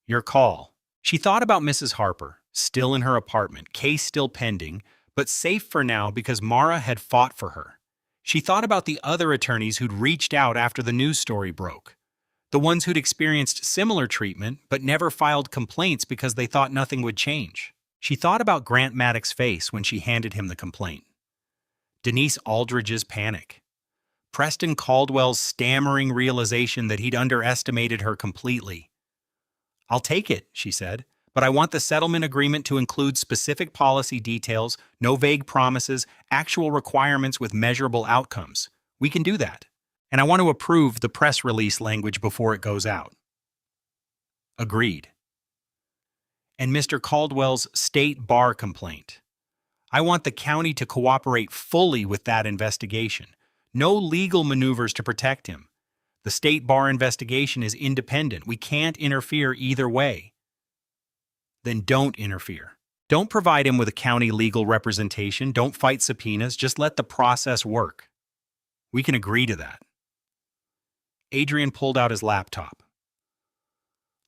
Your call. She thought about Mrs. Harper, still in her apartment, case still pending, but safe for now because Mara had fought for her. She thought about the other attorneys who'd reached out after the news story broke, the ones who'd experienced similar treatment but never filed complaints because they thought nothing would change. She thought about Grant Maddox's face when she handed him the complaint. Denise Aldridge's panic. Preston Caldwell's stammering realization that he'd underestimated her completely. I'll take it, she said, but I want the settlement agreement to include specific policy details, no vague promises, actual requirements with measurable outcomes. We can do that. And I want to approve the press release language before it goes out. Agreed. And Mr. Caldwell's state bar complaint. I want the county to cooperate fully with that investigation. No legal maneuvers to protect him. The state bar investigation is independent. We can't interfere either way. Then don't interfere. Don't provide him with a county legal representation. Don't fight subpoenas. Just let the process work. We can agree to that. Adrian pulled out his laptop.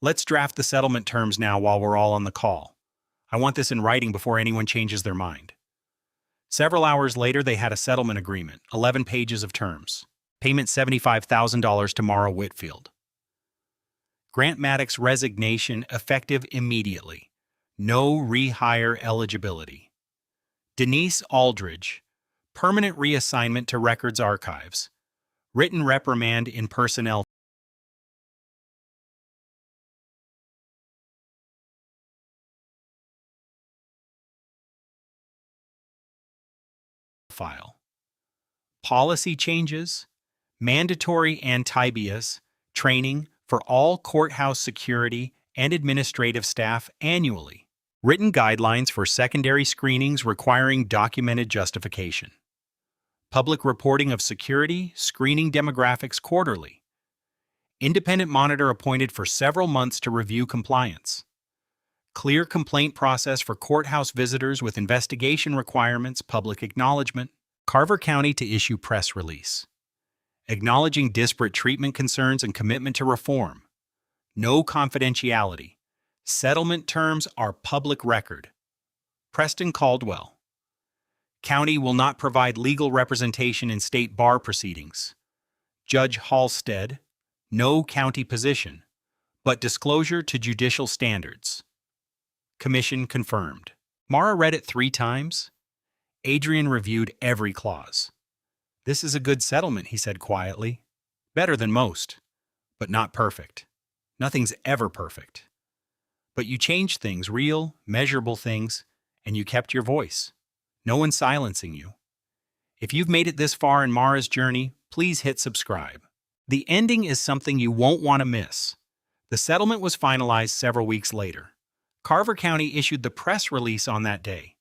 Let's draft the settlement terms now while we're all on the call. I want this in writing before anyone changes their mind. Several hours later, they had a settlement agreement, 11 pages of terms. Payment $75,000 to Mara Whitfield. Grant Maddox's resignation effective immediately. No rehire eligibility. Denise Aldridge, permanent reassignment to records archives. Written reprimand in personnel file. Policy changes. Mandatory anti-bias training for all courthouse security and administrative staff annually. Written guidelines for secondary screenings requiring documented justification. Public reporting of security, screening demographics quarterly. Independent monitor appointed for several months to review compliance. Clear complaint process for courthouse visitors with investigation requirements, public acknowledgement. Carver County to issue press release. Acknowledging disparate treatment concerns and commitment to reform. No confidentiality. Settlement terms are public record. Preston Caldwell. County will not provide legal representation in state bar proceedings. Judge Halstead. No county position, but disclosure to judicial standards. Commission confirmed. Mara read it 3 times. Adrian reviewed every clause. "This is a good settlement," he said quietly. "Better than most, but not perfect. Nothing's ever perfect. But you changed things, real, measurable things, and you kept your voice. No one's silencing you. If you've made it this far in Mara's journey, please hit subscribe." The ending is something you won't want to miss. The settlement was finalized several weeks later. Carver County issued the press release on that day.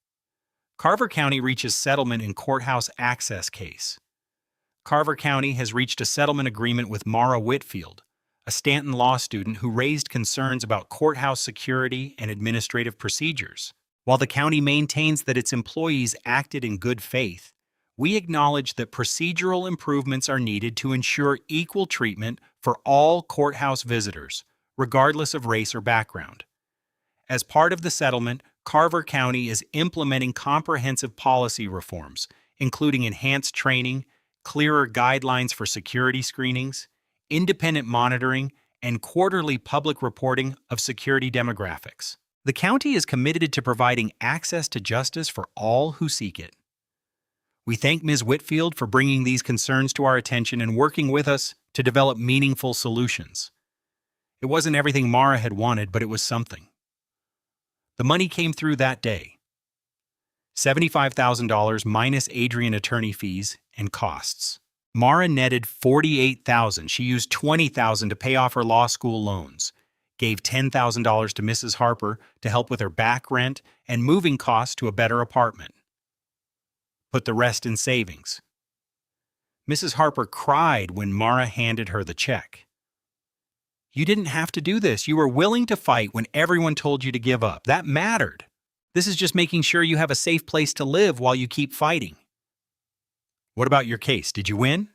Carver County reaches settlement in courthouse access case. Carver County has reached a settlement agreement with Mara Whitfield, a Stanton law student who raised concerns about courthouse security and administrative procedures. While the county maintains that its employees acted in good faith, we acknowledge that procedural improvements are needed to ensure equal treatment for all courthouse visitors, regardless of race or background. As part of the settlement, Carver County is implementing comprehensive policy reforms, including enhanced training, clearer guidelines for security screenings, independent monitoring, and quarterly public reporting of security demographics. The county is committed to providing access to justice for all who seek it. We thank Ms. Whitfield for bringing these concerns to our attention and working with us to develop meaningful solutions. It wasn't everything Mara had wanted, but it was something. The money came through that day. $75,000 minus Adrian attorney fees and costs. Mara netted $48,000. She used $20,000 to pay off her law school loans, gave $10,000 to Mrs. Harper to help with her back rent and moving costs to a better apartment. Put the rest in savings. Mrs. Harper cried when Mara handed her the check. "You didn't have to do this. You were willing to fight when everyone told you to give up. That mattered. This is just making sure you have a safe place to live while you keep fighting." "What about your case? Did you win?"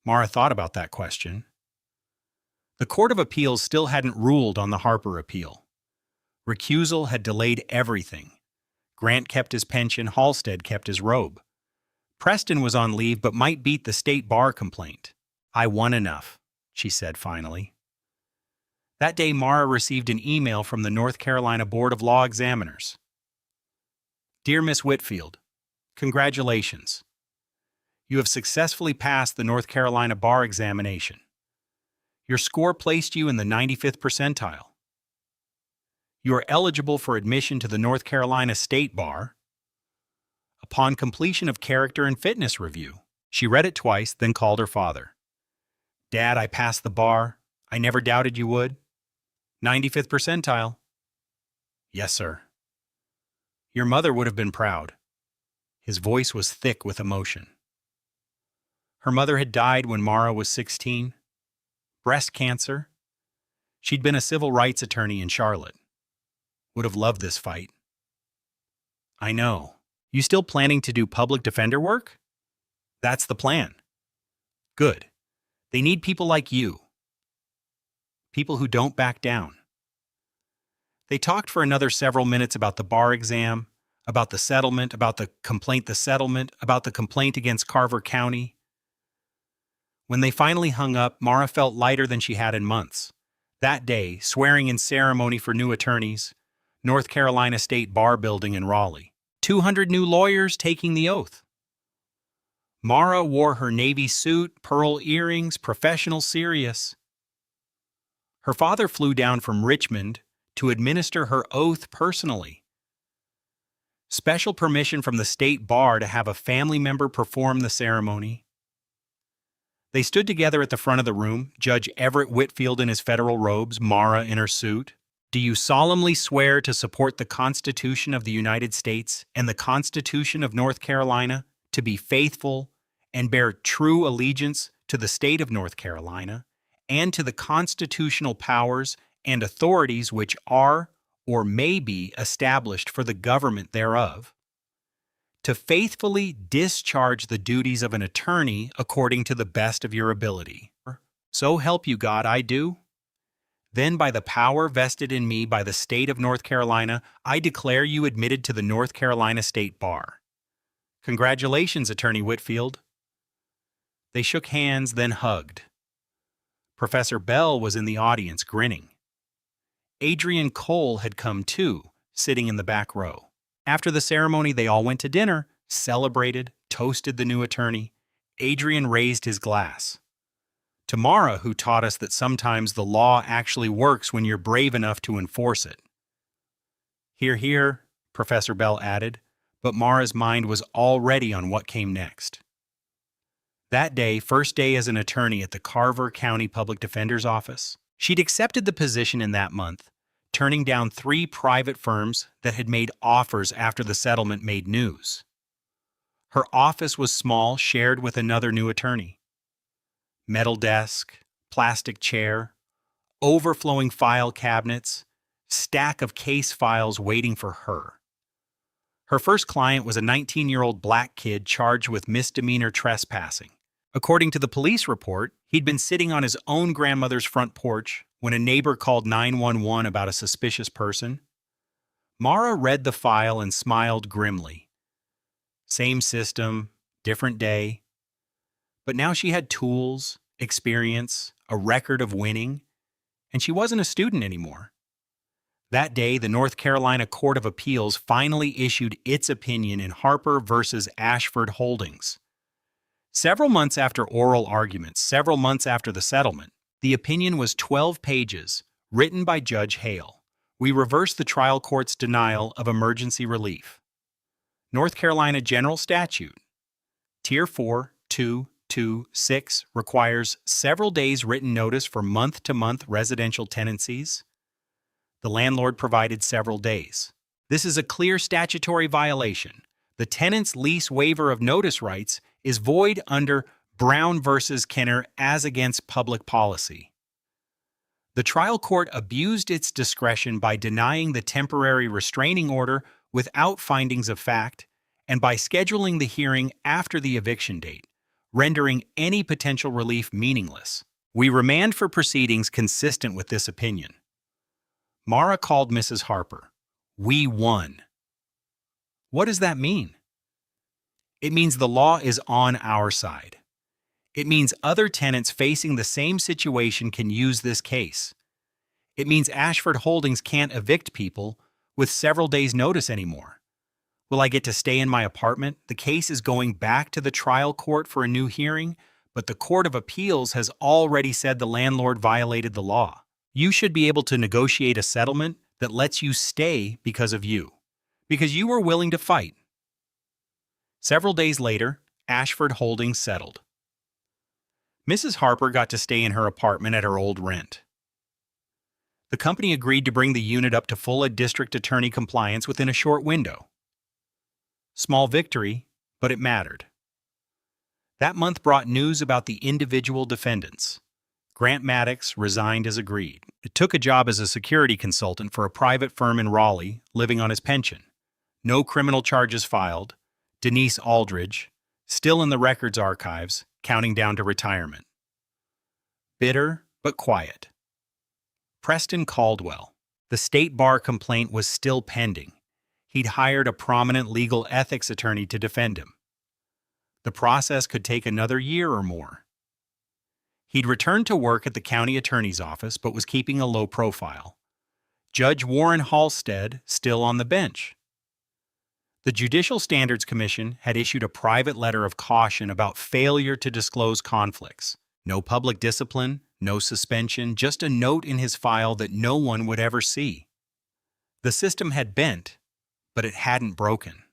Mara thought about that question. The Court of Appeals still hadn't ruled on the Harper appeal. Recusal had delayed everything. Grant kept his pension, Halstead kept his robe. Preston was on leave but might beat the state bar complaint. "I won enough," she said finally. That day, Mara received an email from the North Carolina Board of Law Examiners. "Dear Miss Whitfield, congratulations. You have successfully passed the North Carolina bar examination. Your score placed you in the 95th percentile. You are eligible for admission to the North Carolina State Bar. Upon completion of character and fitness review." She read it twice, then called her father. "Dad, I passed the bar. I never doubted you would. 95th percentile." "Yes, sir." "Your mother would have been proud." His voice was thick with emotion. Her mother had died when Mara was 16. Breast cancer. She'd been a civil rights attorney in Charlotte. Would have loved this fight. "I know. You still planning to do public defender work?" "That's the plan." "Good. They need people like you. People who don't back down." They talked for another several minutes about the bar exam, about the settlement, about the complaint against Carver County. When they finally hung up, Mara felt lighter than she had in months. That day, swearing-in ceremony for new attorneys, North Carolina State Bar Building in Raleigh. 200 new lawyers taking the oath. Mara wore her navy suit, pearl earrings, professional serious. Her father flew down from Richmond to administer her oath personally. Special permission from the state bar to have a family member perform the ceremony. They stood together at the front of the room, Judge Everett Whitfield in his federal robes, Mara in her suit. Do you solemnly swear to support the Constitution of the United States and the Constitution of North Carolina, to be faithful and bear true allegiance to the state of North Carolina and to the constitutional powers and authorities which are or may be established for the government thereof, to faithfully discharge the duties of an attorney according to the best of your ability? So help you God, I do. Then by the power vested in me by the state of North Carolina, I declare you admitted to the North Carolina State Bar. Congratulations, Attorney Whitfield. They shook hands, then hugged. Professor Bell was in the audience, grinning. Adrian Cole had come too, sitting in the back row. After the ceremony, they all went to dinner, celebrated, toasted the new attorney. Adrian raised his glass. To Mara, who taught us that sometimes the law actually works when you're brave enough to enforce it. Hear, hear, Professor Bell added, but Mara's mind was already on what came next. That day, first day as an attorney at the Carver County Public Defender's Office, she'd accepted the position in that month, turning down 3 private firms that had made offers after the settlement made news. Her office was small, shared with another new attorney. Metal desk, plastic chair, overflowing file cabinets, stack of case files waiting for her. Her first client was a 19-year-old black kid charged with misdemeanor trespassing. According to the police report, he'd been sitting on his own grandmother's front porch when a neighbor called 911 about a suspicious person. Mara read the file and smiled grimly. Same system, different day. But now she had tools, experience, a record of winning, and she wasn't a student anymore. That day, the North Carolina Court of Appeals finally issued its opinion in Harper versus Ashford Holdings. Several months after oral arguments, several months after the settlement, the opinion was 12 pages, written by Judge Hale. We reversed the trial court's denial of emergency relief. North Carolina General Statute, Tier 4, 226 requires several days written notice for month-to-month residential tenancies. The landlord provided several days. This is a clear statutory violation. The tenant's lease waiver of notice rights is void under Brown versus Kenner as against public policy. The trial court abused its discretion by denying the temporary restraining order without findings of fact and by scheduling the hearing after the eviction date, rendering any potential relief meaningless. We remand for proceedings consistent with this opinion. Mara called Mrs. Harper. We won. What does that mean? It means the law is on our side. It means other tenants facing the same situation can use this case. It means Ashford Holdings can't evict people with several days' notice anymore. Will I get to stay in my apartment? The case is going back to the trial court for a new hearing, but the Court of Appeals has already said the landlord violated the law. You should be able to negotiate a settlement that lets you stay because of you, because you were willing to fight. Several days later, Ashford Holdings settled. Mrs. Harper got to stay in her apartment at her old rent. The company agreed to bring the unit up to full district attorney compliance within a short window. Small victory, but it mattered. That month brought news about the individual defendants. Grant Maddox resigned as agreed. It took a job as a security consultant for a private firm in Raleigh, living on his pension. No criminal charges filed. Denise Aldridge, still in the records archives, counting down to retirement. Bitter, but quiet. Preston Caldwell. The state bar complaint was still pending. He'd hired a prominent legal ethics attorney to defend him. The process could take another year or more. He'd returned to work at the county attorney's office but was keeping a low profile. Judge Warren Halstead still on the bench. The Judicial Standards Commission had issued a private letter of caution about failure to disclose conflicts. No public discipline, no suspension, just a note in his file that no one would ever see. The system had bent, but it hadn't broken.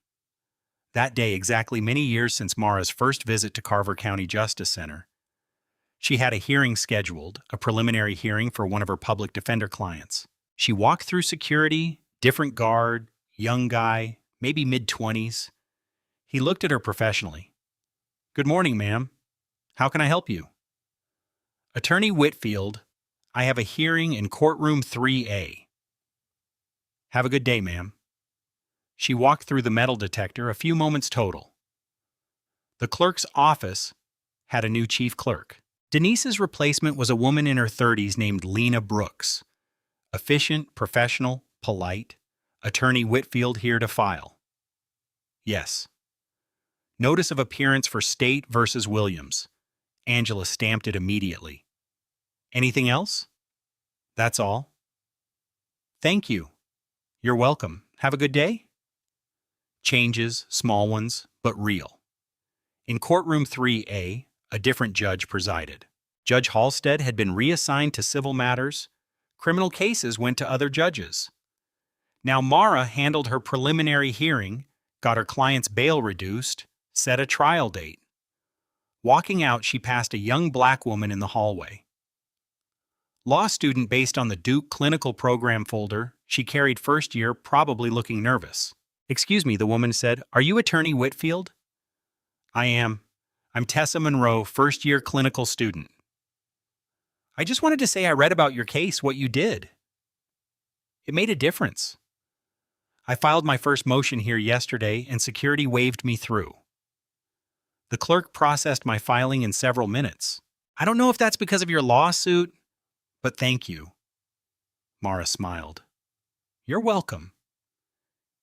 That day, exactly many years since Mara's first visit to Carver County Justice Center, she had a hearing scheduled, a preliminary hearing for one of her public defender clients. She walked through security, different guard, young guy, maybe mid-20s. He looked at her professionally. "Good morning, ma'am. How can I help you?" "Attorney Whitfield, I have a hearing in courtroom 3A. "Have a good day, ma'am." She walked through the metal detector, a few moments total. The clerk's office had a new chief clerk. Denise's replacement was a woman in her 30s named Lena Brooks. Efficient, professional, polite. Attorney Whitfield here to file. Yes. Notice of appearance for State versus Williams. Angela stamped it immediately. Anything else? That's all. Thank you. You're welcome. Have a good day? Changes, small ones, but real. In courtroom 3A, a different judge presided. Judge Halstead had been reassigned to civil matters. Criminal cases went to other judges. Now Mara handled her preliminary hearing, got her client's bail reduced, set a trial date. Walking out, she passed a young black woman in the hallway. Law student based on the Duke Clinical Program folder, she carried first year, probably looking nervous. "Excuse me," the woman said. "Are you Attorney Whitfield?" "I am. I'm Tessa Monroe, first year clinical student." "I just wanted to say I read about your case, what you did. It made a difference. I filed my first motion here yesterday and security waved me through. The clerk processed my filing in several minutes. I don't know if that's because of your lawsuit, but thank you." Mara smiled. "You're welcome.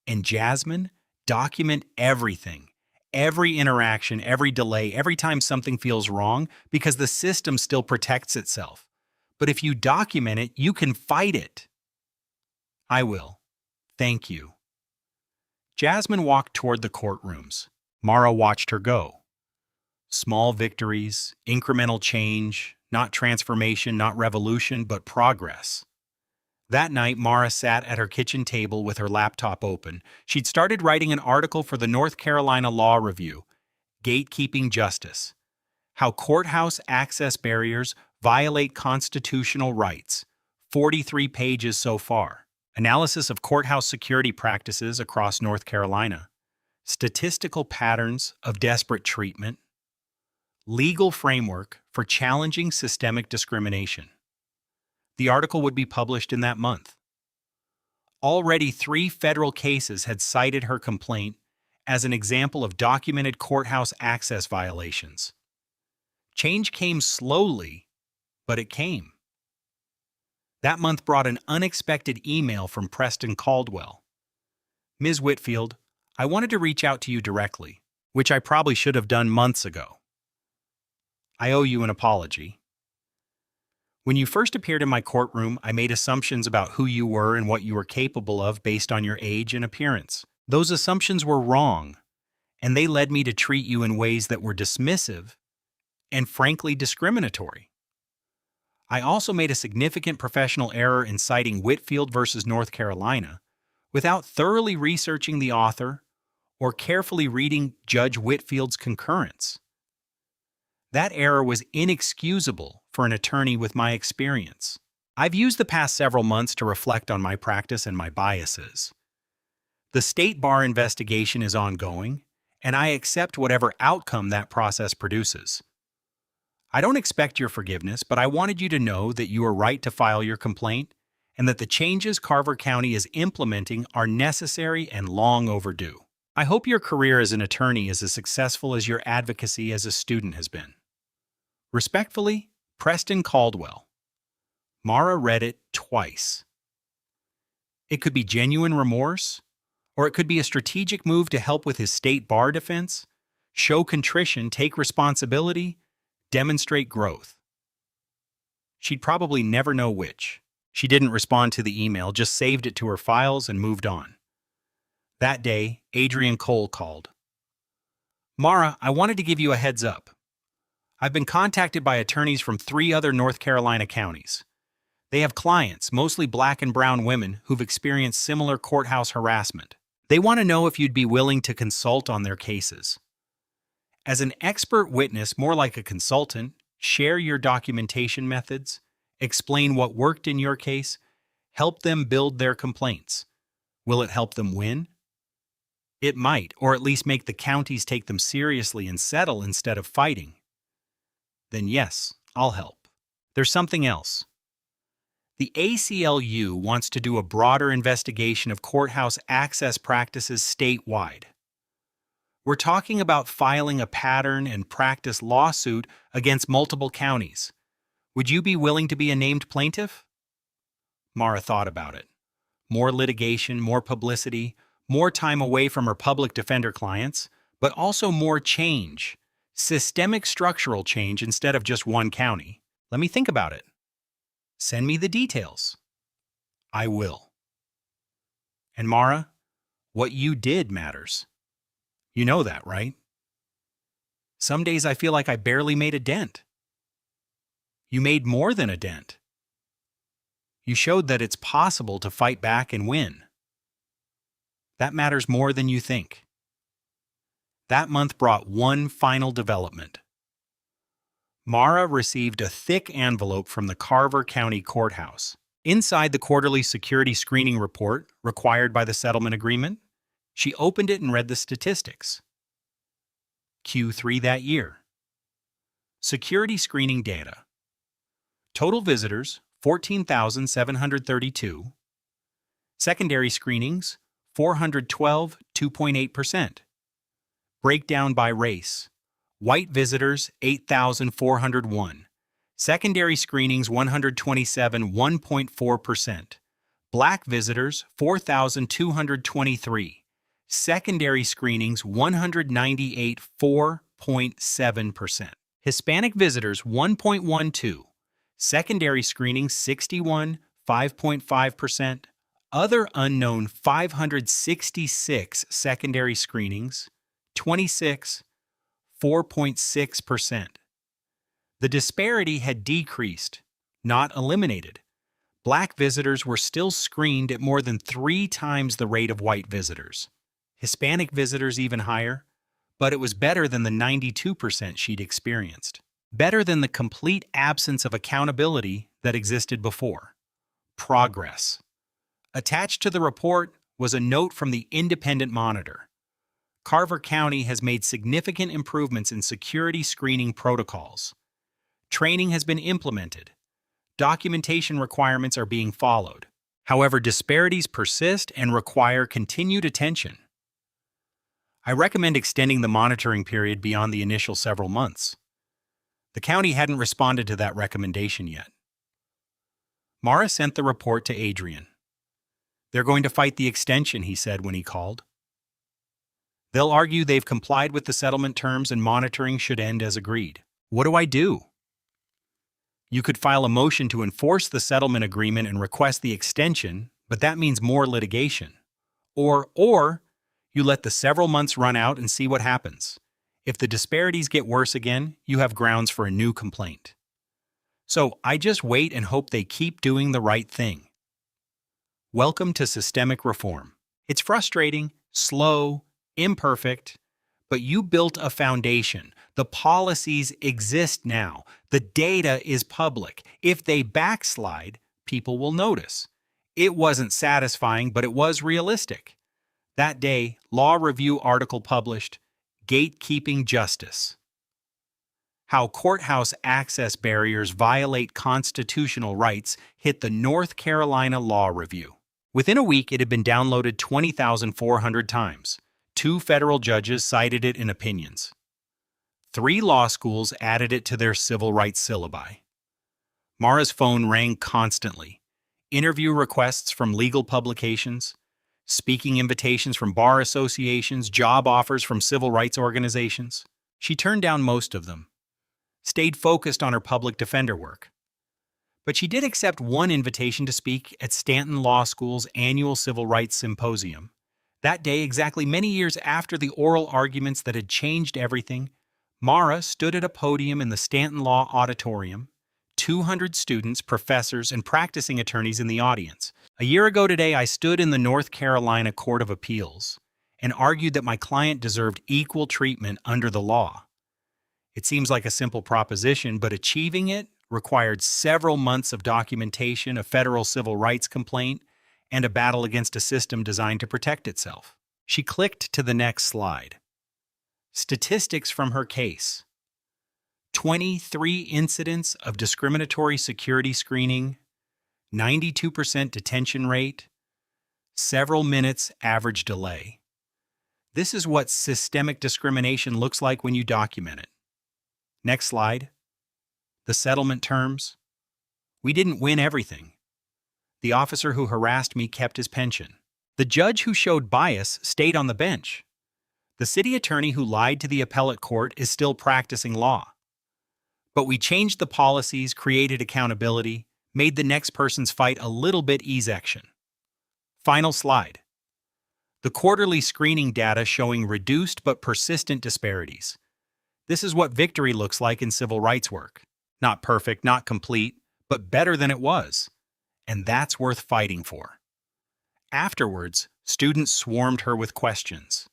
And Jasmine, document everything. Every interaction, every delay, every time something feels wrong, because the system still protects itself. But if you document it, you can fight it." "I will. Thank you." Jasmine walked toward the courtrooms. Mara watched her go. Small victories, incremental change, not transformation, not revolution, but progress. That night, Mara sat at her kitchen table with her laptop open. She'd started writing an article for the North Carolina Law Review, Gatekeeping Justice: How Courthouse Access Barriers Violate Constitutional Rights. 43 pages so far. Analysis of courthouse security practices across North Carolina. Statistical patterns of desperate treatment. Legal framework for challenging systemic discrimination. The article would be published in that month. Already 3 federal cases had cited her complaint as an example of documented courthouse access violations. Change came slowly, but it came. That month brought an unexpected email from Preston Caldwell. "Ms. Whitfield, I wanted to reach out to you directly, which I probably should have done months ago. I owe you an apology. When you first appeared in my courtroom, I made assumptions about who you were and what you were capable of based on your age and appearance. Those assumptions were wrong, and they led me to treat you in ways that were dismissive and frankly discriminatory. I also made a significant professional error in citing Whitfield versus North Carolina without thoroughly researching the author or carefully reading Judge Whitfield's concurrence. That error was inexcusable for an attorney with my experience. I've used the past several months to reflect on my practice and my biases. The state bar investigation is ongoing, and I accept whatever outcome that process produces. I don't expect your forgiveness, but I wanted you to know that you are right to file your complaint and that the changes Carver County is implementing are necessary and long overdue. I hope your career as an attorney is as successful as your advocacy as a student has been. Respectfully, Preston Caldwell." Mara read it twice. It could be genuine remorse, or it could be a strategic move to help with his state bar defense, show contrition, take responsibility, demonstrate growth. She'd probably never know which. She didn't respond to the email, just saved it to her files and moved on. That day, Adrian Cole called. Mara, I wanted to give you a heads up. I've been contacted by attorneys from 3 other North Carolina counties. They have clients, mostly black and brown women, who've experienced similar courthouse harassment. They want to know if you'd be willing to consult on their cases. As an expert witness, more like a consultant, share your documentation methods, explain what worked in your case, help them build their complaints. Will it help them win? It might, or at least make the counties take them seriously and settle instead of fighting. Then yes, I'll help. There's something else. The ACLU wants to do a broader investigation of courthouse access practices statewide. We're talking about filing a pattern and practice lawsuit against multiple counties. Would you be willing to be a named plaintiff? Mara thought about it. More litigation, more publicity, more time away from her public defender clients, but also more change. Systemic structural change instead of just one county. Let me think about it. Send me the details. I will. And Mara, what you did matters. You know that, right? Some days I feel like I barely made a dent. You made more than a dent. You showed that it's possible to fight back and win. That matters more than you think. That month brought one final development. Mara received a thick envelope from the Carver County Courthouse. Inside the quarterly security screening report required by the settlement agreement, she opened it and read the statistics. Q3 that year. Security screening data. Total visitors, 14,732. Secondary screenings, 412, 2.8%. Breakdown by race. White visitors, 8,401. Secondary screenings, 127, 1.4%. Black visitors, 4,223. Secondary screenings, 198, 4.7%. Hispanic visitors, 1.12. Secondary screenings, 61, 5.5%. Other unknown, 566 secondary screenings, 26, 4.6%. The disparity had decreased, not eliminated. Black visitors were still screened at more than 3 times the rate of white visitors. Hispanic visitors even higher, but it was better than the 92% she'd experienced. Better than the complete absence of accountability that existed before. Progress. Attached to the report was a note from the Independent Monitor. Carver County has made significant improvements in security screening protocols. Training has been implemented. Documentation requirements are being followed. However, disparities persist and require continued attention. I recommend extending the monitoring period beyond the initial several months. The county hadn't responded to that recommendation yet. Mara sent the report to Adrian. They're going to fight the extension, he said when he called. They'll argue they've complied with the settlement terms and monitoring should end as agreed. What do I do? You could file a motion to enforce the settlement agreement and request the extension, but that means more litigation. Or you let the several months run out and see what happens. If the disparities get worse again, you have grounds for a new complaint. So I just wait and hope they keep doing the right thing. Welcome to systemic reform. It's frustrating, slow, imperfect, but you built a foundation. The policies exist now. The data is public. If they backslide, people will notice. It wasn't satisfying, but it was realistic. That day, Law Review article published, Gatekeeping Justice. How courthouse access barriers violate constitutional rights hit the North Carolina Law Review. Within a week, it had been downloaded 20,400 times. 2 federal judges cited it in opinions. 3 law schools added it to their civil rights syllabi. Mara's phone rang constantly. Interview requests from legal publications, speaking invitations from bar associations, job offers from civil rights organizations. She turned down most of them, stayed focused on her public defender work. But she did accept one invitation to speak at Stanton Law School's annual Civil Rights Symposium. That day, exactly many years after the oral arguments that had changed everything, Mara stood at a podium in the Stanton Law Auditorium, 200 students, professors, and practicing attorneys in the audience. A year ago today, I stood in the North Carolina Court of Appeals and argued that my client deserved equal treatment under the law. It seems like a simple proposition, but achieving it required several months of documentation, a federal civil rights complaint, and a battle against a system designed to protect itself. She clicked to the next slide. Statistics from her case. 23 incidents of discriminatory security screening, 92% detention rate, several minutes average delay. This is what systemic discrimination looks like when you document it. Next slide. The settlement terms. We didn't win everything. The officer who harassed me kept his pension. The judge who showed bias stayed on the bench. The city attorney who lied to the appellate court is still practicing law. But we changed the policies, created accountability, made the next person's fight a little bit easier. Final slide. The quarterly screening data showing reduced but persistent disparities. This is what victory looks like in civil rights work. Not perfect, not complete, but better than it was. And that's worth fighting for. Afterwards, students swarmed her with questions.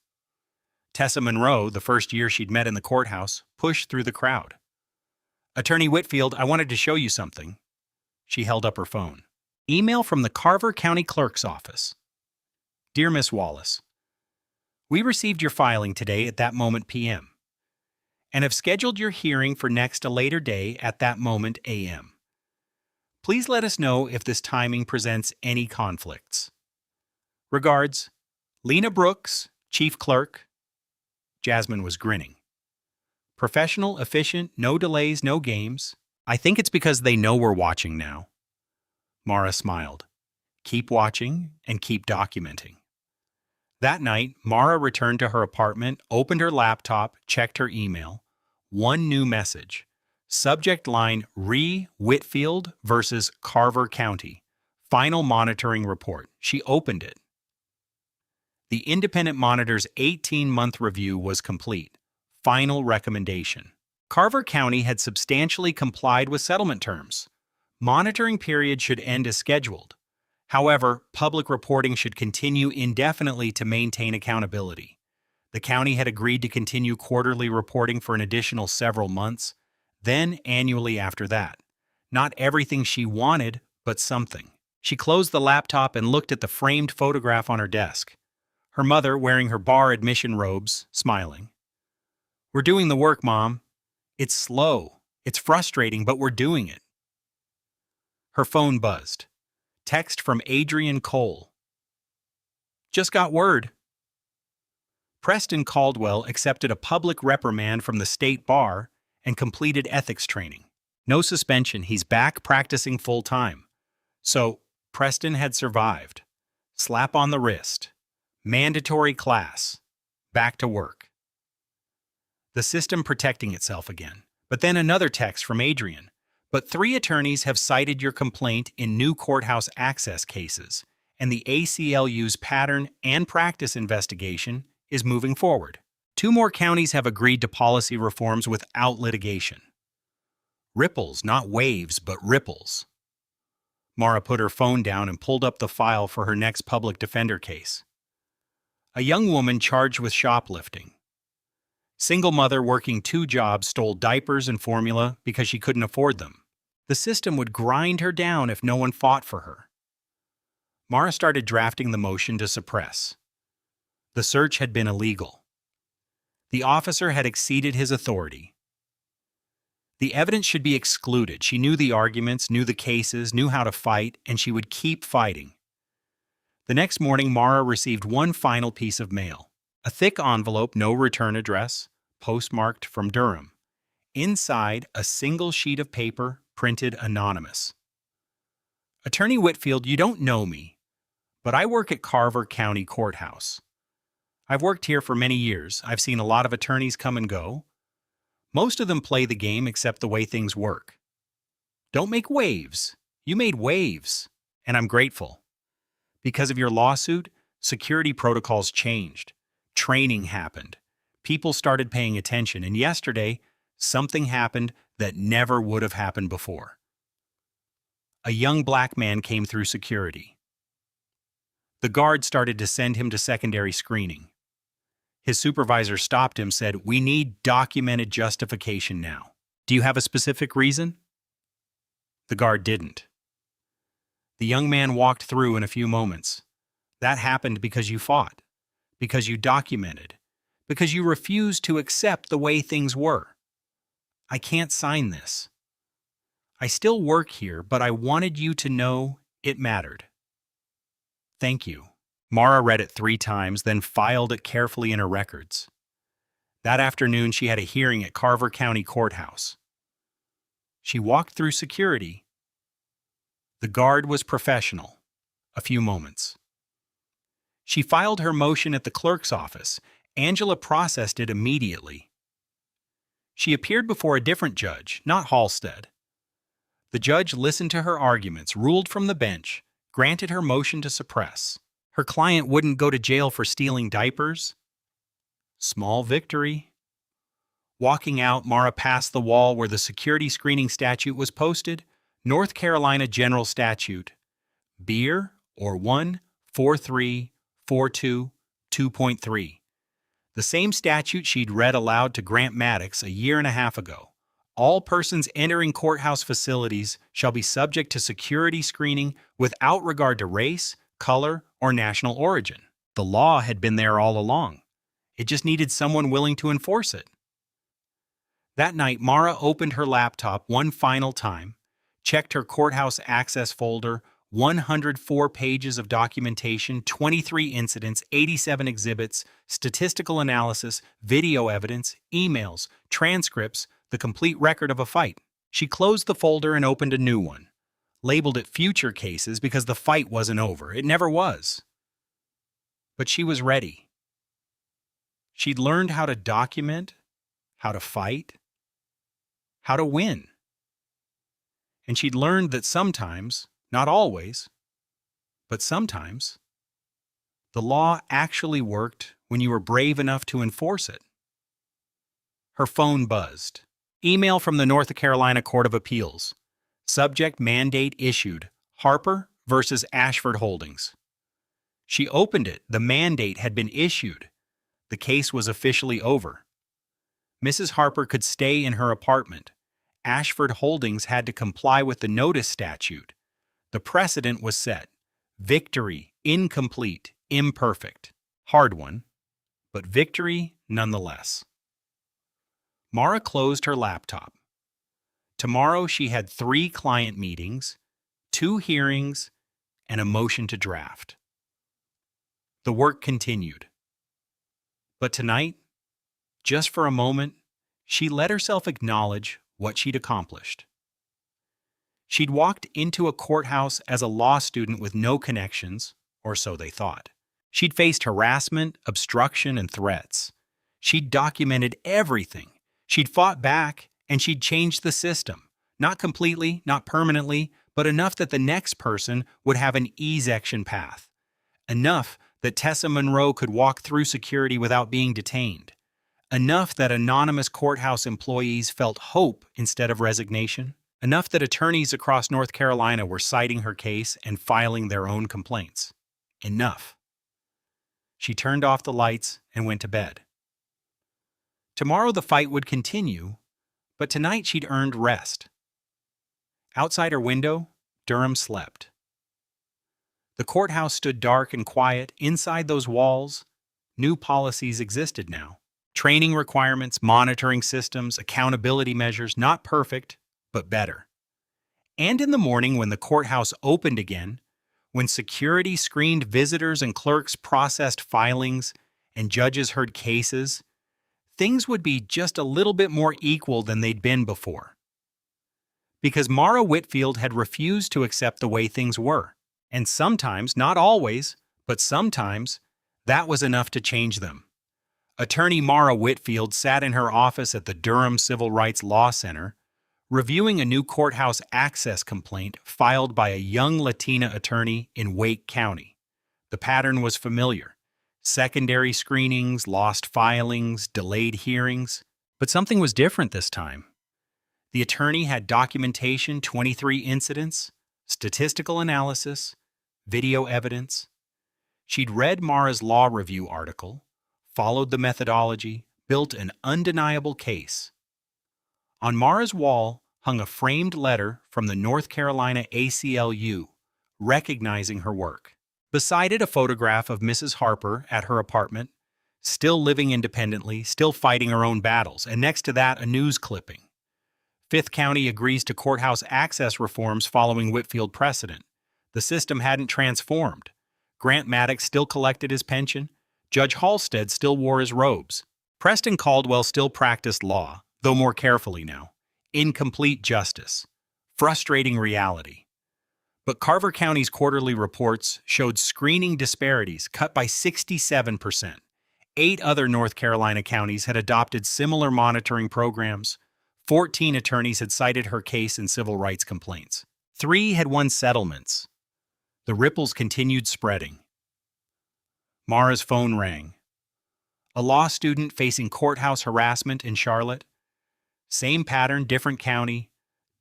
Tessa Monroe, the first year she'd met in the courthouse, pushed through the crowd. "Attorney Whitfield, I wanted to show you something." She held up her phone. Email from the Carver County Clerk's office. "Dear Miss Wallace, we received your filing today at that moment p.m. and have scheduled your hearing for next a later day at that moment a.m. Please let us know if this timing presents any conflicts. Regards, Lena Brooks, Chief Clerk." Jasmine was grinning. "Professional, efficient, no delays, no games. I think it's because they know we're watching now." Mara smiled. "Keep watching and keep documenting." That night, Mara returned to her apartment, opened her laptop, checked her email. One new message. Subject line: Whitfield versus Carver County. Final monitoring report. She opened it. The independent monitor's 18-month review was complete. Final recommendation. Carver County had substantially complied with settlement terms. Monitoring period should end as scheduled. However, public reporting should continue indefinitely to maintain accountability. The county had agreed to continue quarterly reporting for an additional several months, then annually after that. Not everything she wanted, but something. She closed the laptop and looked at the framed photograph on her desk. Her mother, wearing her bar admission robes, smiling. "We're doing the work, Mom. It's slow. It's frustrating, but we're doing it." Her phone buzzed. Text from Adrian Cole. "Just got word. Preston Caldwell accepted a public reprimand from the state bar and completed ethics training. No suspension, he's back practicing full-time." So, Preston had survived. Slap on the wrist. Mandatory class. Back to work. The system protecting itself again. But then another text from Adrian. "But 3 attorneys have cited your complaint in new courthouse access cases, and the ACLU's pattern and practice investigation is moving forward. 2 more counties have agreed to policy reforms without litigation." Ripples, not waves, but ripples. Mara put her phone down and pulled up the file for her next public defender case. A young woman charged with shoplifting. Single mother working 2 jobs stole diapers and formula because she couldn't afford them. The system would grind her down if no one fought for her. Mara started drafting the motion to suppress. The search had been illegal. The officer had exceeded his authority. The evidence should be excluded. She knew the arguments, knew the cases, knew how to fight, and she would keep fighting. The next morning, Mara received one final piece of mail. A thick envelope, no return address, postmarked from Durham. Inside, a single sheet of paper, printed anonymous. "Attorney Whitfield, you don't know me, but I work at Carver County Courthouse. I've worked here for many years. I've seen a lot of attorneys come and go. Most of them play the game except the way things work. Don't make waves. You made waves, and I'm grateful. Because of your lawsuit, security protocols changed. Training happened. People started paying attention, and yesterday, something happened that never would have happened before. A young black man came through security. The guard started to send him to secondary screening. His supervisor stopped him, said, "We need documented justification now. Do you have a specific reason?" The guard didn't. The young man walked through in a few moments. That happened because you fought, because you documented, because you refused to accept the way things were. I can't sign this. I still work here, but I wanted you to know it mattered. Thank you. Mara read it 3 times, then filed it carefully in her records. That afternoon, she had a hearing at Carver County Courthouse. She walked through security. The guard was professional. A few moments. She filed her motion at the clerk's office. Angela processed it immediately. She appeared before a different judge, not Halstead. The judge listened to her arguments, ruled from the bench, granted her motion to suppress. Her client wouldn't go to jail for stealing diapers. Small victory. Walking out, Mara passed the wall where the security screening statute was posted. North Carolina General Statute, Beer or 14342.2.3. The same statute she'd read aloud to Grant Maddox a year and a half ago. All persons entering courthouse facilities shall be subject to security screening without regard to race, color, or national origin. The law had been there all along. It just needed someone willing to enforce it. That night, Mara opened her laptop one final time, checked her courthouse access folder, 104 pages of documentation, 23 incidents, 87 exhibits, statistical analysis, video evidence, emails, transcripts, the complete record of a fight. She closed the folder and opened a new one, labeled it Future Cases because the fight wasn't over. It never was. But she was ready. She'd learned how to document, how to fight, how to win. And she'd learned that sometimes, not always, but sometimes, the law actually worked when you were brave enough to enforce it. Her phone buzzed. Email from the North Carolina Court of Appeals. Subject mandate issued. Harper versus Ashford Holdings. She opened it. The mandate had been issued. The case was officially over. Mrs. Harper could stay in her apartment. Ashford Holdings had to comply with the notice statute. The precedent was set. Victory, incomplete, imperfect. Hard one, but victory nonetheless. Mara closed her laptop. Tomorrow she had 3 client meetings, 2 hearings, and a motion to draft. The work continued. But tonight, just for a moment, she let herself acknowledge what she'd accomplished. She'd walked into a courthouse as a law student with no connections, or so they thought. She'd faced harassment, obstruction, and threats. She'd documented everything. She'd fought back, and she'd changed the system. Not completely, not permanently, but enough that the next person would have an ease-action path. Enough that Tessa Monroe could walk through security without being detained. Enough that anonymous courthouse employees felt hope instead of resignation. Enough that attorneys across North Carolina were citing her case and filing their own complaints. Enough. She turned off the lights and went to bed. Tomorrow the fight would continue, but tonight she'd earned rest. Outside her window, Durham slept. The courthouse stood dark and quiet. Inside those walls, new policies existed now. Training requirements, monitoring systems, accountability measures, not perfect, but better. And in the morning when the courthouse opened again, when security screened visitors and clerks processed filings and judges heard cases, things would be just a little bit more equal than they'd been before. Because Mara Whitfield had refused to accept the way things were. And sometimes, not always, but sometimes, that was enough to change them. Attorney Mara Whitfield sat in her office at the Durham Civil Rights Law Center, reviewing a new courthouse access complaint filed by a young Latina attorney in Wake County. The pattern was familiar: secondary screenings, lost filings, delayed hearings. But something was different this time. The attorney had documentation, 23 incidents, statistical analysis, video evidence. She'd read Mara's law review article, followed the methodology, built an undeniable case. On Mara's wall hung a framed letter from the North Carolina ACLU, recognizing her work. Beside it, a photograph of Mrs. Harper at her apartment, still living independently, still fighting her own battles, and next to that, a news clipping. Fifth County agrees to courthouse access reforms following Whitfield precedent. The system hadn't transformed. Grant Maddox still collected his pension. Judge Halstead still wore his robes. Preston Caldwell still practiced law, though more carefully now. Incomplete justice. Frustrating reality. But Carver County's quarterly reports showed screening disparities cut by 67%. 8 other North Carolina counties had adopted similar monitoring programs. 14 attorneys had cited her case in civil rights complaints. 3 had won settlements. The ripples continued spreading. Mara's phone rang. A law student facing courthouse harassment in Charlotte. Same pattern, different county.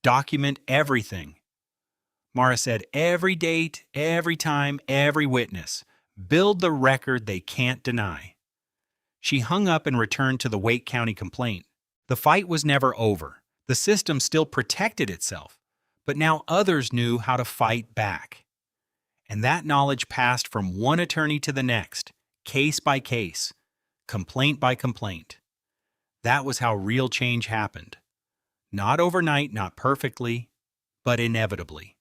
Document everything. Mara said, every date, every time, every witness. Build the record they can't deny. She hung up and returned to the Wake County complaint. The fight was never over. The system still protected itself, but now others knew how to fight back. And that knowledge passed from one attorney to the next, case by case, complaint by complaint. That was how real change happened. Not overnight, not perfectly, but inevitably.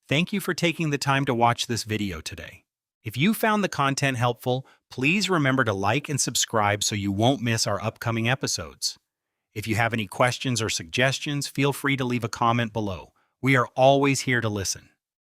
Thank you for taking the time to watch this video today. If you found the content helpful, please remember to like and subscribe so you won't miss our upcoming episodes. If you have any questions or suggestions, feel free to leave a comment below. We are always here to listen.